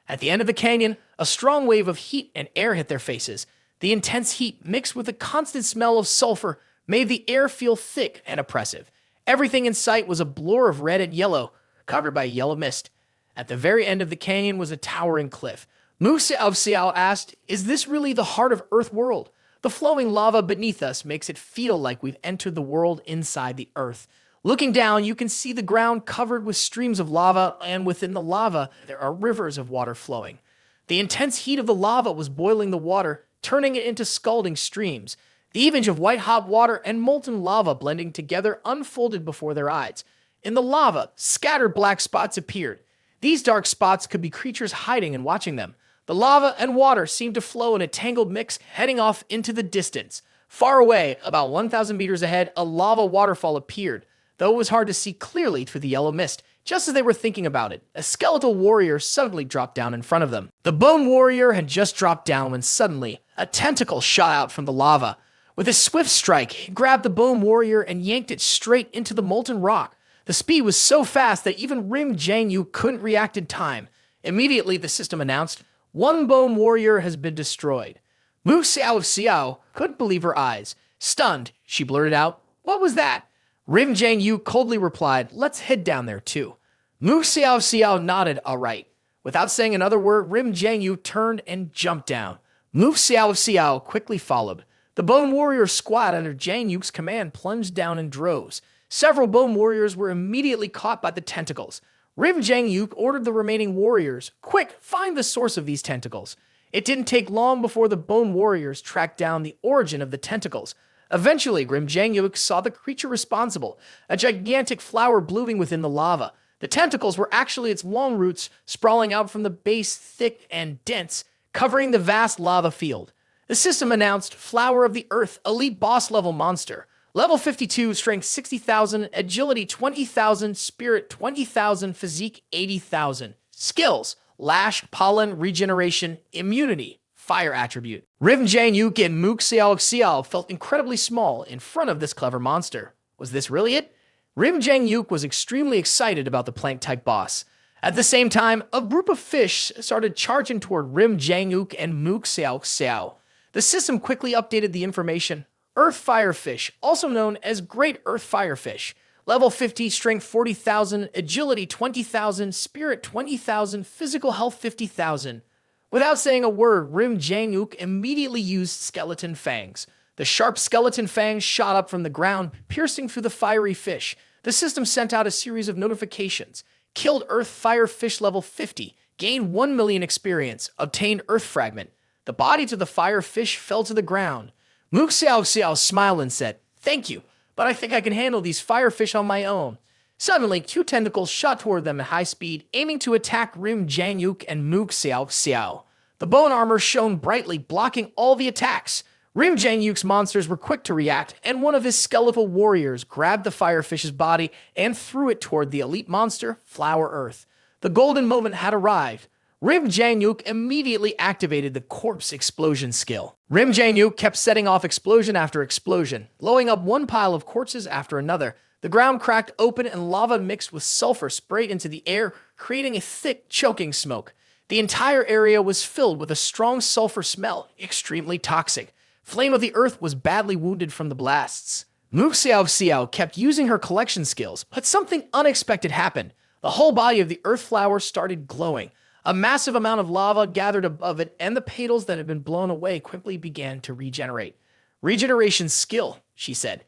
At the end of the canyon, a strong wave of heat and air hit their faces. The intense heat, mixed with the constant smell of sulfur, made the air feel thick and oppressive. Everything in sight was a blur of red and yellow, covered by yellow mist. At the very end of the canyon was a towering cliff. Musa of Xiao asked, "Is this really the heart of Earth world? The flowing lava beneath us makes it feel like we've entered the world inside the Earth. Looking down, you can see the ground covered with streams of lava, and within the lava, there are rivers of water flowing. The intense heat of the lava was boiling the water, turning it into scalding streams. The image of white-hot water and molten lava blending together unfolded before their eyes. In the lava, scattered black spots appeared. These dark spots could be creatures hiding and watching them. The lava and water seemed to flow in a tangled mix, heading off into the distance. Far away, about 1,000 meters ahead, a lava waterfall appeared, though it was hard to see clearly through the yellow mist. Just as they were thinking about it, a skeletal warrior suddenly dropped down in front of them. The bone warrior had just dropped down when suddenly, a tentacle shot out from the lava. With a swift strike, he grabbed the bone warrior and yanked it straight into the molten rock. The speed was so fast that even Rim Jang Uk couldn't react in time. Immediately, the system announced, "One bone warrior has been destroyed." Mu Xiao of Xiao couldn't believe her eyes. Stunned, she blurted out, "What was that?" Rim Jang Uk coldly replied, "Let's head down there too." Mu Xiao of Xiao nodded, "All right." Without saying another word, Rim Jang Uk turned and jumped down. Mu Xiao of Xiao quickly followed. The bone warrior squad under Jang Uk's command plunged down in droves. Several bone warriors were immediately caught by the tentacles. Rim Jang Uk ordered the remaining warriors, "Quick, find the source of these tentacles." It didn't take long before the bone warriors tracked down the origin of the tentacles. Eventually, Rim Jang Uk saw the creature responsible, a gigantic flower blooming within the lava. The tentacles were actually its long roots sprawling out from the base, thick and dense, covering the vast lava field. The system announced, "Flower of the Earth, elite boss level monster. Level 52, strength 60,000, agility 20,000, spirit 20,000, physique 80,000. Skills, lash, pollen, regeneration, immunity, fire attribute." Rim Jang Uk and Mook Xiao Xiao felt incredibly small in front of this clever monster. Was this really it? Rim Jang Uk was extremely excited about the plank-type boss. At the same time, a group of fish started charging toward Rim Jang Uk and Mook Xiao Xiao. The system quickly updated the information. Earth Firefish, also known as Great Earth Firefish. Level 50, strength 40,000, agility 20,000, spirit 20,000, physical health 50,000. Without saying a word, Rim Jang Uk immediately used skeleton fangs. The sharp skeleton fangs shot up from the ground, piercing through the fiery fish. The system sent out a series of notifications. Killed Earth Firefish level 50, gained 1 million experience, obtained Earth Fragment. The body to the firefish fell to the ground. Mook Xiao Xiao smiled and said, "Thank you, but I think I can handle these firefish on my own." Suddenly, 2 tentacles shot toward them at high speed, aiming to attack Rim Jang Uk and Mook Xiao Xiao. The bone armor shone brightly, blocking all the attacks. Rim Jang Uk's monsters were quick to react, and one of his skeletal warriors grabbed the firefish's body and threw it toward the elite monster, Flower Earth. The golden moment had arrived. Rim Jang Uk immediately activated the corpse explosion skill. Rim Jang Uk kept setting off explosion after explosion, blowing up one pile of corpses after another. The ground cracked open and lava mixed with sulfur sprayed into the air, creating a thick, choking smoke. The entire area was filled with a strong sulfur smell, extremely toxic. Flame of the Earth was badly wounded from the blasts. Mook Xiao Xiao kept using her collection skills, but something unexpected happened. The whole body of the Earth flower started glowing. A massive amount of lava gathered above it, and the petals that had been blown away quickly began to regenerate. "Regeneration skill," she said.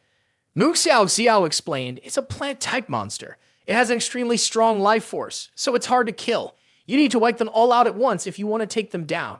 Mook Xiao Xiao explained, "It's a plant-type monster. It has an extremely strong life force, so it's hard to kill. You need to wipe them all out at once if you want to take them down."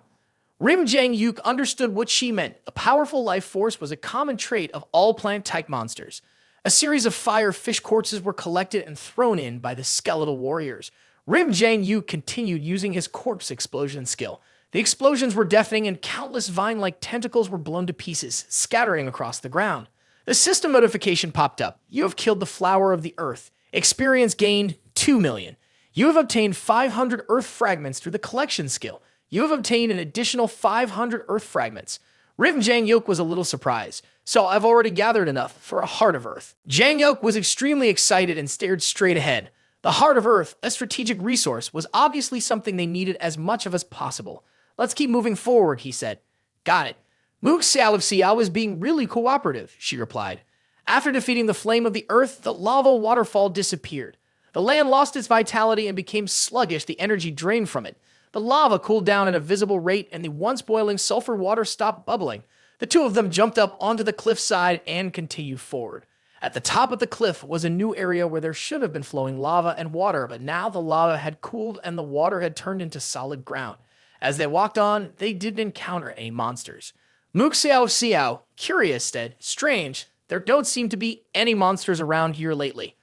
Rim Jang Uk understood what she meant. A powerful life force was a common trait of all plant-type monsters. A series of fire fish corpses were collected and thrown in by the skeletal warriors. Rim Jang Uk continued using his corpse explosion skill. The explosions were deafening and countless vine-like tentacles were blown to pieces, scattering across the ground. The system notification popped up. You have killed the flower of the earth. Experience gained 2 million. You have obtained 500 earth fragments through the collection skill. You have obtained an additional 500 earth fragments. Jang Uk was a little surprised. So I've already gathered enough for a heart of earth. Jang Uk was extremely excited and stared straight ahead. The heart of earth, a strategic resource, was obviously something they needed as much of as possible. Let's keep moving forward, he said. Got it. Mook Xiao of Xiao is being really cooperative, she replied. After defeating the flame of the earth, the lava waterfall disappeared. The land lost its vitality and became sluggish, the energy drained from it. The lava cooled down at a visible rate and the once boiling sulfur water stopped bubbling. The two of them jumped up onto the cliffside and continued forward. At the top of the cliff was a new area where there should have been flowing lava and water, but now the lava had cooled and the water had turned into solid ground. As they walked on, they didn't encounter any monsters. Mook Xiao Xiao, curious, said, strange, there don't seem to be any monsters around here lately.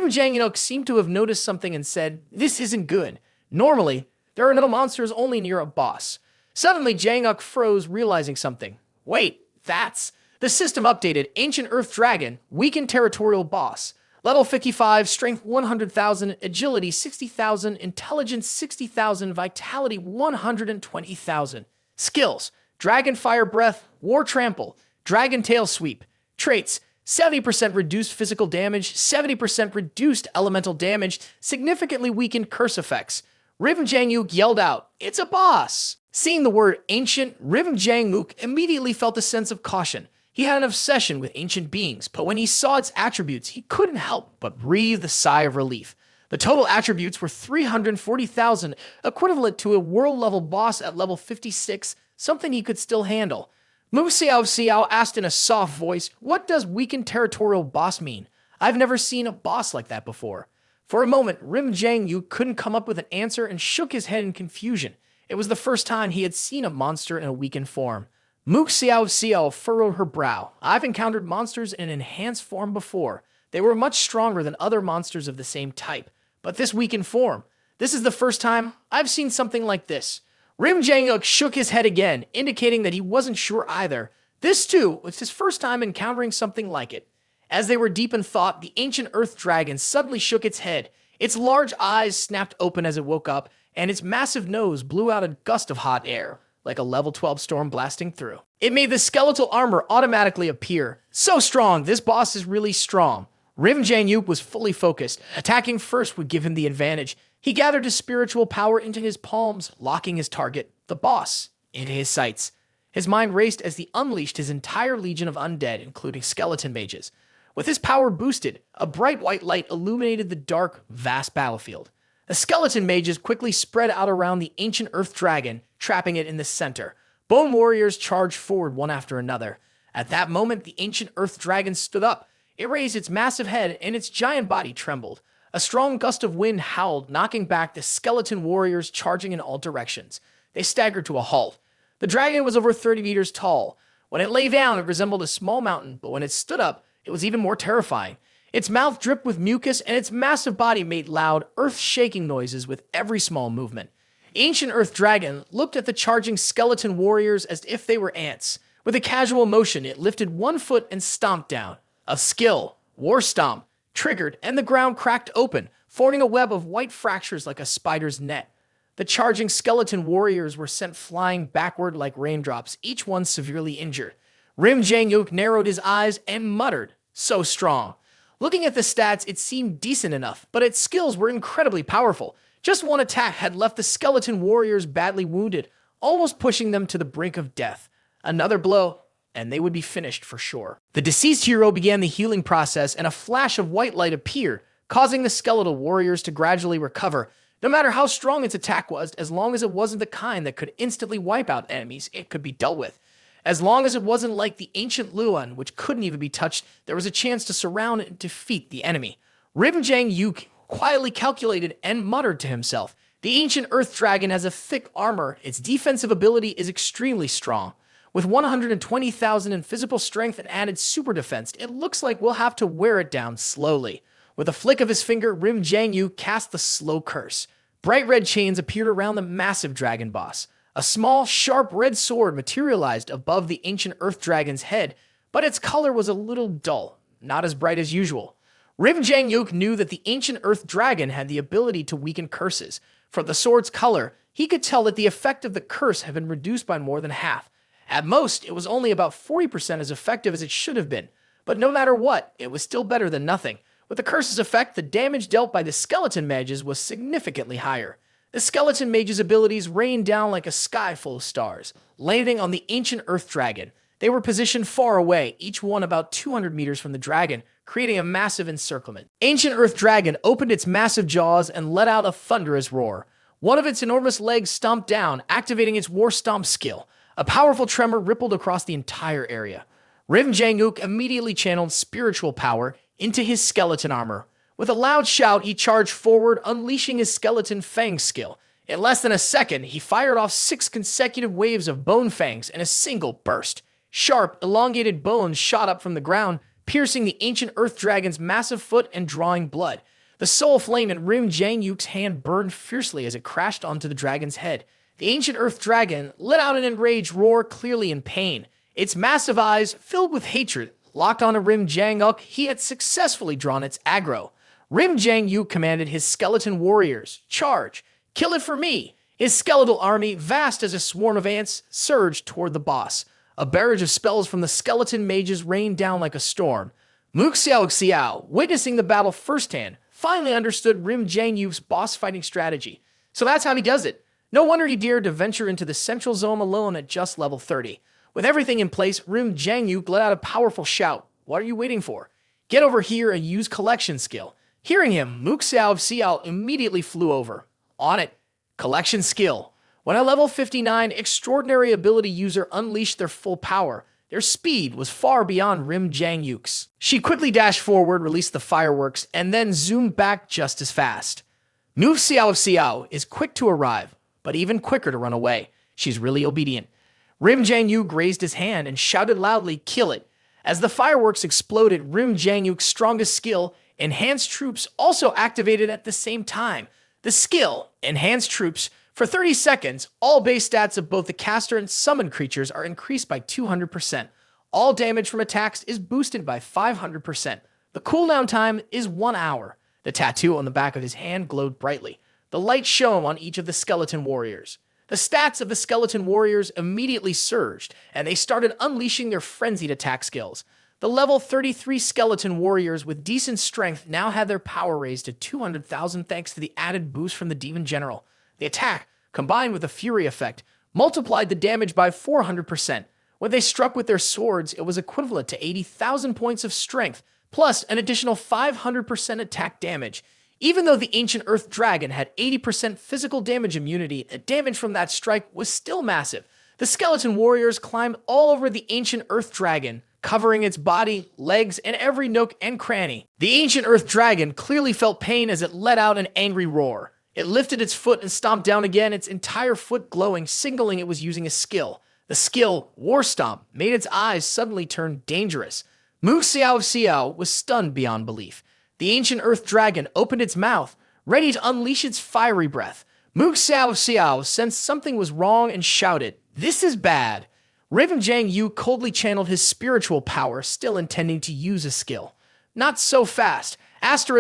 Jang Uk seemed to have noticed something and said, this isn't good. Normally, there are no monsters only near a boss. Suddenly, Jang Uk froze, realizing something. Wait, that's... The system updated Ancient Earth Dragon, weakened territorial boss. Level 55, strength 100,000, agility 60,000, intelligence 60,000, vitality 120,000. Skills, Dragon Fire Breath, War Trample, Dragon Tail Sweep. Traits, 70% reduced physical damage, 70% reduced elemental damage, significantly weakened curse effects. Jang Uk yelled out, it's a boss! Seeing the word ancient, Jang Uk immediately felt a sense of caution. He had an obsession with ancient beings, but when he saw its attributes, he couldn't help but breathe a sigh of relief. The total attributes were 340,000, equivalent to a world-level boss at level 56, something he could still handle. Mu Xiao Xiao asked in a soft voice, what does weakened territorial boss mean? I've never seen a boss like that before. For a moment, Jang Uk couldn't come up with an answer and shook his head in confusion. It was the first time he had seen a monster in a weakened form. Mook Xiao Xiao furrowed her brow. I've encountered monsters in an enhanced form before. They were much stronger than other monsters of the same type. But this weakened form, this is the first time I've seen something like this. Jang Uk shook his head again, indicating that he wasn't sure either. This, too, was his first time encountering something like it. As they were deep in thought, the ancient earth dragon suddenly shook its head. Its large eyes snapped open as it woke up, and its massive nose blew out a gust of hot air, like a level 12 storm blasting through. It made the skeletal armor automatically appear. So strong, this boss is really strong. Jang Uk was fully focused. Attacking first would give him the advantage. He gathered his spiritual power into his palms, locking his target, the boss, into his sights. His mind raced as he unleashed his entire legion of undead, including skeleton mages. With his power boosted, a bright white light illuminated the dark, vast battlefield. The skeleton mages quickly spread out around the ancient earth dragon, trapping it in the center. Bone warriors charged forward one after another. At that moment, the ancient earth dragon stood up. It raised its massive head, and its giant body trembled. A strong gust of wind howled, knocking back the skeleton warriors charging in all directions. They staggered to a halt. The dragon was over 30 meters tall. When it lay down, it resembled a small mountain, but when it stood up, it was even more terrifying. Its mouth dripped with mucus, and its massive body made loud, earth-shaking noises with every small movement. The ancient earth dragon looked at the charging skeleton warriors as if they were ants. With a casual motion, it lifted one foot and stomped down. A skill, War Stomp, triggered, and the ground cracked open, forming a web of white fractures like a spider's net. The charging skeleton warriors were sent flying backward like raindrops, each one severely injured. Jang Uk narrowed his eyes and muttered, so strong. Looking at the stats, it seemed decent enough, but its skills were incredibly powerful. Just one attack had left the skeleton warriors badly wounded, almost pushing them to the brink of death. Another blow, and they would be finished for sure. The deceased hero began the healing process, and a flash of white light appeared, causing the skeletal warriors to gradually recover. No matter how strong its attack was, as long as it wasn't the kind that could instantly wipe out enemies, it could be dealt with. As long as it wasn't like the ancient Luan, which couldn't even be touched, there was a chance to surround and defeat the enemy. Jang Uk quietly calculated and muttered to himself, the ancient earth dragon has a thick armor. Its defensive ability is extremely strong. With 120,000 in physical strength and added super defense, it looks like we'll have to wear it down slowly. With a flick of his finger, Jang Uk cast the slow curse. Bright red chains appeared around the massive dragon boss. A small, sharp red sword materialized above the ancient earth dragon's head. but its color was a little dull, not as bright as usual. Jang Uk knew that the ancient earth dragon had the ability to weaken curses. From the sword's color, he could tell that the effect of the curse had been reduced by more than half. At most, it was only about 40% as effective as it should have been. But no matter what, it was still better than nothing. With the curse's effect, the damage dealt by the skeleton mages was significantly higher. The skeleton mages' abilities rained down like a sky full of stars, landing on the ancient earth dragon. They were positioned far away, each one about 200 meters from the dragon, creating a massive encirclement. Ancient earth dragon opened its massive jaws and let out a thunderous roar. One of its enormous legs stomped down, activating its war stomp skill. A powerful tremor rippled across the entire area. Jang Uk immediately channeled spiritual power into his skeleton armor. With a loud shout, he charged forward, unleashing his skeleton fang skill. In less than a second, he fired off 6 consecutive waves of bone fangs in a single burst. Sharp, elongated bones shot up from the ground, piercing the ancient earth dragon's massive foot and drawing blood. The soul flame in Jang Uk's hand burned fiercely as it crashed onto the dragon's head. The ancient earth dragon let out an enraged roar, clearly in pain. Its massive eyes, filled with hatred, locked onto Jang Uk. He had successfully drawn its aggro. Jang Uk commanded his skeleton warriors, "Charge! Kill it for me!" His skeletal army, vast as a swarm of ants, surged toward the boss. A barrage of spells from the skeleton mages rained down like a storm. Xiao, witnessing the battle firsthand, finally understood Jang Uk's boss fighting strategy. So that's how he does it. No wonder he dared to venture into the central zone alone at just level 30. With everything in place, Jang Uk let out a powerful shout. What are you waiting for? Get over here and use collection skill. Hearing him, Xiao immediately flew over. On it. Collection skill. When a level 59 extraordinary ability user unleashed their full power, their speed was far beyond Jang Uk's. She quickly dashed forward, released the fireworks, and then zoomed back just as fast. Xiao is quick to arrive, but even quicker to run away. She's really obedient. Jang Uk raised his hand and shouted loudly, "Kill it!" As the fireworks exploded, Jang Uk's strongest skill, Enhanced Troops, also activated at the same time. The skill, Enhanced Troops, for 30 seconds, all base stats of both the caster and summoned creatures are increased by 200%. All damage from attacks is boosted by 500%. The cooldown time is 1 hour. The tattoo on the back of his hand glowed brightly. The light shone on each of the skeleton warriors. The stats of the skeleton warriors immediately surged, and they started unleashing their frenzied attack skills. The level 33 skeleton warriors with decent strength now had their power raised to 200,000 thanks to the added boost from the Demon General. The attack, combined with the Fury effect, multiplied the damage by 400%. When they struck with their swords, it was equivalent to 80,000 points of strength, plus an additional 500% attack damage. Even though the ancient earth dragon had 80% physical damage immunity, the damage from that strike was still massive. The skeleton warriors climbed all over the ancient earth dragon, covering its body, legs, and every nook and cranny. The ancient earth dragon clearly felt pain as it let out an angry roar. It lifted its foot and stomped down again, its entire foot glowing, signaling it was using a skill. The skill, War Stomp, made its eyes suddenly turn dangerous. Xiao was stunned beyond belief. The ancient earth dragon opened its mouth, ready to unleash its fiery breath. Xiao sensed something was wrong and shouted, "This is bad." Jang Uk coldly channeled his spiritual power, still intending to use a skill. Not so fast.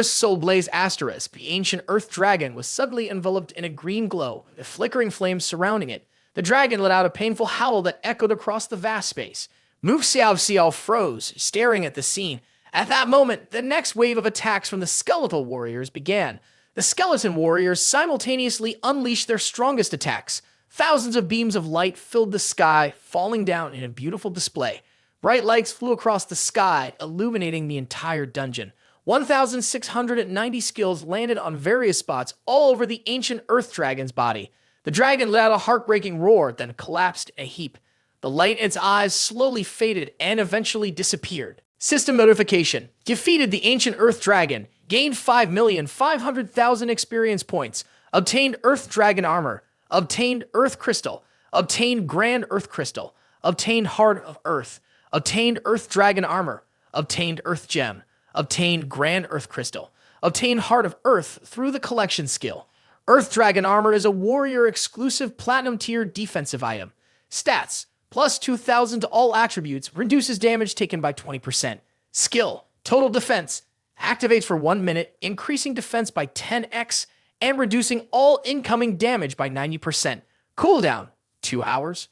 Soul Blaze Asterisk, the ancient earth dragon, was suddenly enveloped in a green glow, with flickering flames surrounding it. The dragon let out a painful howl that echoed across the vast space. Xiao froze, staring at the scene. At that moment, the next wave of attacks from the skeletal warriors began. The skeleton warriors simultaneously unleashed their strongest attacks. Thousands of beams of light filled the sky, falling down in a beautiful display. Bright lights flew across the sky, illuminating the entire dungeon. 1,690 skills landed on various spots all over the ancient earth dragon's body. The dragon let out a heartbreaking roar, then collapsed in a heap. The light in its eyes slowly faded and eventually disappeared. System notification. Defeated the ancient earth dragon. Gained 5,500,000 experience points. Obtained earth dragon armor. Obtained earth crystal. Obtained grand earth crystal. Obtained heart of earth. Obtained earth dragon armor. Obtained earth gem. Obtained grand earth crystal. Obtained heart of earth through the collection skill. Earth dragon armor is a warrior exclusive platinum tier defensive item. Stats. plus 2,000 to all attributes, reduces damage taken by 20%. Skill, total defense, activates for 1 minute, increasing defense by 10x and reducing all incoming damage by 90%. Cooldown, 2 hours.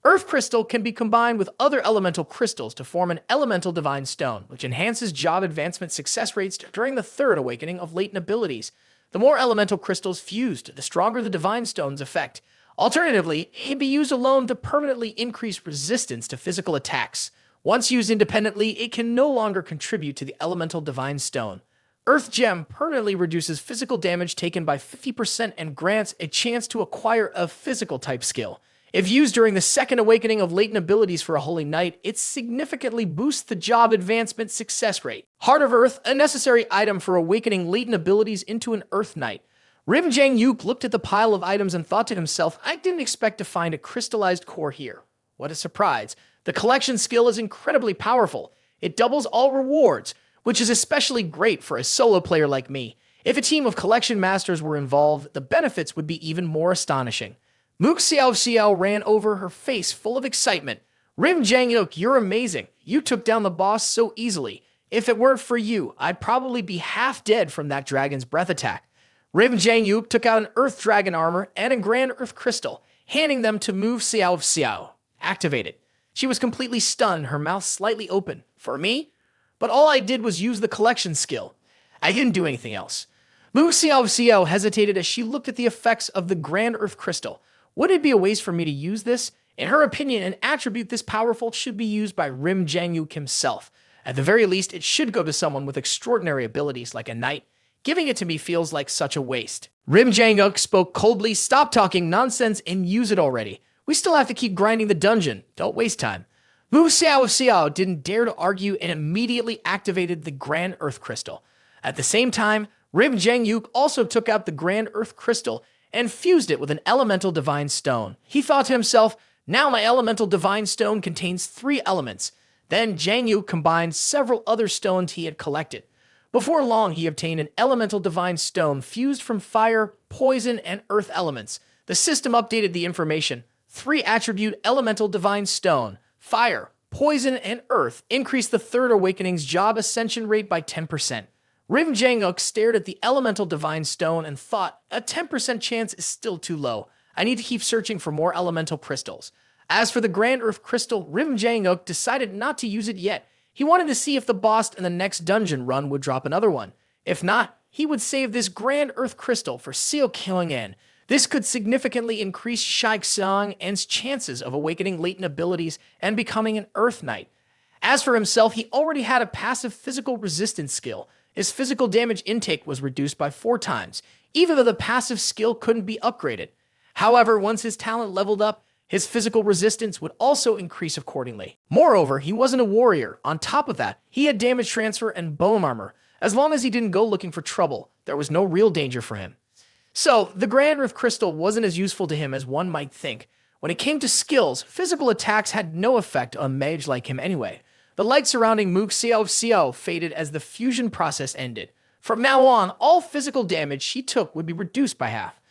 Earth Crystal can be combined with other elemental crystals to form an elemental divine stone, which enhances job advancement success rates during the third awakening of latent abilities. The more elemental crystals fused, the stronger the divine stone's effect. Alternatively, it can be used alone to permanently increase resistance to physical attacks. Once used independently, it can no longer contribute to the elemental divine stone. Earth Gem permanently reduces physical damage taken by 50% and grants a chance to acquire a physical type skill. If used during the second awakening of latent abilities for a Holy Knight, it significantly boosts the job advancement success rate. Heart of Earth, a necessary item for awakening latent abilities into an Earth Knight. Jang Uk looked at the pile of items and thought to himself, I didn't expect to find a crystallized core here. What a surprise. The collection skill is incredibly powerful. It doubles all rewards, which is especially great for a solo player like me. If a team of collection masters were involved, the benefits would be even more astonishing. Mook Xiao Xiao ran over, her face full of excitement. Jang Uk, you're amazing. You took down the boss so easily. If it weren't for you, I'd probably be half dead from that dragon's breath attack. Jang Uk took out an Earth Dragon armor and a Grand Earth Crystal, handing them to Move Xiao Xiao. Activated. She was completely stunned, her mouth slightly open. For me? But all I did was use the collection skill. I didn't do anything else. Move Xiao Xiao hesitated as she looked at the effects of the Grand Earth Crystal. Would it be a waste for me to use this? In her opinion, an attribute this powerful should be used by Jang Uk himself. At the very least, it should go to someone with extraordinary abilities like a knight. Giving it to me feels like such a waste. Jang Uk spoke coldly, stop talking nonsense and use it already. We still have to keep grinding the dungeon. Don't waste time. Wu Xiao Xiao didn't dare to argue and immediately activated the Grand Earth Crystal. At the same time, Jang Uk also took out the Grand Earth Crystal and fused it with an elemental divine stone. He thought to himself, now my elemental divine stone contains 3 elements. Then Jang Uk combined several other stones he had collected. Before long, he obtained an elemental divine stone fused from fire, poison, and earth elements. The system updated the information. 3 attribute elemental divine stone, fire, poison, and earth increased the third awakening's job ascension rate by 10%. Jang Uk stared at the elemental divine stone and thought, a 10% chance is still too low. I need to keep searching for more elemental crystals. As for the Grand Earth Crystal, Jang Uk decided not to use it yet. He wanted to see if the boss in the next dungeon run would drop another one. If not, he would save this Grand Earth Crystal for Seo Kyung-en. This could significantly increase Shai Xiang's chances of awakening latent abilities and becoming an Earth Knight. As for himself, he already had a passive physical resistance skill. His physical damage intake was reduced by 4 times, even though the passive skill couldn't be upgraded. However, once his talent leveled up, his physical resistance would also increase accordingly. Moreover, he wasn't a warrior. On top of that, he had damage transfer and bone armor. As long as he didn't go looking for trouble, there was no real danger for him. So, the Grand Earth Crystal wasn't as useful to him as one might think. When it came to skills, physical attacks had no effect on a mage like him anyway. The light surrounding Mook Xiao Xiao faded as the fusion process ended. From now on, all physical damage she took would be reduced by half.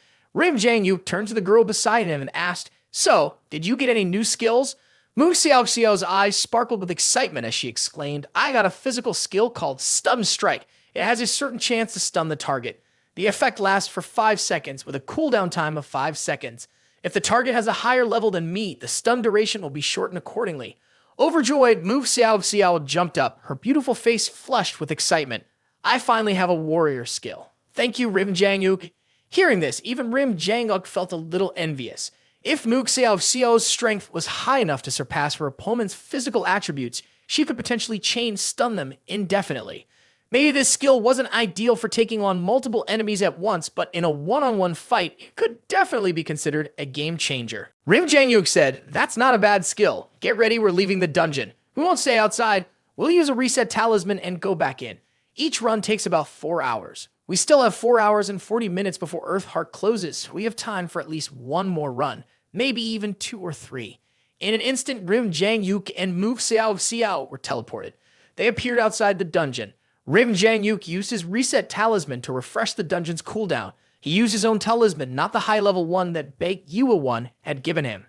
Jang Uk turned to the girl beside him and asked, so, did you get any new skills? Mook Xiao Xiao's eyes sparkled with excitement as she exclaimed, I got a physical skill called Stun Strike. It has a certain chance to stun the target. The effect lasts for 5 seconds with a cooldown time of 5 seconds. If the target has a higher level than me, the stun duration will be shortened accordingly. Overjoyed, Move Xiao Xiao jumped up, her beautiful face flushed with excitement. I finally have a warrior skill. Thank you, Jang Uk. Hearing this, even Jang Uk felt a little envious. If Mook Xiao Xiao's strength was high enough to surpass her opponent's physical attributes, she could potentially chain stun them indefinitely. Maybe this skill wasn't ideal for taking on multiple enemies at once, but in a one-on-one fight, it could definitely be considered a game changer. Jang Uk said, that's not a bad skill. Get ready, we're leaving the dungeon. We won't stay outside. We'll use a reset talisman and go back in. Each run takes about 4 hours. We still have 4 hours and 40 minutes before Earthheart closes, so we have time for at least 1 more run, maybe even 2 or 3. In an instant, Jang Uk and Move Xiao Xiao were teleported. They appeared outside the dungeon. Jang Uk used his reset talisman to refresh the dungeon's cooldown. He used his own talisman, not the high-level one that Baek Yua one had given him.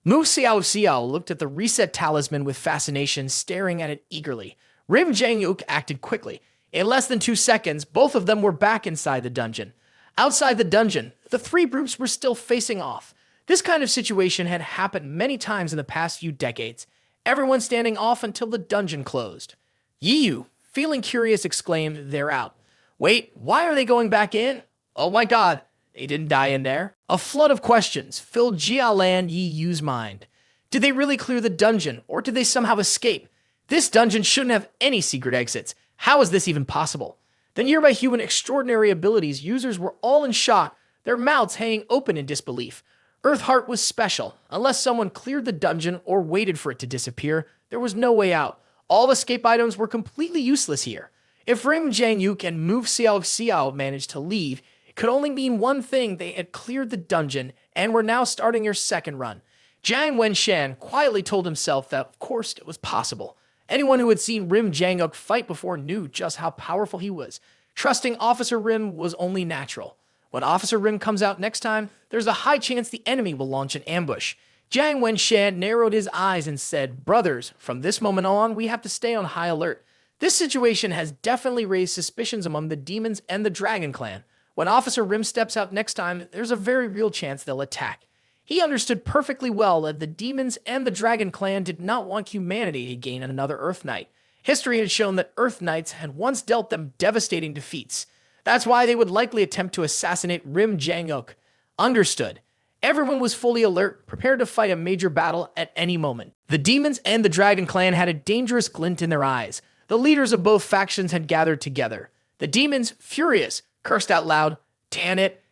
Mu Xiao Xiao looked at the reset talisman with fascination, staring at it eagerly. Rim Jang Uk acted quickly. In less than 2 seconds, both of them were back inside the dungeon. Outside the dungeon, the three groups were still facing off. This kind of situation had happened many times in the past few decades, everyone standing off until the dungeon closed. Yiyu, feeling curious, exclaimed, "They're out." "Wait, why are they going back in? Oh my god, they didn't die in there?" A flood of questions filled Jialan Yiyu's mind. Did they really clear the dungeon, or did they somehow escape? This dungeon shouldn't have any secret exits. How is this even possible? The nearby human extraordinary abilities users were all in shock, their mouths hanging open in disbelief. Earthheart was special. Unless someone cleared the dungeon or waited for it to disappear, there was no way out. All escape items were completely useless here. If Rim Jang Uk and Move Xiao Xiao managed to leave, it could only mean one thing: they had cleared the dungeon and were now starting your second run. Jiang Wenshan quietly told himself that of course it was possible. Anyone who had seen Rim Jang Uk fight before knew just how powerful he was. Trusting Officer Rim was only natural. When Officer Rim comes out next time, there's a high chance the enemy will launch an ambush. Jiang Wenshan narrowed his eyes and said, "Brothers, from this moment on, we have to stay on high alert. This situation has definitely raised suspicions among the demons and the Dragon Clan. When Officer Rim steps out next time, there's a very real chance they'll attack." He understood perfectly well that the demons and the Dragon Clan did not want humanity to gain another Earth Knight. History had shown that Earth Knights had once dealt them devastating defeats. That's why they would likely attempt to assassinate Rim Jang Uk. Understood. Everyone was fully alert, prepared to fight a major battle at any moment. The demons and the Dragon Clan had a dangerous glint in their eyes. The leaders of both factions had gathered together. The demons, furious, cursed out loud, "Damn it,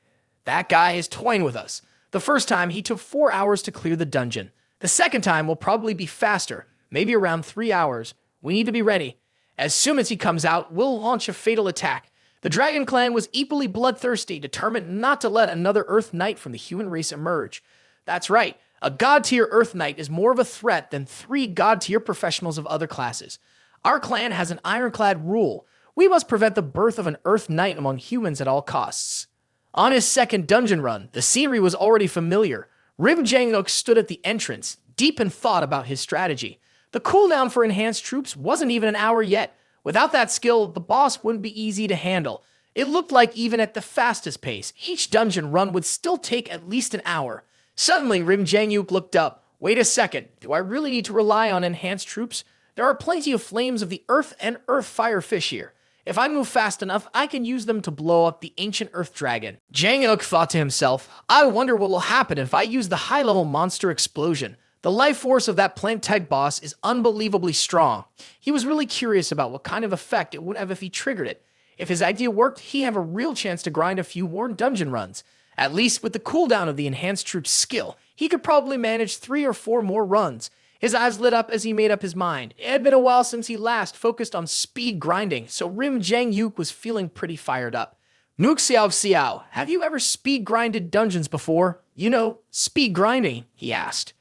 that guy is toying with us." The first time, he took 4 hours to clear the dungeon. The second time will probably be faster, maybe around 3 hours. We need to be ready. As soon as he comes out, we'll launch a fatal attack. The Dragon Clan was equally bloodthirsty, determined not to let another Earth Knight from the human race emerge. That's right, a God-tier Earth Knight is more of a threat than 3 God-tier professionals of other classes. Our clan has an ironclad rule. We must prevent the birth of an Earth Knight among humans at all costs. On his second dungeon run, the scenery was already familiar. Rim Jang Uk stood at the entrance, deep in thought about his strategy. The cooldown for enhanced troops wasn't even an hour yet. Without that skill, the boss wouldn't be easy to handle. It looked like even at the fastest pace, each dungeon run would still take at least an hour. Suddenly, Rim Jang Uk looked up. Wait a second, do I really need to rely on enhanced troops? There are plenty of flames of the earth and earth fire fish here. If I move fast enough, I can use them to blow up the ancient earth dragon. Jang Uk thought to himself, I wonder what will happen if I use the high-level monster explosion. The life force of that plant-type boss is unbelievably strong. He was really curious about what kind of effect it would have if he triggered it. If his idea worked, he'd have a real chance to grind a few more dungeon runs. At least with the cooldown of the enhanced troops skill, he could probably manage 3 or 4 more runs. His eyes lit up as he made up his mind. It had been a while since he last focused on speed grinding, so Rim Jang Uk was feeling pretty fired up. Nuke Xiao Xiao, have you ever speed grinded dungeons before? You know, speed grinding, he asked.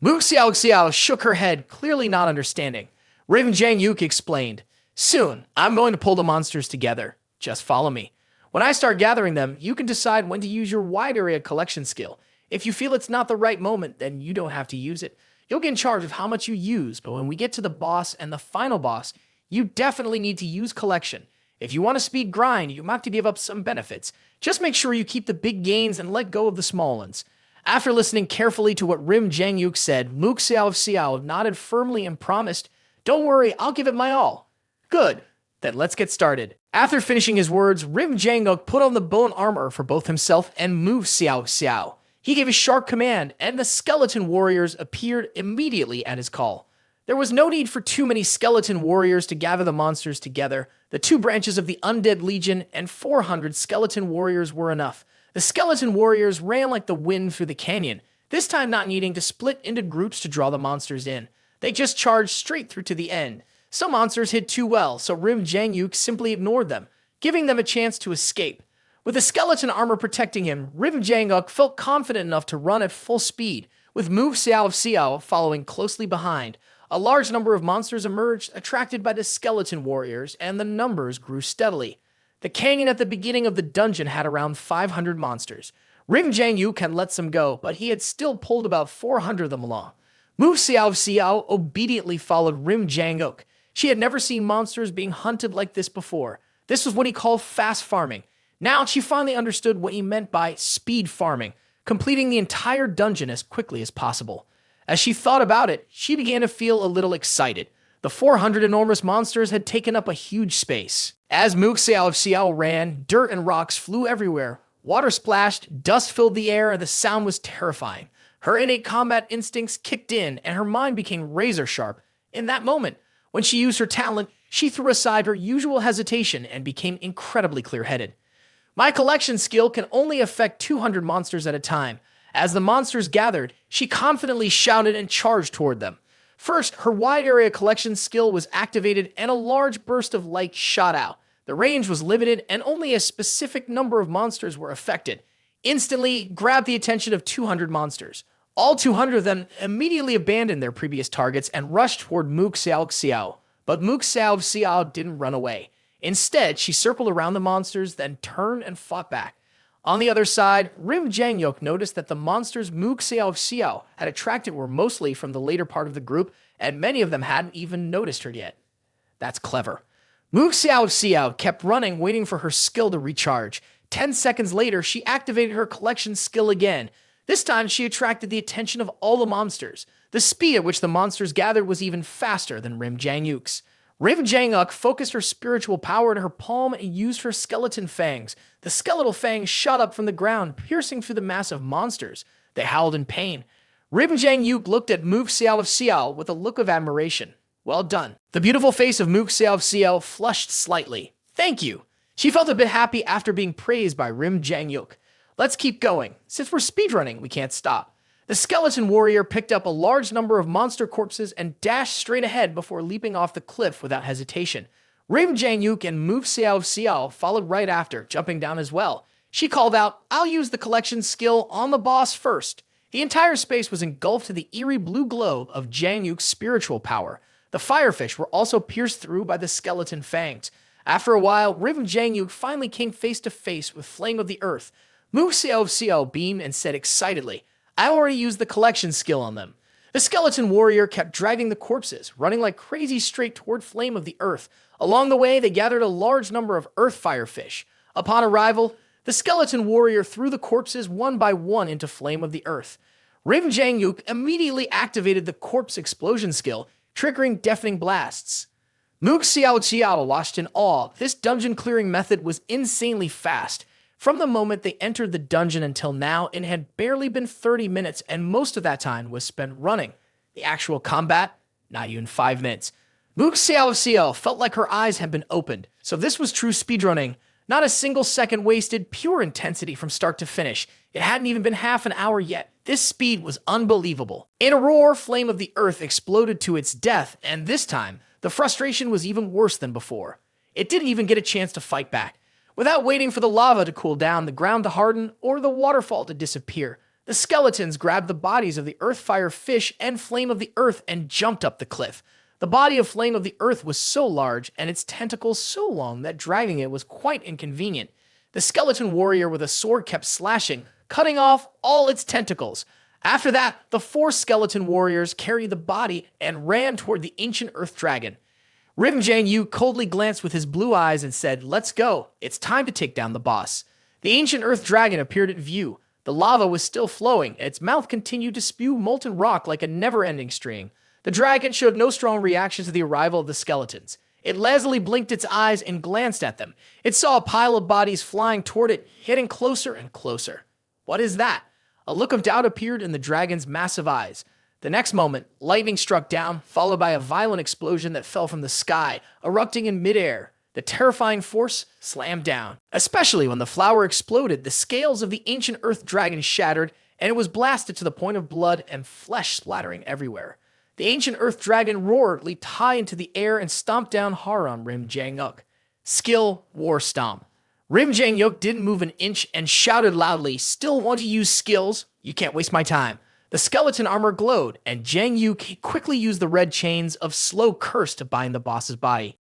Mu Xiao Xiao shook her head, clearly not understanding. Rim Jang Uk explained, Soon, I'm going to pull the monsters together. Just follow me. When I start gathering them, you can decide when to use your wide area collection skill. If you feel it's not the right moment, then you don't have to use it. You'll get in charge of how much you use, but when we get to the boss and the final boss, you definitely need to use collection. If you want to speed grind, you might have to give up some benefits. Just make sure you keep the big gains and let go of the small ones. After listening carefully to what Rim Jang Uk said, Mook Xiao Xiao nodded firmly and promised, Don't worry, I'll give it my all. Good. Then let's get started. After finishing his words, Rim Jang Uk put on the bone armor for both himself and Mu Xiao Xiao. He gave a sharp command, and the skeleton warriors appeared immediately at his call. There was no need for too many skeleton warriors to gather the monsters together. The 2 branches of the Undead Legion and 400 skeleton warriors were enough. The skeleton warriors ran like the wind through the canyon, this time not needing to split into groups to draw the monsters in. They just charged straight through to the end. Some monsters hid too well, so Rim Jang Uk simply ignored them, giving them a chance to escape. With the skeleton armor protecting him, Rim Jang Uk felt confident enough to run at full speed, with Mu Xiao Xiao following closely behind. A large number of monsters emerged, attracted by the skeleton warriors, and the numbers grew steadily. The canyon at the beginning of the dungeon had around 500 monsters. Rim Jang Uk had let some go, but he had still pulled about 400 of them along. Mu Xiao obediently followed Rim Jang Uk. She had never seen monsters being hunted like this before. This was what he called fast farming. Now she finally understood what he meant by speed farming, completing the entire dungeon as quickly as possible. As she thought about it, she began to feel a little excited. The 400 enormous monsters had taken up a huge space. As Mu Xiao ran, dirt and rocks flew everywhere. Water splashed, dust filled the air, and the sound was terrifying. Her innate combat instincts kicked in, and her mind became razor sharp. In that moment, when she used her talent, she threw aside her usual hesitation and became incredibly clear-headed. My collection skill can only affect 200 monsters at a time. As the monsters gathered, she confidently shouted and charged toward them. First, her wide area collection skill was activated and a large burst of light shot out. The range was limited and only a specific number of monsters were affected. Instantly grabbed the attention of 200 monsters. All 200 of them immediately abandoned their previous targets and rushed toward Mu Xiao. But Mu Xiao didn't run away. Instead, she circled around the monsters, then turned and fought back. On the other side, Rim Jang Uk noticed that the monsters Mu Xiao had attracted were mostly from the later part of the group, and many of them hadn't even noticed her yet. That's clever. Mu Xiao kept running, waiting for her skill to recharge. 10 seconds later, she activated her collection skill again. This time, she attracted the attention of all the monsters. The speed at which the monsters gathered was even faster than Rim Jang Uk's. Rim Jang Uk focused her spiritual power in her palm and used her skeleton fangs. The skeletal fangs shot up from the ground, piercing through the mass of monsters. They howled in pain. Rim Jang Uk looked at Mu Xiao with a look of admiration. Well done. The beautiful face of Mu Xiao flushed slightly. Thank you. She felt a bit happy after being praised by Rim Jang Uk. Let's keep going. Since we're speedrunning, we can't stop. The skeleton warrior picked up a large number of monster corpses and dashed straight ahead before leaping off the cliff without hesitation. Rim Jang Uk and Mu Xiao followed right after, jumping down as well. She called out, "I'll use the collection skill on the boss first." The entire space was engulfed in the eerie blue glow of Jang Uk's spiritual power. The firefish were also pierced through by the skeleton fangs. After a while, Rim Jang Uk finally came face to face with Flame of the Earth. Mu Xiao beamed and said excitedly, "I already used the collection skill on them." The skeleton warrior kept dragging the corpses, running like crazy straight toward Flame of the Earth. Along the way, they gathered a large number of earth firefish. Upon arrival, the skeleton warrior threw the corpses one by one into Flame of the Earth. Rim Jang Uk immediately activated the corpse explosion skill, triggering deafening blasts. Mu Xiao watched in awe. This dungeon clearing method was insanely fast. From the moment they entered the dungeon until now, it had barely been 30 minutes, and most of that time was spent running. The actual combat? Not even 5 minutes. Mu Xiao felt like her eyes had been opened. So this was true speedrunning. Not a single second wasted, pure intensity from start to finish. It hadn't even been half an hour yet. This speed was unbelievable. In a roar, Flame of the Earth exploded to its death, and this time, the frustration was even worse than before. It didn't even get a chance to fight back. Without waiting for the lava to cool down, the ground to harden, or the waterfall to disappear, the skeletons grabbed the bodies of the Earthfire fish and Flame of the Earth and jumped up the cliff. The body of Flame of the Earth was so large and its tentacles so long that dragging it was quite inconvenient. The skeleton warrior with a sword kept slashing, cutting off all its tentacles. After that, the 4 skeleton warriors carried the body and ran toward the ancient Earth Dragon. Rim Jang Uk coldly glanced with his blue eyes and said, "Let's go. It's time to take down the boss." The ancient Earth Dragon appeared at view. The lava was still flowing. Its mouth continued to spew molten rock like a never-ending stream. The dragon showed no strong reaction to the arrival of the skeletons. It lazily blinked its eyes and glanced at them. It saw a pile of bodies flying toward it, getting closer and closer. What is that? A look of doubt appeared in the dragon's massive eyes. The next moment, lightning struck down, followed by a violent explosion that fell from the sky, erupting in midair. The terrifying force slammed down. Especially when the flower exploded, the scales of the ancient Earth Dragon shattered, and it was blasted to the point of blood and flesh splattering everywhere. The ancient Earth Dragon roared, leaped high into the air, and stomped down hard on Rim Jang Uk. Skill, War Stomp. Rim Jang Uk didn't move an inch and shouted loudly, "Still want to use skills? You can't waste my time." The skeleton armor glowed, and Jang Uk quickly used the red chains of Slow Curse to bind the boss's body.